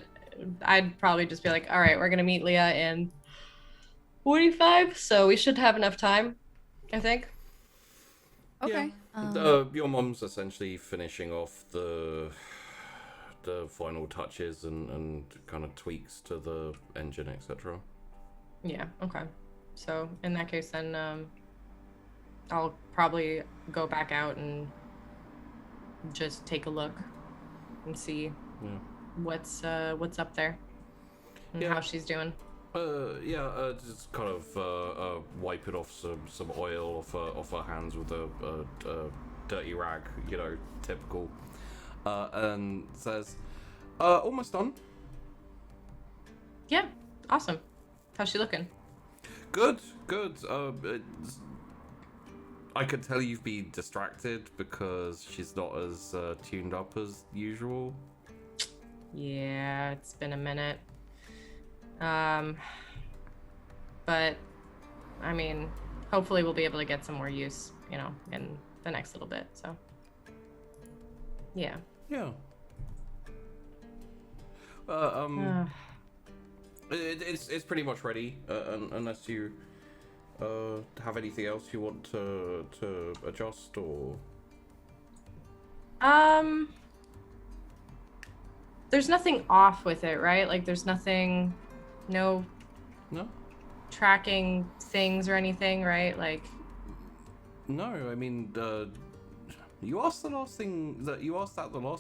I'd probably just be like, all right, we're gonna meet Leah in 45, so we should have enough time, I think. Okay. Your mom's essentially finishing off the final touches and kind of tweaks to the engine, etc. Yeah. Okay. So in that case, then I'll probably go back out and just take a look and see what's up there and how she's doing. Just kind of wipe it off some oil off her hands with a dirty rag, you know, typical. And says, almost done. Yeah. Awesome. How's she looking? Good. I can tell you've been distracted because she's not as tuned up as usual. Yeah, it's been a minute. But I mean, hopefully we'll be able to get some more use, you know, in the next little bit. So yeah. Yeah. It's pretty much ready, unless you have anything else you want to adjust or. There's nothing off with it, right? Like there's nothing, no tracking things or anything, right? Like. No, I mean, you asked the last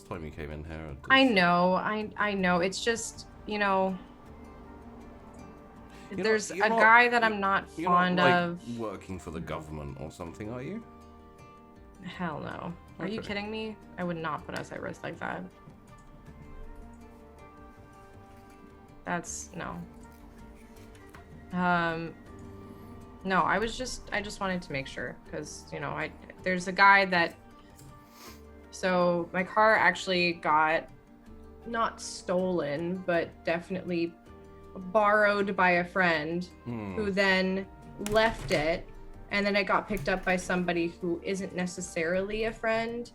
time you came in here. I know. I know. It's just, you know, there's a guy that I'm not fond of. Working for the government or something, are you? Hell no. Are you kidding me? I would not put us at risk like that. That's no. No, I just wanted to make sure because, you know, there's a guy that, so my car actually got not stolen, but definitely borrowed by a friend who then left it, and then it got picked up by somebody who isn't necessarily a friend.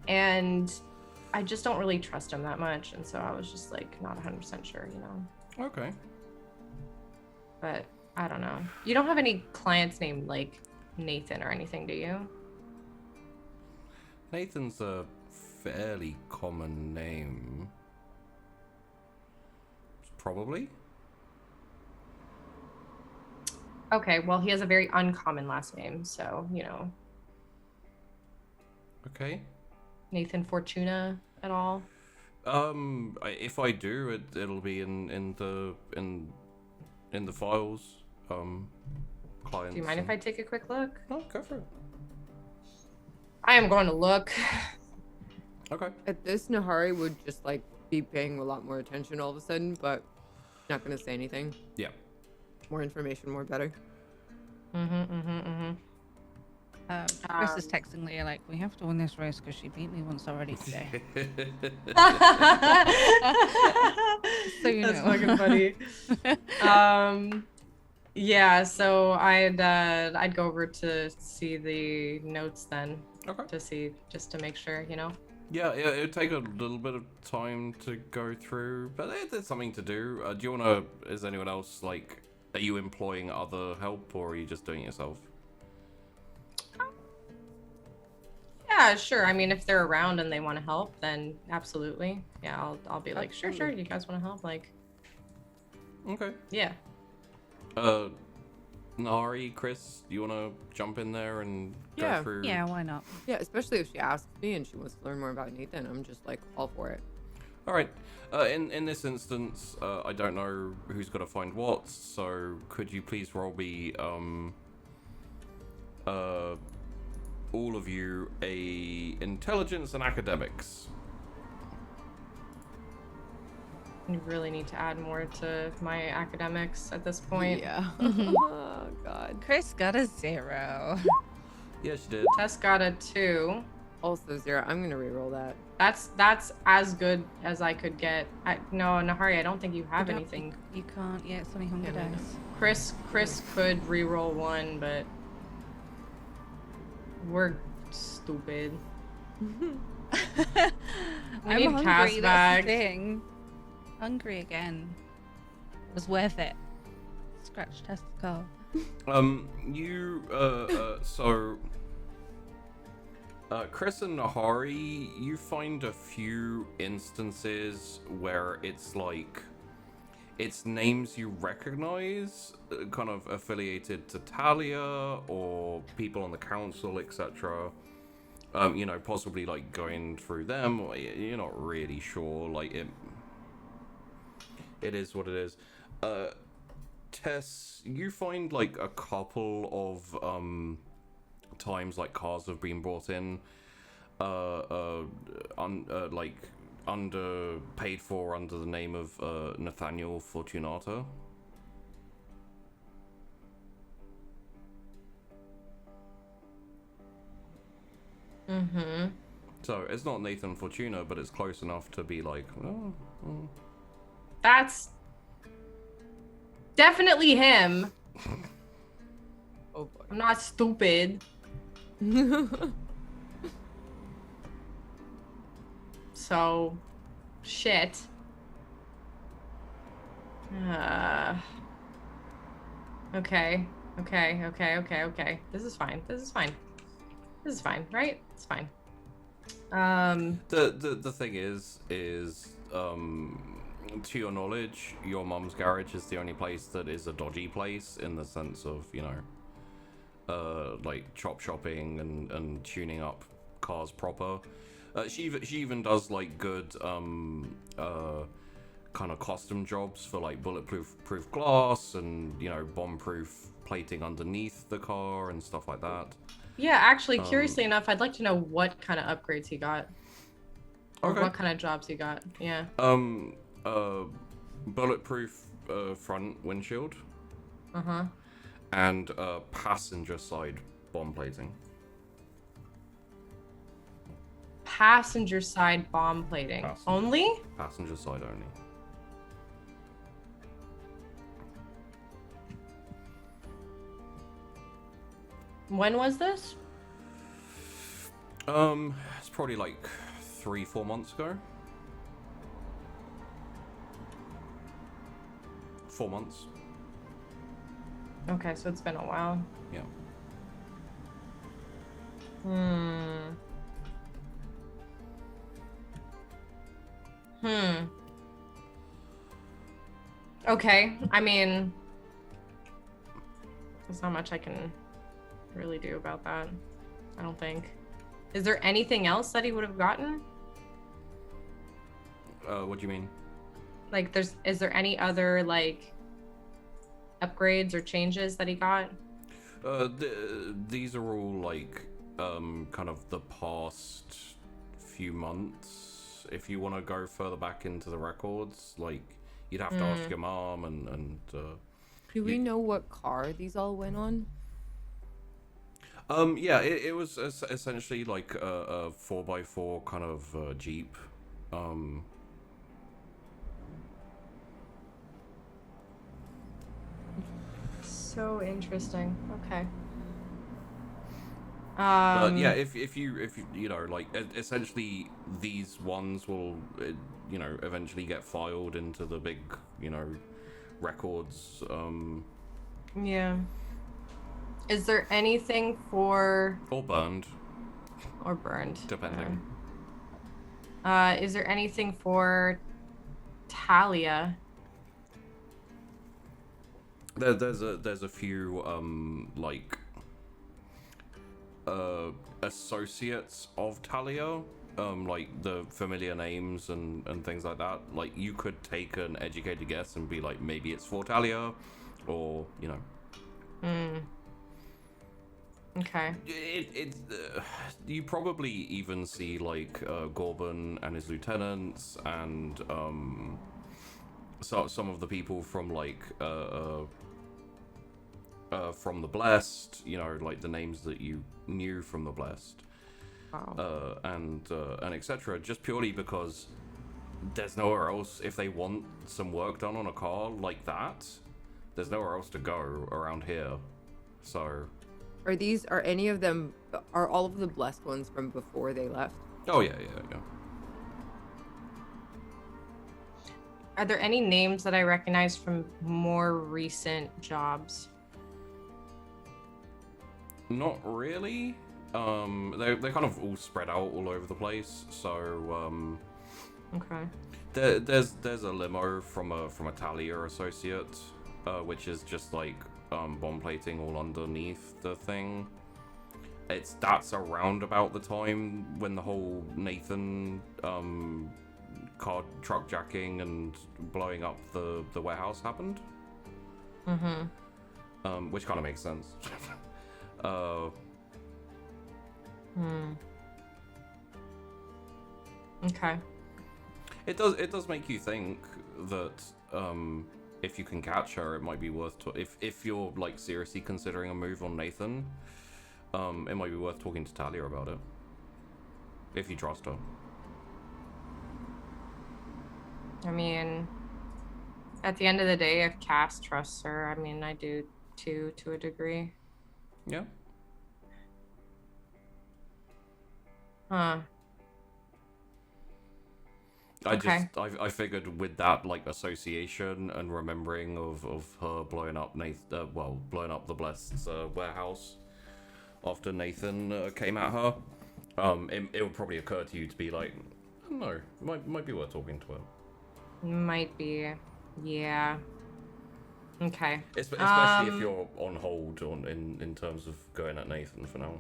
And I just don't really trust him that much, and so I was just like not 100% sure, you know. Okay. But I don't know. You don't have any clients named like Nathan or anything, do you? Nathan's a fairly common name. Probably. Okay, well, he has a very uncommon last name, so, you know. Okay. Nathan Fortuna at all? If I do, it'll be in the files. Clients. Do you mind if I take a quick look? Oh, go for it. I am going to look. Okay. At this, Nahari would just like be paying a lot more attention all of a sudden, but not gonna say anything. Yeah. More information, more better. Chris is texting Leah like, we have to win this race because she beat me once already today. So you That's know. fucking funny. Yeah, so I'd go over to see the notes then. Okay. Just to make sure, you know. Yeah, it'd take a little bit of time to go through, but there's something to do. Do you wanna? Is anyone else like? Are you employing other help, or are you just doing it yourself? Yeah, sure. I mean, if they're around and they want to help, then absolutely. Yeah, I'll be like, sure. You guys want to help? Like, Okay. yeah. Nahari, Chrys, you wanna jump in there and Yeah. go through? Yeah, why not? Yeah, especially if she asks me and she wants to learn more about Nathan, I'm just like all for it. All right. In this instance, I don't know who's got to find what, so could you please roll me all of you a intelligence and academics. You really need to add more to my academics at this point. Yeah. Oh god. Chris got a 0. Yeah, she did. Tess got a 2. Also 0. I'm gonna reroll that. That's as good as I could get. No, Nahari, I don't think you have You don't- anything. You can't. Yeah, it's only hunger Yeah, dice. Chris could re-roll 1, but we're stupid. I'm need hungry. Cass That's back. the thing. Hungry again. It was worth it. Scratch test skull. Chris and Nahari, you find a few instances where it's like, it's names you recognize, kind of affiliated to Talia or people on the council, etc. You know, possibly like going through them, or you're not really sure, like it is what it is. Tess, you find like a couple of times like cars have been brought in, like paid for under the name of Nathaniel Fortunato. Mm-hmm. So it's not Nathan Fortuna, but it's close enough to be like, oh. That's definitely him. Oh boy. I'm not stupid. So, shit. Okay. This is fine, right? It's fine. The thing is to your knowledge, your mum's garage is the only place that is a dodgy place in the sense of, you know, like chop shopping and tuning up cars proper. She even does like good kind of custom jobs for like bulletproof glass and, you know, bomb-proof plating underneath the car and stuff like that. Yeah, actually, curiously enough, I'd like to know what kind of upgrades he got. Or Okay. what kind of jobs he got. Yeah. Bulletproof front windshield. Uh-huh. And passenger side bomb plating. Passenger side bomb plating. Passenger. Only? Passenger side only. When was this? It's probably like 3-4 months ago. 4 months. Okay, so it's been a while. Yeah. Okay, I mean, There's not much I can really do about that, I don't think. Is there anything else that he would have gotten? What do you mean? Like, is there any other, like, upgrades or changes that he got? These are all, like, kind of the past few months. If you want to go further back into the records, like, you'd have to ask your mom and Do we know what car these all went on? Yeah, it was essentially like a 4x4 kind of Jeep. So interesting. Okay. But yeah, if you you know, like, essentially these ones will you know, eventually get filed into the big, you know, records. Yeah. Is there anything for Or burned, or burned? depending. Is there anything for Talia? There's a few like associates of Talia, like the familiar names and things like that. Like, you could take an educated guess and be like, maybe it's for Talia, or, you know. Okay. You probably even see like Gorban and his lieutenants and some of the people from like from the Blessed, you know, like the names that you knew from the Blessed. Wow. And etc. Just purely because there's nowhere else. If they want some work done on a car like that, there's nowhere else to go around here. So. Are any of them, are all of the blessed ones from before they left? Oh yeah. Are there any names that I recognize from more recent jobs? Not really. They're kind of all spread out all over the place. So Okay. there's a limo from a Talia associate, which is just like bomb plating all underneath the thing. That's around about the time when the whole Nathan car truck jacking and blowing up the warehouse happened. Which kind of makes sense. Okay. It does make you think that if you can catch her, it might be worth if you're like seriously considering a move on Nathan, it might be worth talking to Talia about it. If you trust her. I mean, at the end of the day, if Cass trusts her, I mean, I do too, to a degree. Yeah. Huh. I figured with that like association and remembering of her blowing up blowing up the Blessed's warehouse after Nathan came at her, it would probably occur to you to be like, I don't know, might be worth talking to her. Might be. Yeah. Okay. Especially if you're on hold in terms of going at Nathan for now.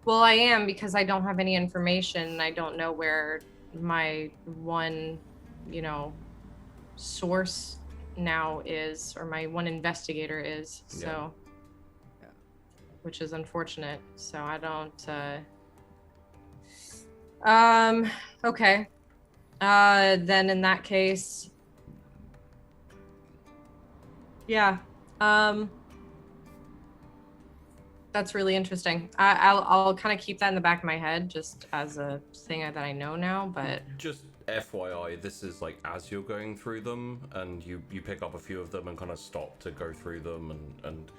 Well, I am, because I don't have any information. I don't know where my one, you know, source now is, or my one investigator is. So, Yeah. which is unfortunate. So I don't. Okay. Then in that case, yeah. That's really interesting. I'll kind of keep that in the back of my head, just as a thing that I know now. But just FYI, this is like as you're going through them, and you pick up a few of them and kind of stop to go through them, and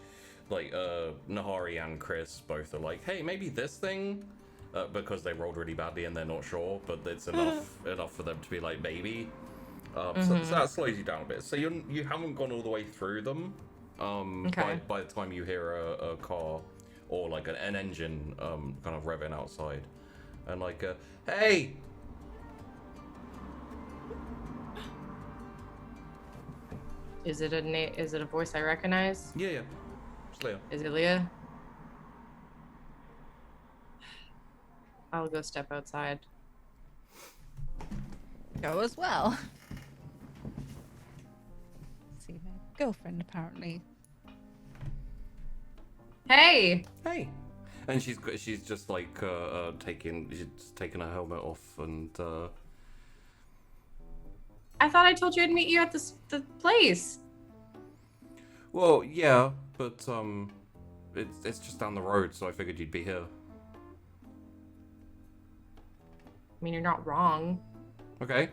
like Nahari and Chrys both are like, hey, maybe this thing, because they rolled really badly and they're not sure, but it's enough for them to be like, maybe. So that slows you down a bit. So you haven't gone all the way through them. Okay. By the time you hear a car or like an engine kind of revving outside, and like hey. is it a voice I recognize? Yeah. It's Leah. Is it Leah? I'll go step outside. Go as well. See my girlfriend apparently. Hey! Hey. And she's just like taking her helmet off and I thought I told you I'd meet you at the place. well, yeah, but it's just down the road, so I figured you'd be here. I mean, you're not wrong. Okay.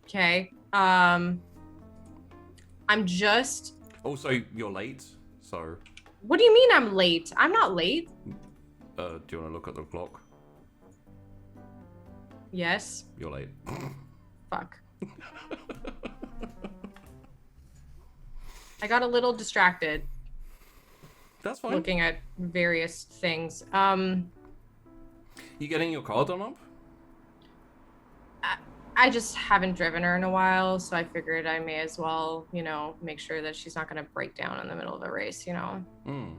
Okay. I'm just. Also, you're late, so What do you mean I'm late? I'm not late. do you want to look at the clock? Yes. You're late. Fuck. I got a little distracted That's fine. looking at various things. You getting your car done up? I just haven't driven her in a while, so I figured I may as well, make sure that she's not going to break down in the middle of a race, Hmm.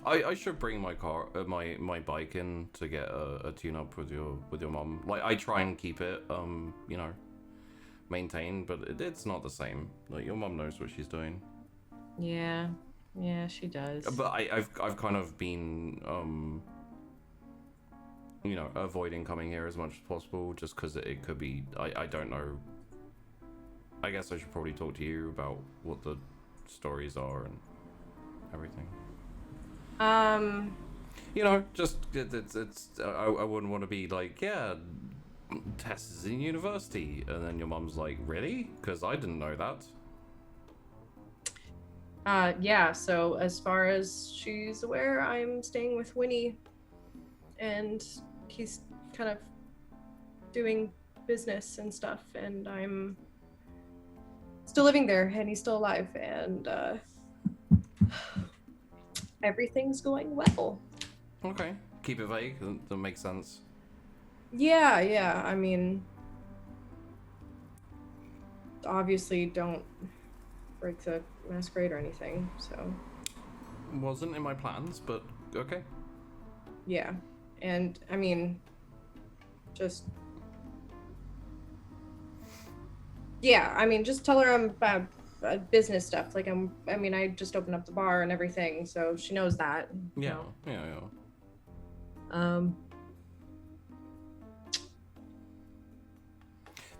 I should bring my car, my bike in to get a tune up with your mom. Like I try and keep it, maintained, but it's not the same. Like your mom knows what she's doing. Yeah, she does. But I've kind of been avoiding coming here as much as possible, just because it could be. I don't know. I guess I should probably talk to you about what the stories are and everything. Just it's I wouldn't want to be like, yeah, Tess is in university, and then your mum's like, really? Because I didn't know that. Yeah, so as far as she's aware, I'm staying with Winnie, and he's kind of doing business and stuff, and I'm still living there, and he's still alive, and everything's going well. Okay, keep it vague. That makes sense. Yeah, I mean, obviously don't break the Masquerade or anything, so. Wasn't in my plans, but okay. Yeah, and I mean, just. Yeah, I mean, just tell her I'm about business stuff. Like I just opened up the bar and everything, so she knows that. Yeah.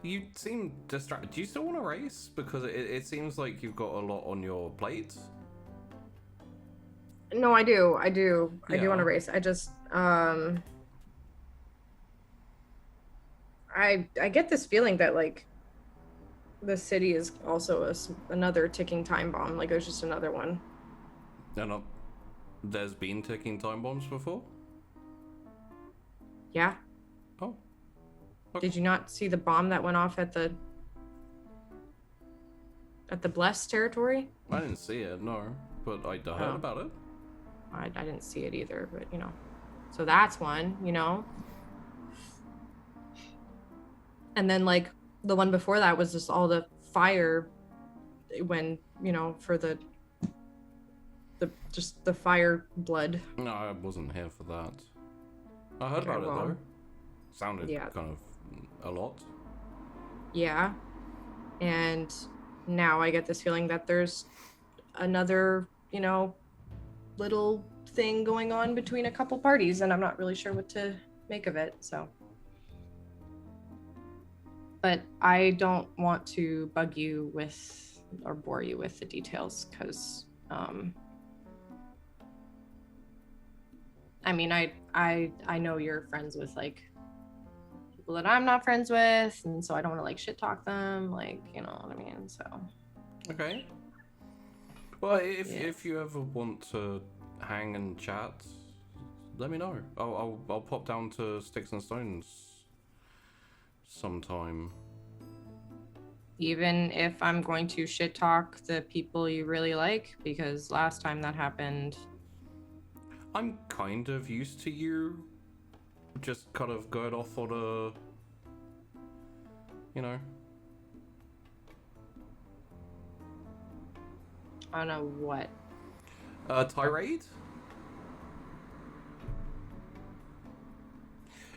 You seem distracted. Do you still want to race? Because it seems like you've got a lot on your plate. No, I do. I do Yeah. want to race. I just I get this feeling that like the city is also another ticking time bomb. Like there's just another one. No. There's been ticking time bombs before? Yeah. Oh. Okay. Did you not see the bomb that went off at the Blessed territory? I didn't see it, no. But I heard about it. I didn't see it either, but so that's one, and then like the one before that was just all the fire when for the fire blood. No, I wasn't here for that. I heard Okay, about it well, though. Sounded yeah. kind of a lot. Yeah, and now I get this feeling that there's another little thing going on between a couple parties, and I'm not really sure what to make of it, so. But I don't want to bug you with or bore you with the details, because I mean, I know you're friends with like people that I'm not friends with, and so I don't want to like shit talk them, like, you know what I mean, so. Okay. Well, if you ever want to hang and chat, let me know. I'll pop down to Sticks and Stones sometime. Even if I'm going to shit talk the people you really like, because last time that happened. I'm kind of used to you just kind of going off on a, On a what? Tirade?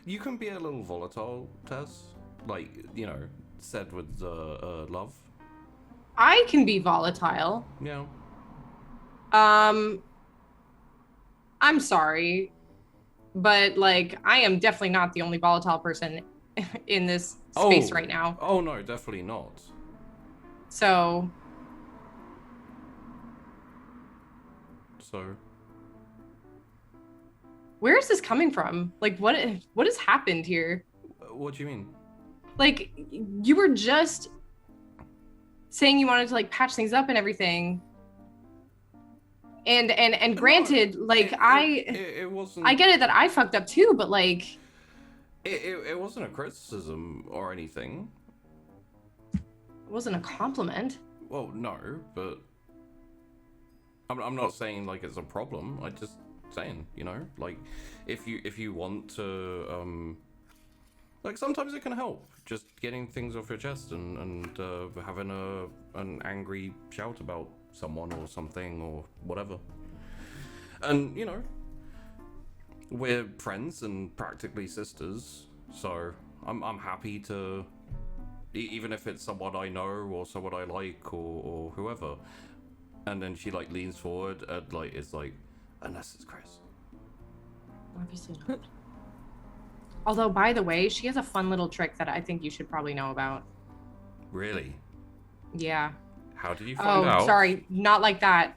You can be a little volatile, Tess. Like, you know, said with love. I can be volatile. Yeah. I'm sorry, but like I am definitely not the only volatile person in this space right now. Oh no, definitely not. So where is this coming from? Like what has happened here? What do you mean? Like you were just saying you wanted to like patch things up and everything. And granted, like it wasn't. I get it that I fucked up too, but like it wasn't a criticism or anything. it wasn't a compliment. Well, no, but I'm not saying like it's a problem. I just saying, you know, like if you want to like sometimes it can help just getting things off your chest and having an angry shout about someone or something or whatever. And you know, we're friends and practically sisters, so I'm happy to, even if it's someone I know or someone I like or whoever. And then she like leans forward and like it's like, unless it's Chrys. Obviously not. Although, by the way, she has a fun little trick that I think you should probably know about. Really? Yeah. How did you find out? Oh, sorry, not like that.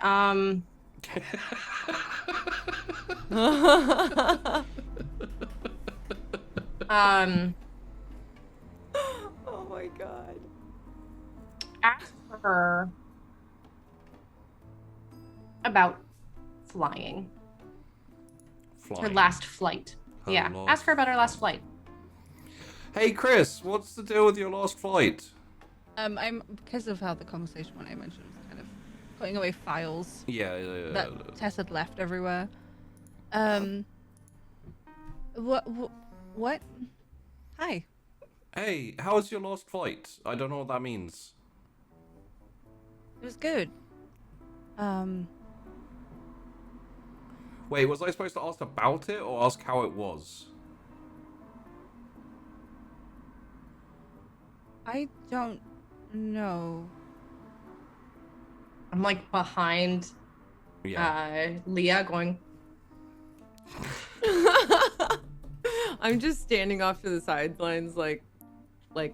Oh my god. Ask her about flying. Her last flight. Ask her about her last flight. Hey Chrys, what's the deal with your last flight? I'm because of how the conversation went, I mentioned was kind of putting away files Yeah. that Tess had left everywhere. What? Hi. Hey, how was your last flight? I don't know what that means. It was good. Wait, was I supposed to ask about it or ask how it was? I don't know. I'm like behind Leah going, I'm just standing off to the sidelines, like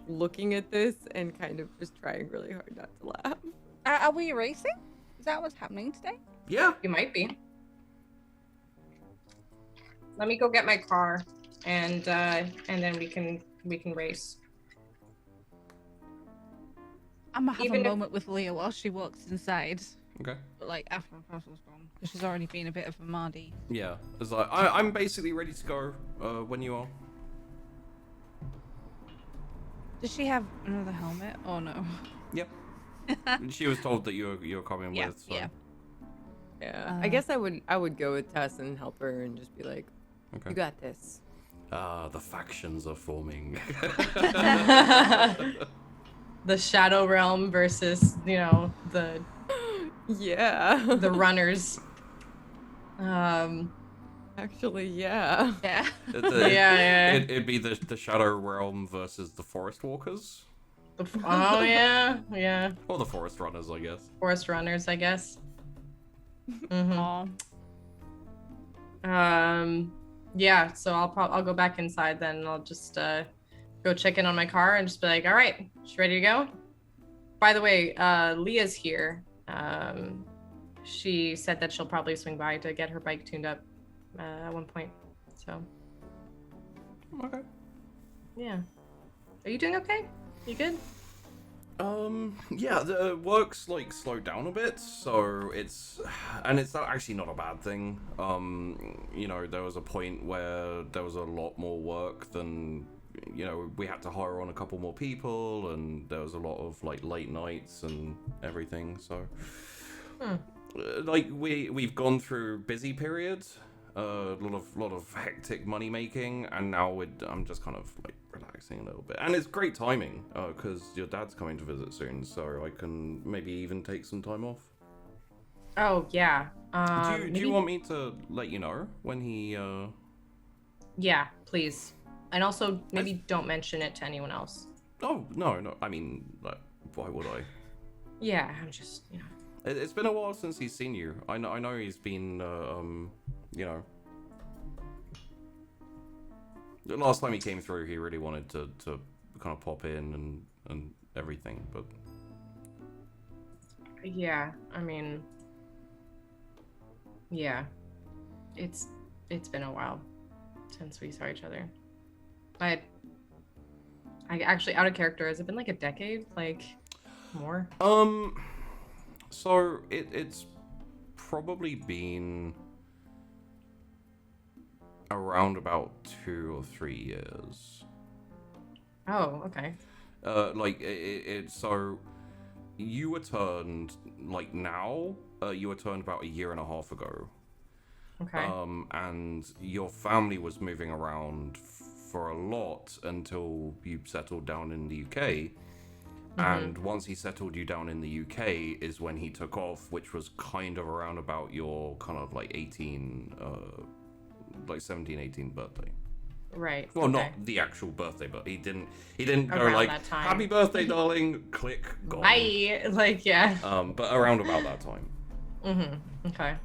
looking at this and kind of just trying really hard not to laugh. Are we racing? Is that what's happening today? Yeah. you might be. Let me go get my car and then we can race. I'm gonna have Even a if- moment with Leah while she walks inside. Okay. But like after the parcel's gone, because she's already been a bit of a mardy. Yeah. It's like I'm basically ready to go when you are. Does she have another helmet? Oh no. Yep. She was told that you're coming Yeah, with. So. yeah. Yeah, I guess I would go with Tess and help her and just be like, Okay. you got this. The factions are forming. The Shadow Realm versus, you know, the Yeah. the runners. Actually, yeah. Yeah. Yeah. It'd be the Shadow Realm versus the Forest Walkers. Oh yeah. Or the Forest Runners, I guess. Forest runners, I guess. Aw. Yeah, so I'll go back inside then, and I'll just go check in on my car and just be like, all right, she ready to go? By the way, Leah's here. She said that she'll probably swing by to get her bike tuned up at one point. So Okay. yeah, are you doing okay? You good? Yeah, the work's like slowed down a bit, so it's actually not a bad thing. You know, there was a point where there was a lot more work than, you know, we had to hire on a couple more people, and there was a lot of like late nights and everything. So, like we've gone through busy periods, a lot of hectic money making, and now I'm just kind of like relaxing a little bit, and it's great timing because your dad's coming to visit soon, so I can maybe even take some time off. Oh yeah. Do you want me to let you know when he? Yeah, please. And also maybe don't mention it to anyone else. Oh no. I mean, like, why would I? Yeah, I'm just It's been a while since he's seen you. I know he's been, you know. The last time he came through, he really wanted to kind of pop in and everything, but. Yeah, I mean. Yeah, it's been a while since we saw each other. I actually, out of character, has it been like a decade, like more? So it's probably been around about 2 or 3 years. Oh, okay. Like so you were turned like now. You were turned about 1.5 years ago. Okay. And your family was moving around for a lot until you settled down in the UK. And once he settled you down in the UK is when he took off, which was kind of around about your kind of like 17, 18 birthday. Right. Well, okay. not the actual birthday, but he didn't go Around like, that time. happy birthday, darling, click, gone. Bye. Like, yeah. But around about that time. Okay.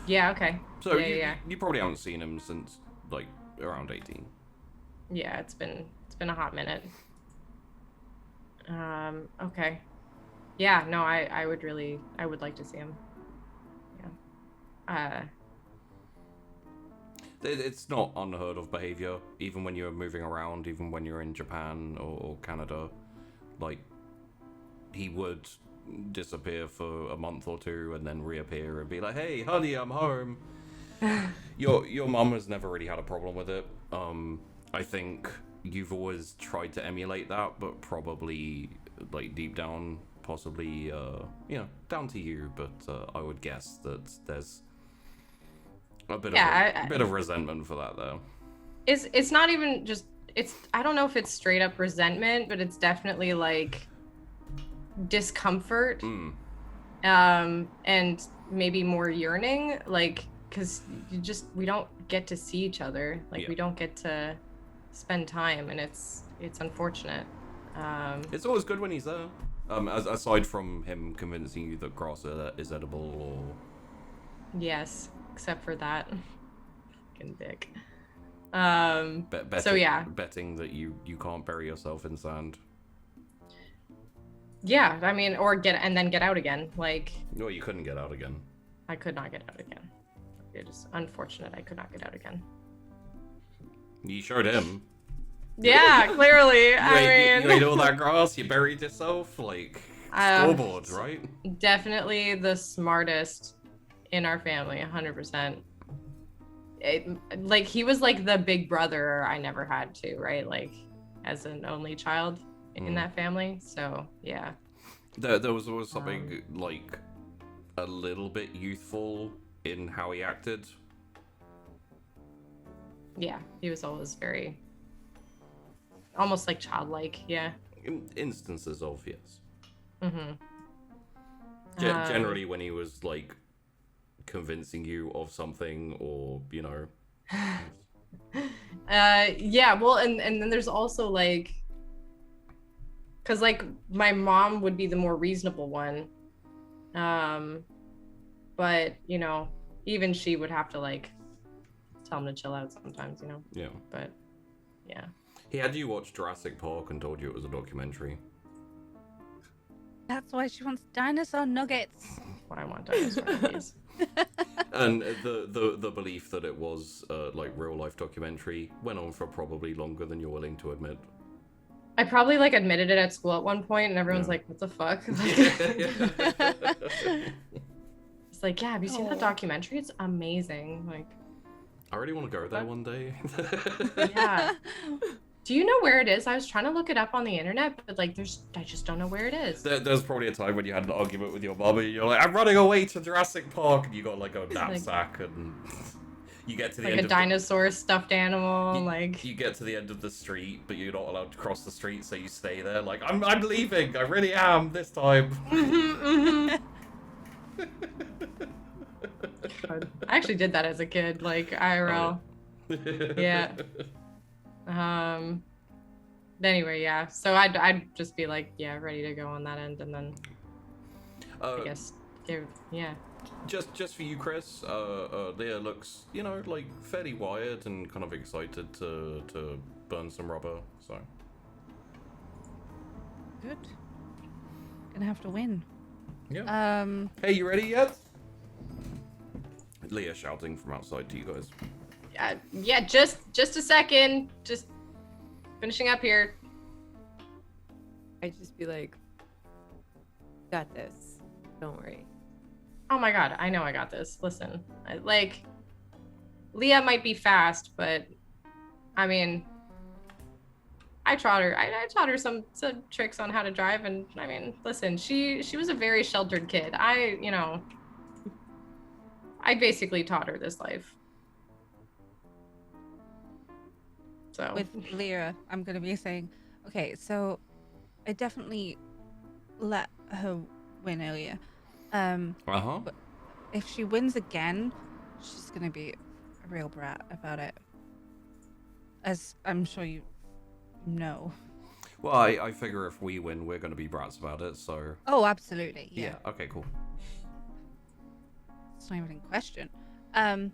Yeah, okay. So yeah. you probably haven't seen him since like around 18. Yeah, it's been a hot minute. Okay. Yeah, no, I would like to see him. Yeah. It's not unheard of behavior, even when you're moving around, even when you're in Japan or Canada. Like, he would disappear for a month or two and then reappear and be like, hey, honey, I'm home. Your mum has never really had a problem with it. I think you've always tried to emulate that, but probably, like, deep down, possibly, you know, down to you, but I would guess that there's a bit of resentment for that, though. It's not even just, I don't know if it's straight up resentment, but it's definitely, like, discomfort. And maybe more yearning, like, because we don't get to see each other. Like, Yeah. we don't get to spend time, and it's unfortunate. It's always good when he's there. Aside from him convincing you that grass is edible, or Yes, except for that. Fucking dick. betting, So yeah. betting that you can't bury yourself in sand. Yeah, I mean, or get out again. Like, No, you couldn't get out again. I could not get out again. It is unfortunate I could not get out again. You showed him. Yeah, clearly. You ate all that grass. You buried yourself. Like scoreboards, right? Definitely the smartest in our family, 100%. Like, he was like the big brother I never had to, right? Like, as an only child in that family. So yeah. There was always something like a little bit youthful in how he acted. Yeah, he was always very, almost like childlike. Yeah. Instances of, yes. Mm-hmm. Generally, when he was like convincing you of something, or you know. Yeah. Well, and then there's also like, because like my mom would be the more reasonable one, but you know, even she would have to like tell him to chill out sometimes, you know. Yeah. But yeah. He had you watch Jurassic Park and told you it was a documentary. That's why she wants dinosaur nuggets. What I want dinosaur movies. And the belief that it was like real life documentary went on for probably longer than you're willing to admit. I probably like admitted it at school at one point, and everyone's like, "What the fuck?" It's like, yeah, have you seen that documentary? It's amazing. Like, I really want to go there one day. yeah. Do you know where it is? I was trying to look it up on the internet, but like, I just don't know where it is. There's probably a time when you had an argument with your mum and you're like, I'm running away to Jurassic Park, and you got like a knapsack and You get to the Like end a of dinosaur stuffed animal, like. you get to the end of the street, but you're not allowed to cross the street, so you stay there. Like I'm leaving. I really am this time. God. I actually did that as a kid, like IRL. Yeah. Anyway, yeah. So I'd just be like, yeah, ready to go on that end, and then I guess yeah. Just for you, Chrys. Leah looks, like fairly wired and kind of excited to burn some rubber. So Good. Gonna have to win. yeah. Hey, you ready yet? Leah shouting from outside to you guys. Yeah. Just a second. Just finishing up here. I'd just be like, got this. Don't worry. Oh my God, I know I got this. Listen, Leah might be fast, but I mean, I taught her some tricks on how to drive, and I mean, listen, she was a very sheltered kid. I basically taught her this life. So With Lyra, I'm gonna be saying, okay, so I definitely let her win earlier. But if she wins again, she's gonna be a real brat about it, as I'm sure you know. Well, I figure if we win, we're going to be brats about it. So Oh, absolutely. yeah. Okay. Cool. It's not even in question. Hi.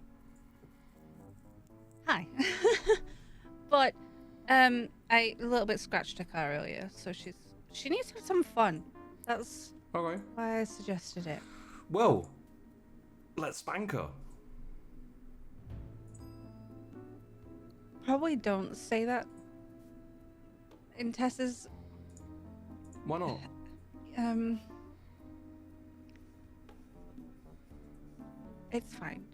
But I a little bit scratched her car earlier, so she needs to have some fun. That's Okay. why I suggested it. Well, let's spank her. Probably don't say that in Tess's Why not? It's fine.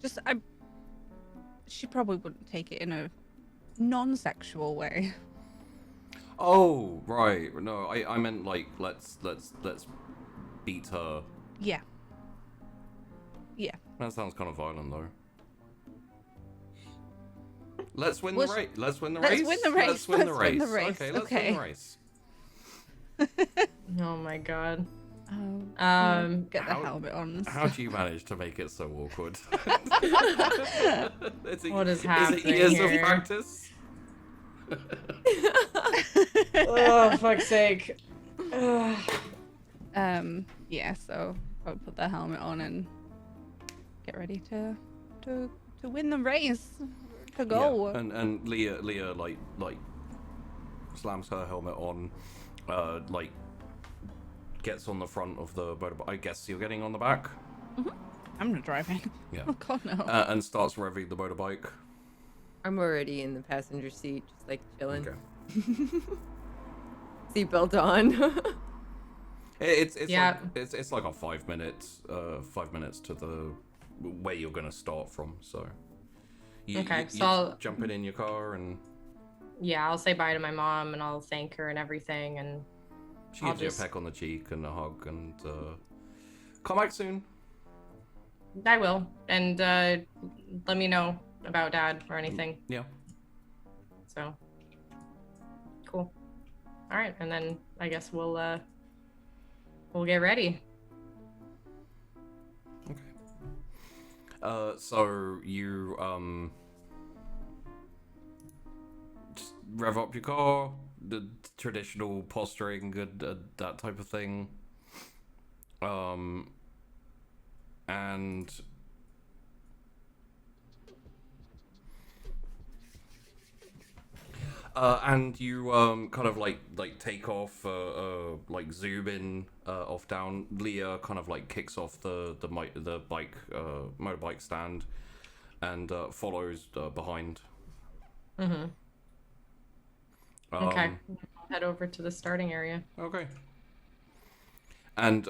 She probably wouldn't take it in a non-sexual way. Oh, right. No, I meant like let's beat her. Yeah. Yeah. That sounds kind of violent though. Let's win Well, the race. Let's win the let's race. win the race. Let's win the Let's race. win the race. Okay, let's Okay. win the race. oh my God. Get the helmet on. How do you manage to make it so awkward? What is happening Is it years here? of practice? Oh, fuck's sake. Yeah, so I'll put the helmet on and get ready to win the race. To go. Yeah. And Leah like slams her helmet on, like gets on the front of the motorbike. I guess you're getting on the back. Mm-hmm. I'm not driving. Yeah. Oh God, no. And starts revving the motorbike. I'm already in the passenger seat, just like chilling. Okay. Seatbelt on. It's Yeah. like it's like a 5 minutes to the where you're gonna start from. So Okay, you so I'll- jumping in your car and Yeah, I'll say bye to my mom and I'll thank her and everything, and she I'll gives you just- a peck on the cheek and a hug and come back soon. I will. And let me know about Dad or anything. Yeah. So cool. All right, and then I guess we'll get ready. So you just rev up your car, the traditional posturing and that type of thing. And you kind of like take off, like zoom in, off down. Leah kind of like kicks off the bike motorbike stand, and follows behind. Mm-hmm. Okay. I'll head over to the starting area. Okay. And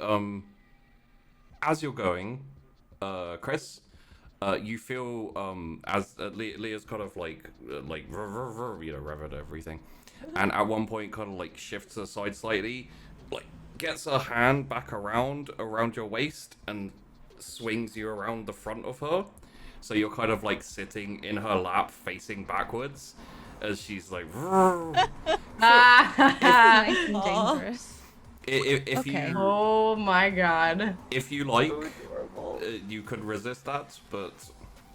as you're going, Chrys, you feel as Leah's kind of like rev everything, and at one point kind of like shifts aside slightly, like gets her hand back around your waist and swings you around the front of her, So you're kind of like sitting in her lap, facing backwards, as she's like. Nice and dangerous. If Okay. you Oh my god. if you like, you could resist that, but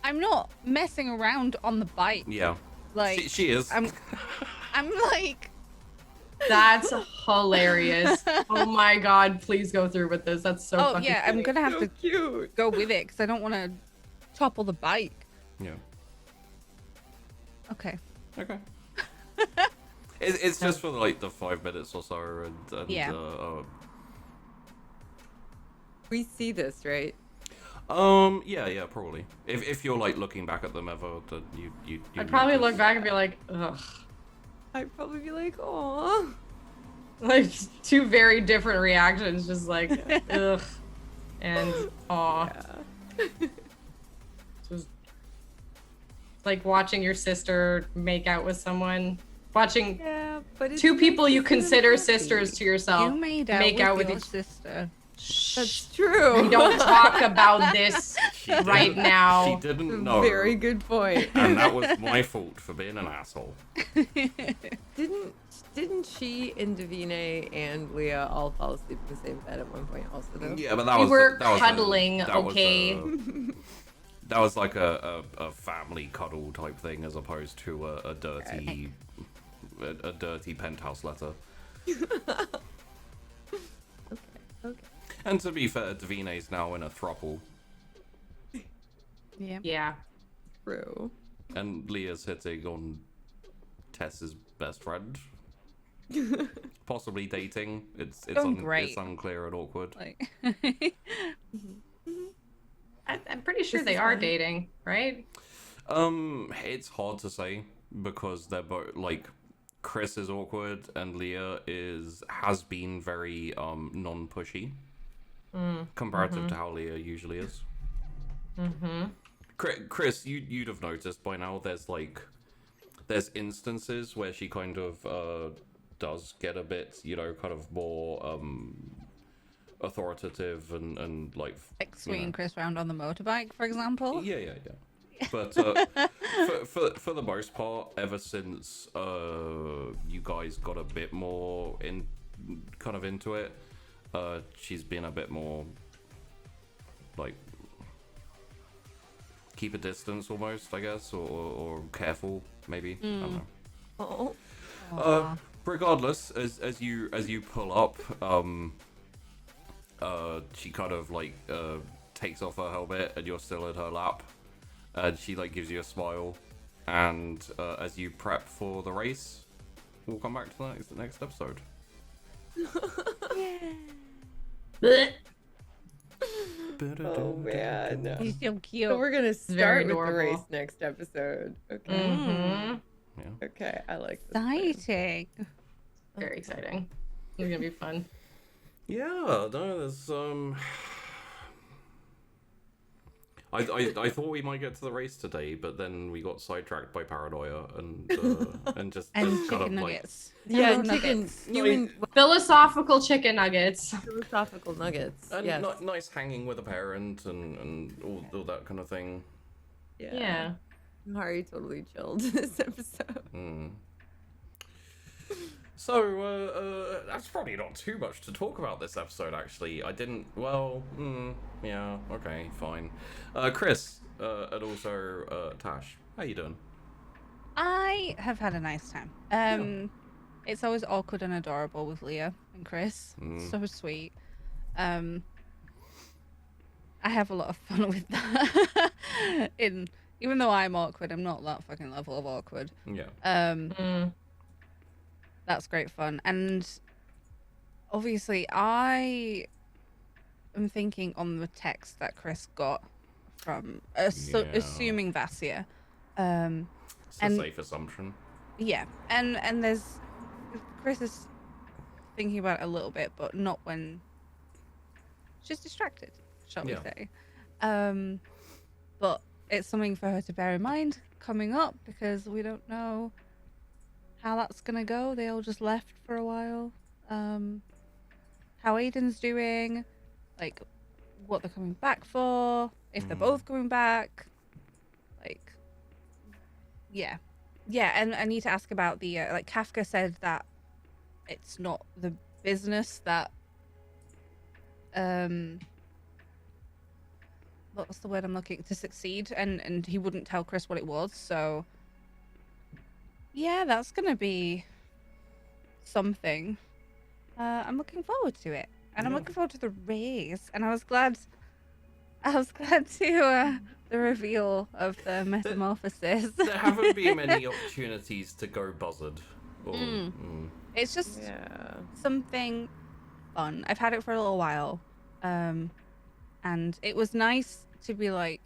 I'm not messing around on the bike. yeah, Like she is. I'm like. That's hilarious. Oh my god, please go through with this. That's so Oh fucking yeah, I'm funny. gonna have So to cute. go with it because I don't want to topple the bike. Yeah. Okay. Okay. It's just for like the 5 minutes or so, and Yeah. We see this, right? Yeah, probably. If you're like looking back at them ever, then you I'd probably notice. look back and be like, ugh. I'd probably be like, "Aw." Like two very different reactions, just like ugh and aw. Yeah. Just like watching your sister make out with someone. Watching Yeah, but it's two nice people to you see them consider happy. sisters to yourself You made out make with out with your each. sister. That's true. We don't talk about this She right didn't- now. She didn't know. Very good point. And that was my fault for being an asshole. Didn't she and Davine and Leah all fall asleep in the same bed at one point also though? Yeah, but that We was were that was cuddling, that was okay? that was like a family cuddle type thing as opposed to a dirty a dirty penthouse letter. Okay. And to be fair, Davine's now in a throuple, Yeah. Yeah. True. and Leah's hitting on Tess's best friend. Possibly dating. It's Going great. it's unclear and awkward. Like. I'm pretty sure This they is are fine. dating, right? It's hard to say because they're both like Chrys is awkward and Leah has been very non-pushy comparative to how Leah usually is. Mm-hmm. Chrys, you'd have noticed by now. There's instances where she kind of does get a bit, kind of more authoritative and like Like swinging Chris round on the motorbike, for example. yeah. But for the most part, ever since you guys got a bit more into it, she's been a bit more like keep a distance almost, I guess, or careful maybe. I don't know. Oh. Regardless, as you pull up, she kind of like takes off her helmet and you're still in her lap, and she like gives you a smile, and as you prep for the race, we'll come back to the next episode. Oh man. He's so cute. So we're gonna Very start with the adorable. race next episode. Okay. Mm-hmm. Yeah. Okay, I like this. plan. Exciting. Very exciting. It's gonna be fun. Yeah, no, there's I thought we might get to the race today, but then we got sidetracked by paranoia and just And kind chicken of nuggets. Yeah, Hello, and chicken. nuggets. You mean Philosophical chicken nuggets. philosophical nuggets? and Yes. nice hanging with a parent and all that kind of thing. Yeah. Hari totally chilled this episode. So, that's probably not too much to talk about this episode, actually. I didn't, yeah, okay, fine. Chrys, and also, Tash, how you doing? I have had a nice time. It's always awkward and adorable with Leah and Chris. So sweet. I have a lot of fun with that. Even though I'm awkward, I'm not that fucking level of awkward. Yeah. That's great fun. And obviously I am thinking on the text that Chris got from assuming Vassia. It's a And- safe assumption. Yeah, and there's Chris is thinking about it a little bit, but not when she's distracted, shall we Yeah. say? But it's something for her to bear in mind coming up because we don't know how that's gonna go. They all just left for a while. How Aiden's doing, like what they're coming back for, if they're both coming back. Yeah. Yeah, and I need to ask about the like Kafka said that it's not the business that what's the word I'm looking to succeed, and he wouldn't tell Chrys what it was, so yeah, that's gonna be something. I'm looking forward to it, and I'm looking forward to the race, and I was glad to the reveal of the metamorphosis. There haven't been many opportunities to go buzzard. Or, It's just Yeah. something fun. I've had it for a little while, and it was nice to be like,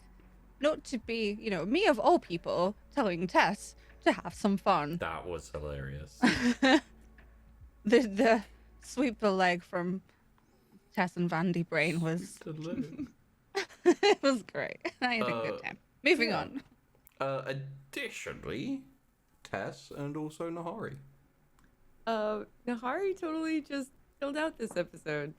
not to be, you know, me of all people telling Tess to have some fun. That was hilarious. The sweep the leg from Tess and Vandy Brain was it was great. I had a good time. Moving on. Additionally, Tess and also Nahari. Nahari totally just chilled out this episode.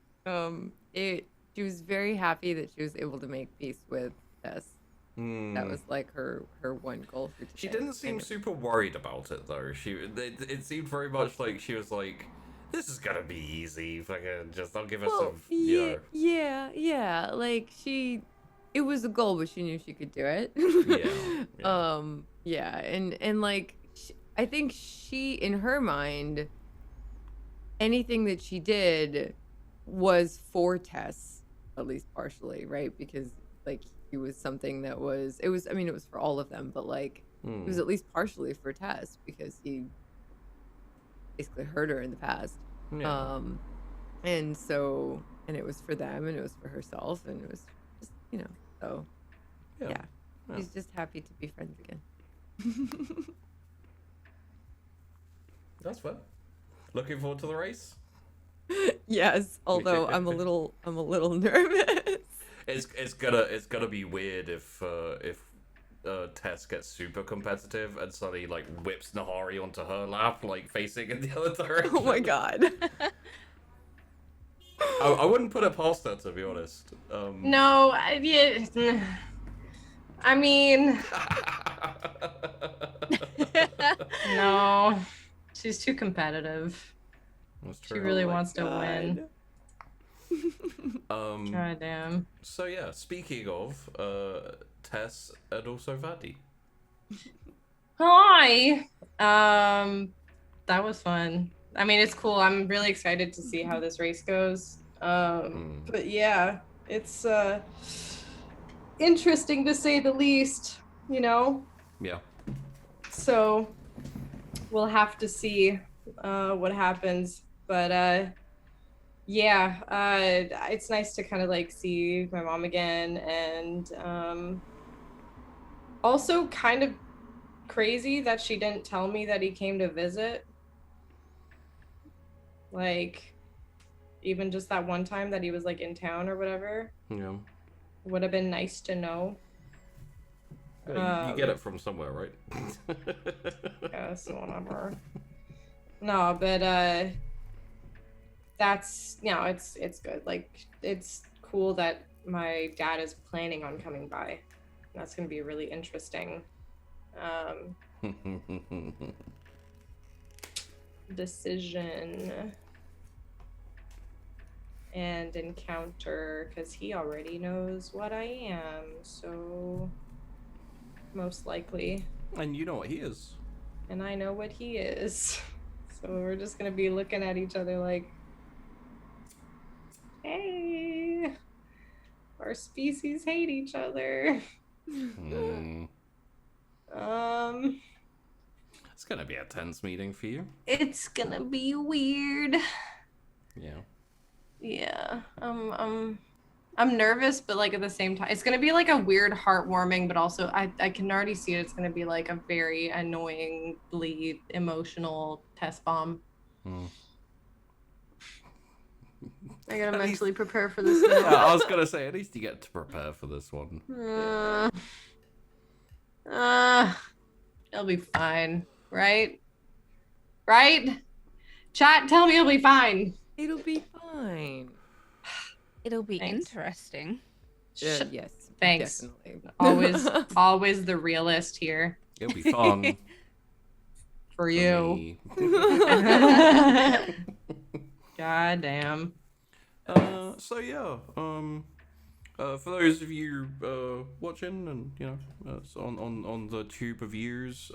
She was very happy that she was able to make peace with Tess. That was like her one goal for today. She didn't seem super worried about it though. It seemed very much like she was like, "This is gonna be easy. Fucking just I'll give her some." Yeah. Like it was a goal, but she knew she could do it. Yeah. And like I think she, in her mind, anything that she did was for Tess, at least partially, right? Because like it was something that was it was for all of them, but like it was at least partially for Tess because he basically hurt her in the past. Yeah. And it was for them and it was for herself and it was just, you know, so yeah. She's just happy to be friends again. That's fun. Looking forward to the race. Yes, although I'm a little nervous. It's gonna be weird if Tess gets super competitive and suddenly like whips Nahari onto her lap, like facing in the other direction. Oh my god. I wouldn't put it past her, to be honest. No, I mean, no, she's too competitive. That's She true. really Oh my wants to win. God damn. So yeah, speaking of Tess and also Vadi. Hi. That was fun. I mean, it's cool. I'm really excited to see how this race goes. But yeah, it's interesting to say the least, you know? Yeah. So we'll have to see what happens. But yeah, it's nice to kind of like see my mom again, and also kind of crazy that she didn't tell me that he came to visit. Like, even just that one time that he was like in town or whatever. Yeah. Would have been nice to know. You get it from somewhere, right? Yes, whatever. No, but that's, you know, it's good. Like, it's cool that my dad is planning on coming by. That's gonna be really interesting decision and encounter, because he already knows what I am, so most likely. And you know what he is. And I know what he is. So we're just gonna be looking at each other like, hey, our species hate each other. It's gonna be a tense meeting for you. It's gonna be weird. Yeah. Yeah. I'm nervous, but like at the same time, it's gonna be like a weird heartwarming, but also I can already see it. It's gonna be like a very annoyingly emotional test bomb. I gotta mentally prepare for this now. Yeah, I was gonna say, at least you get to prepare for this one. It'll be fine, right? Right? Chat, tell me it'll be fine. It'll be fine. It'll be Thanks. interesting. Yes. Thanks. Definitely. Always the realist here. It'll be fun. For you. Me. God damn. So yeah, for those of you watching and so on the tube of views,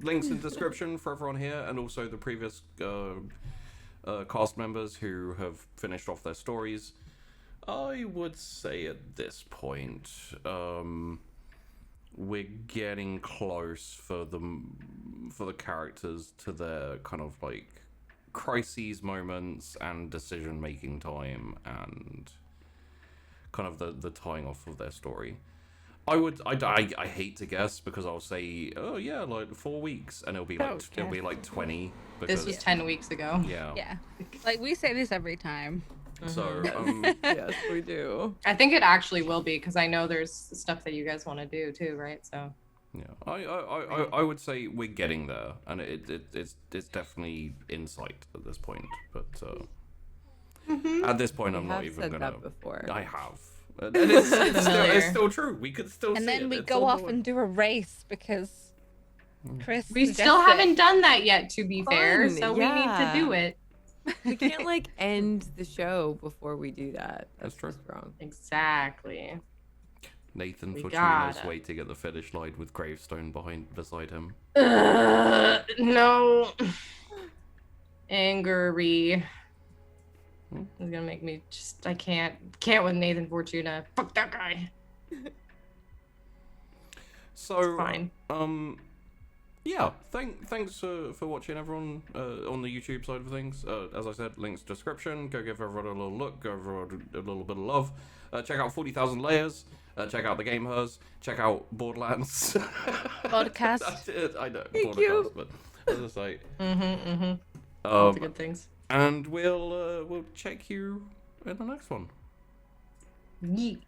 links in description for everyone here, and also the previous cast members who have finished off their stories. I would say at this point, we're getting close for the characters to their kind of like crises moments and decision making time and kind of the tying off of their story. I hate to guess because I'll say, oh yeah, like 4 weeks, and it'll be like 20. This was 10 weeks ago. Yeah. Yeah. Like, we say this every time. So Yes, we do. I think it actually will be, because I know there's stuff that you guys want to do too, right? So yeah, I would say we're getting there, and it's definitely in sight at this point. But at this point, I'm not even said gonna. that before. I have, and it's still true. We could still. And see then it. we It's go on off the way. and do a race because Chrys we suggests still it. haven't done that yet, to be fair. Fun, So we need to do it. We can't like end the show before we do that. That's true. just wrong. Exactly. Nathan We Fortuna's gotta. waiting at the finish line with gravestone beside him. No. Angry. Hmm? It's gonna make me just. I can't with Nathan Fortuna. Fuck that guy. So It's fine. Yeah, thanks for watching, everyone, on the YouTube side of things. As I said, links description. Go give everyone a little look. Go everyone a little bit of love. Check out 40,000 Layers. Check out the Game Hers. Check out Borderlands. Podcast. I know. Thank Bordercast, you. but as I say, All the good things. and we'll check you in the next one. Yeet.